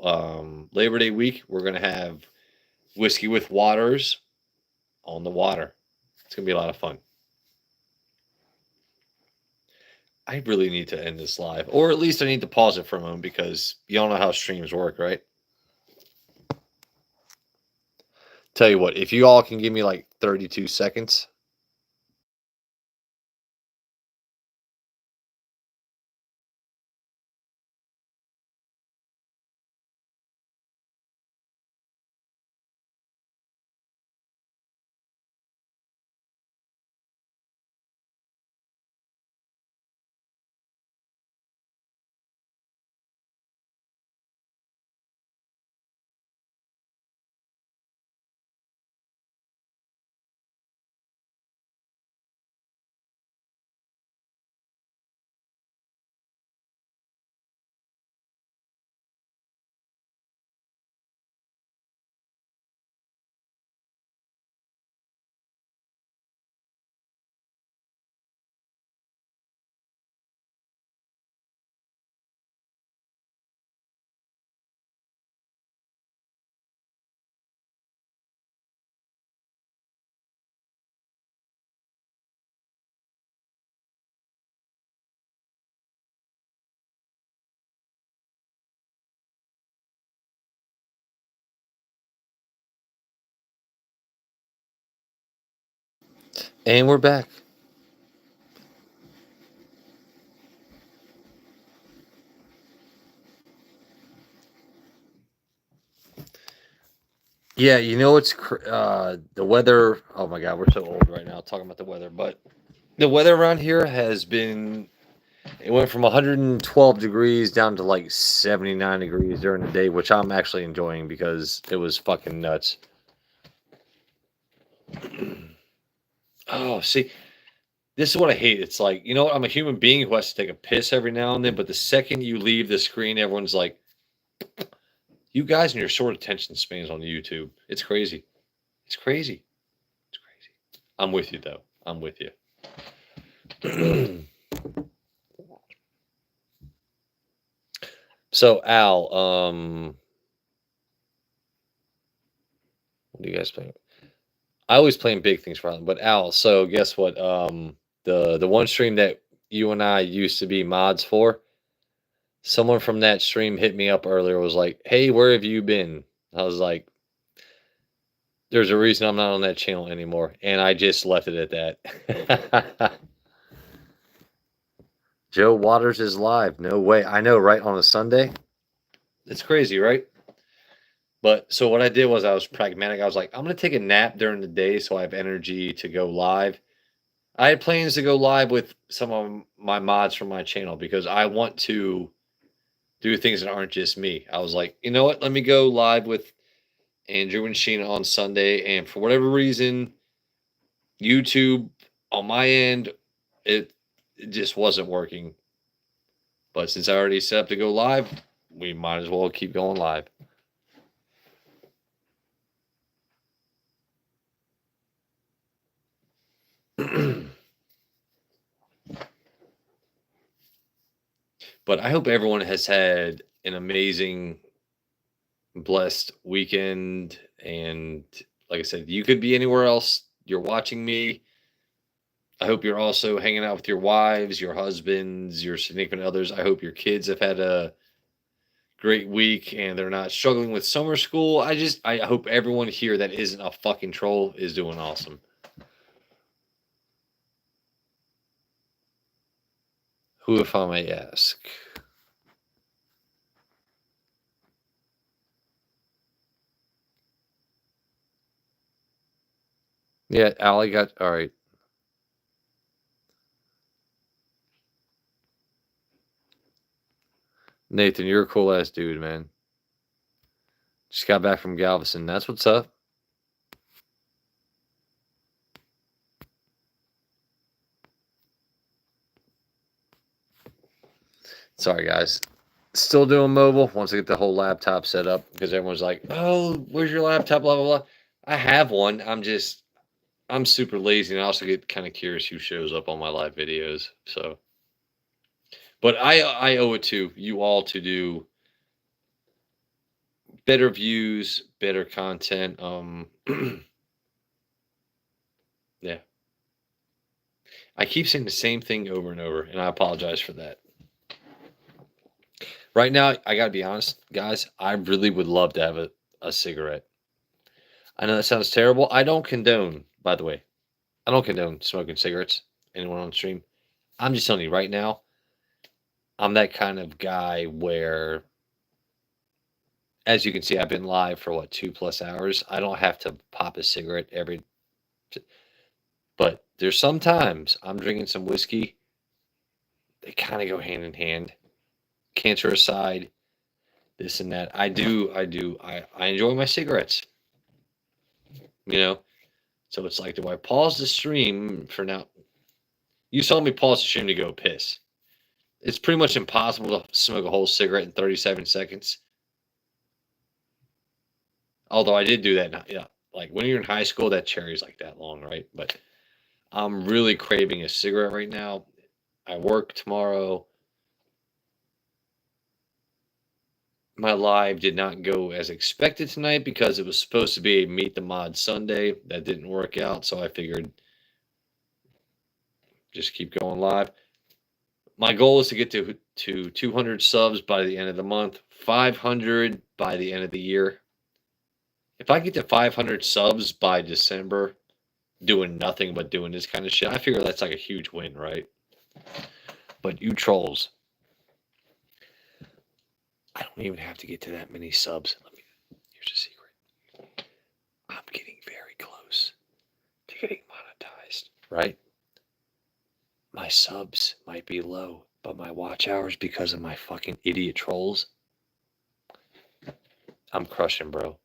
Labor Day week, we're going to have Whiskey with Waters on the water. It's going to be a lot of fun. I really need to end this live, or at least I need to pause it for a moment, because y'all know how streams work, right? Tell you what, if you all can give me like 32 seconds. And we're back. Yeah, you know it's the weather. Oh my God, we're so old right now talking about the weather. But the weather around here has been. It went from 112 degrees down to like 79 degrees during the day, which I'm actually enjoying because it was fucking nuts. Oh, see, this is what I hate. It's like, you know what? I'm a human being who has to take a piss every now and then, but the second you leave the screen, everyone's like, You guys and your short attention spans on YouTube. It's crazy. It's crazy. It's crazy. I'm with you though. I'm with you. So Al, what do you guys play? I always playing big things for them, but Al, so guess what? The one stream that you and I used to be mods for, someone from that stream hit me up earlier, was like, "Hey, where have you been?" I was like, "There's a reason I'm not on that channel anymore," and I just left it at that. Joe Waters is live. No way. I know, right? On a Sunday. It's crazy, right? But so what I did was I was pragmatic. I was like, I'm going to take a nap during the day so I have energy to go live. I had plans to go live with some of my mods from my channel because I want to do things that aren't just me. I was like, you know what? Let me go live with Andrew and Sheena on Sunday. And for whatever reason, YouTube on my end, it just wasn't working. But since I already set up to go live, we might as well keep going live. But I hope everyone has had an amazing, blessed weekend. And like I said, you could be anywhere else. You're watching me. I hope you're also hanging out with your wives, your husbands, your significant others. I hope your kids have had a great week and they're not struggling with summer school. I hope everyone here that isn't a fucking troll is doing awesome. Who, if I may ask? Yeah, Allie got all right. Nathan, you're a cool ass dude, man. Just got back from Galveston. That's what's up. Sorry, guys. Still doing mobile once I get the whole laptop set up because everyone's like, "Oh, where's your laptop?" Blah blah blah. I have one. I'm super lazy, and I also get kind of curious who shows up on my live videos. So, but I owe it to you all to do better views, better content. Yeah. I keep saying the same thing over and over, and I apologize for that. Right now, I gotta be honest, guys. I really would love to have a cigarette. I know that sounds terrible. I don't condone, by the way, I don't condone smoking cigarettes. Anyone on stream? I'm just telling you right now, I'm that kind of guy where, as you can see, I've been live for what, 2+ hours. I don't have to pop a cigarette every. But there's sometimes I'm drinking some whiskey. They kind of go hand in hand. Cancer aside, this and that. I enjoy my cigarettes. You know, so it's like, do I pause the stream for now? You saw me pause the stream to go piss. It's pretty much impossible to smoke a whole cigarette in 37 seconds. Although I did do that, yeah. Like when you're in high school, that cherry's like that long, right? But I'm really craving a cigarette right now. I work tomorrow. My live did not go as expected tonight because it was supposed to be a Meet the Mod Sunday. That didn't work out, so I figured just keep going live. My goal is to get to 200 subs by the end of the month, 500 by the end of the year. If I get to 500 subs by December, doing nothing but doing this kind of shit, I figure that's like a huge win, right? But you trolls, I don't even have to get to that many subs. Here's a secret. I'm getting very close to getting monetized, right? My subs might be low, but my watch hours, because of my fucking idiot trolls, I'm crushing, bro.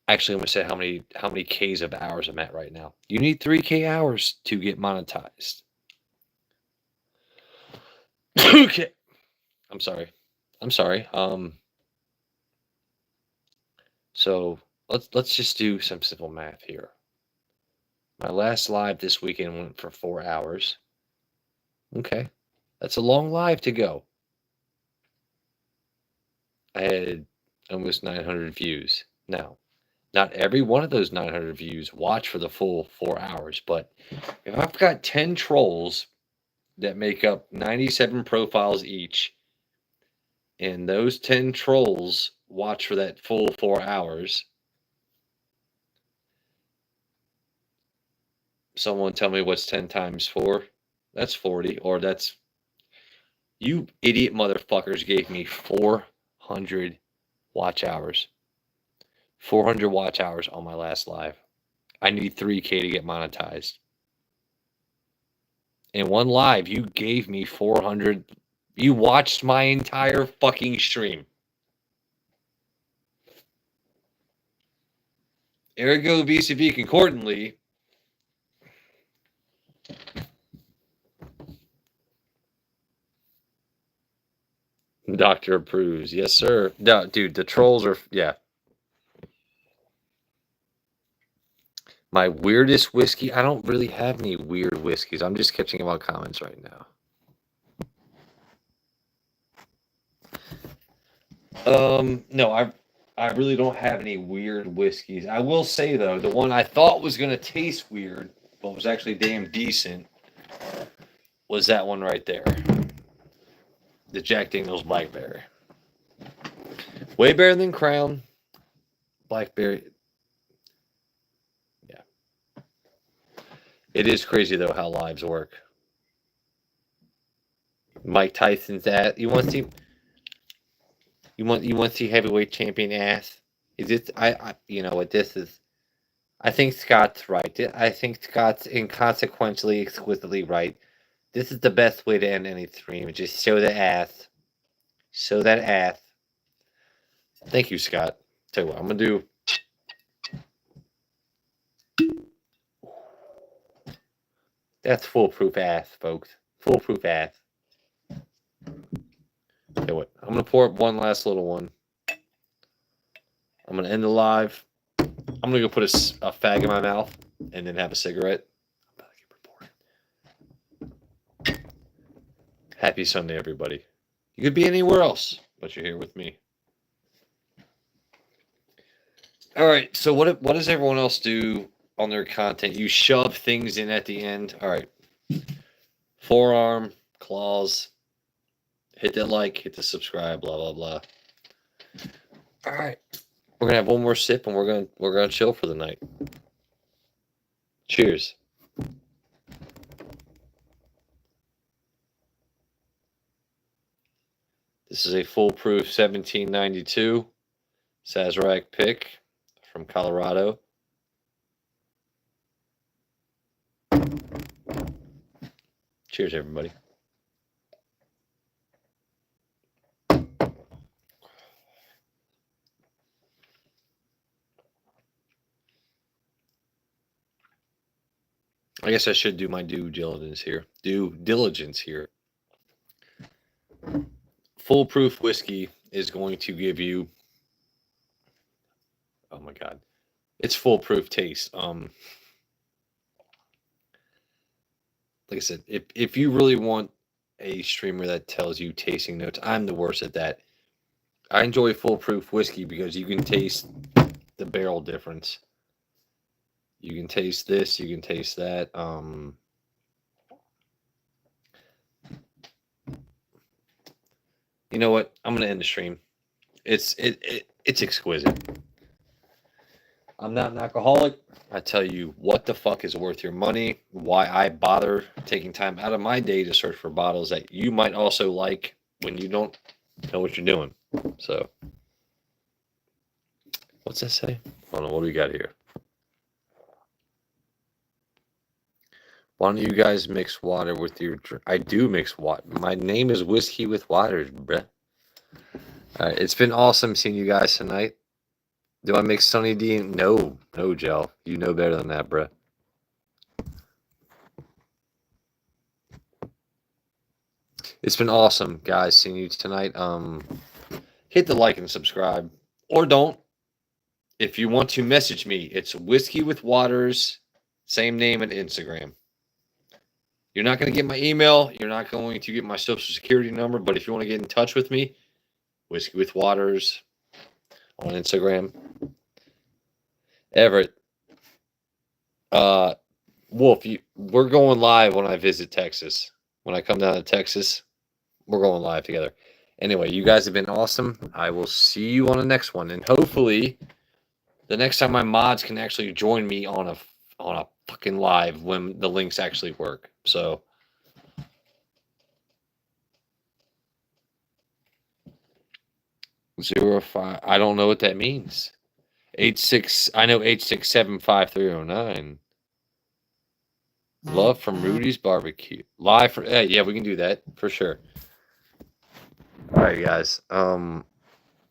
Actually, I'm gonna say how many Ks of hours I'm at right now. You need 3K hours to get monetized. Okay. I'm sorry. I'm sorry. So let's just do some simple math here. My last live this weekend went for 4 hours. Okay, that's a long live to go. I had almost 900 views. Now, not every one of those 900 views watch for the full 4 hours, but if I've got 10 trolls that make up 97 profiles each, and those 10 trolls watch for that full 4 hours, someone tell me what's 10 times 4? That's 40, or that's, you idiot motherfuckers gave me 400 watch hours. 400 watch hours on my last live. I need 3K to get monetized. In one live, you gave me 400. You watched my entire fucking stream. Ergo VCV concordantly. Doctor approves. Yes, sir. No, dude, the trolls are, yeah. My weirdest whiskey. I don't really have any weird whiskeys. I'm just catching about comments right now. No, I really don't have any weird whiskeys. I will say though, the one I thought was gonna taste weird, but was actually damn decent, was that one right there. The Jack Daniel's Blackberry. Way better than Crown. Blackberry. Yeah. It is crazy though how lives work. Mike Tyson's ass. You want to see? You want to see heavyweight champion ass? Is it? You know what this is? I think Scott's right. I think Scott's inconsequentially, exquisitely right. This is the best way to end any stream. Just show the ass. Show that ass. Thank you, Scott. Tell you what, I'm gonna do. That's foolproof ass, folks. Foolproof ass. Tell you what, I'm gonna pour up one last little one. I'm gonna end the live. I'm gonna go put a fag in my mouth and then have a cigarette. I'm about to get reported. Happy Sunday, everybody. You could be anywhere else, but you're here with me. All right. So what does everyone else do on their content? You shove things in at the end. All right. Forearm, claws. Hit that like, hit the subscribe, blah blah blah. All right. We're gonna have one more sip and we're gonna chill for the night. Cheers. This is a foolproof 1792 Sazerac pick from Colorado. Cheers, everybody. I guess I should do my due diligence here. Foolproof whiskey is going to give you, oh my god, it's foolproof taste. Like I said, if you really want a streamer that tells you tasting notes, I'm the worst at that. I enjoy foolproof whiskey because you can taste the barrel difference. You can taste this, you can taste that. You know what? I'm gonna end the stream. It's exquisite. I'm not an alcoholic. I tell you what the fuck is worth your money, why I bother taking time out of my day to search for bottles that you might also like when you don't know what you're doing. So, what's that say? Hold on, what do we got here? Why don't you guys mix water with your drink? I do mix water. My name is Whiskey with Waters, bruh. All right, it's been awesome seeing you guys tonight. Do I mix Sunny D? No, Gel. You know better than that, bruh. It's been awesome, guys, seeing you tonight. hit the like and subscribe, or don't. If you want to message me, it's Whiskey with Waters, same name on Instagram. You're not going to get my email. You're not going to get my social security number. But if you want to get in touch with me, Whiskey with Waters on Instagram. Everett, Wolf, we're going live when I visit Texas. When I come down to Texas, we're going live together. Anyway, you guys have been awesome. I will see you on the next one, and hopefully, the next time my mods can actually join me on a fucking live when the links actually work. So. 05. I don't know what that means. 86. I know 8675309. Love from Rudy's Barbecue. Live for yeah, we can do that for sure. All right, guys. Have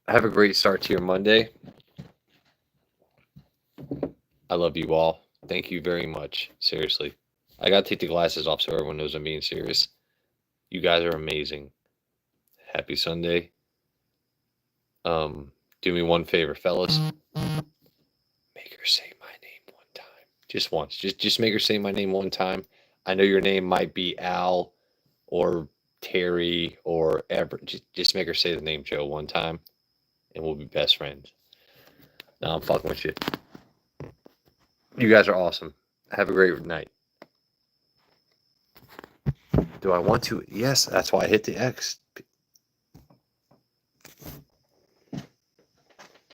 a great start to your Monday. I love you all. Thank you very much. Seriously. I gotta take the glasses off so everyone knows I'm being serious. You guys are amazing. Happy Sunday. Do me one favor, fellas. Make her say my name one time. Just once. Just make her say my name one time. I know your name might be Al or Terry or Everett. Just make her say the name Joe one time, and we'll be best friends. No, I'm fucking with you. You guys are awesome. Have a great night. Do I want to? Yes, that's why I hit the X.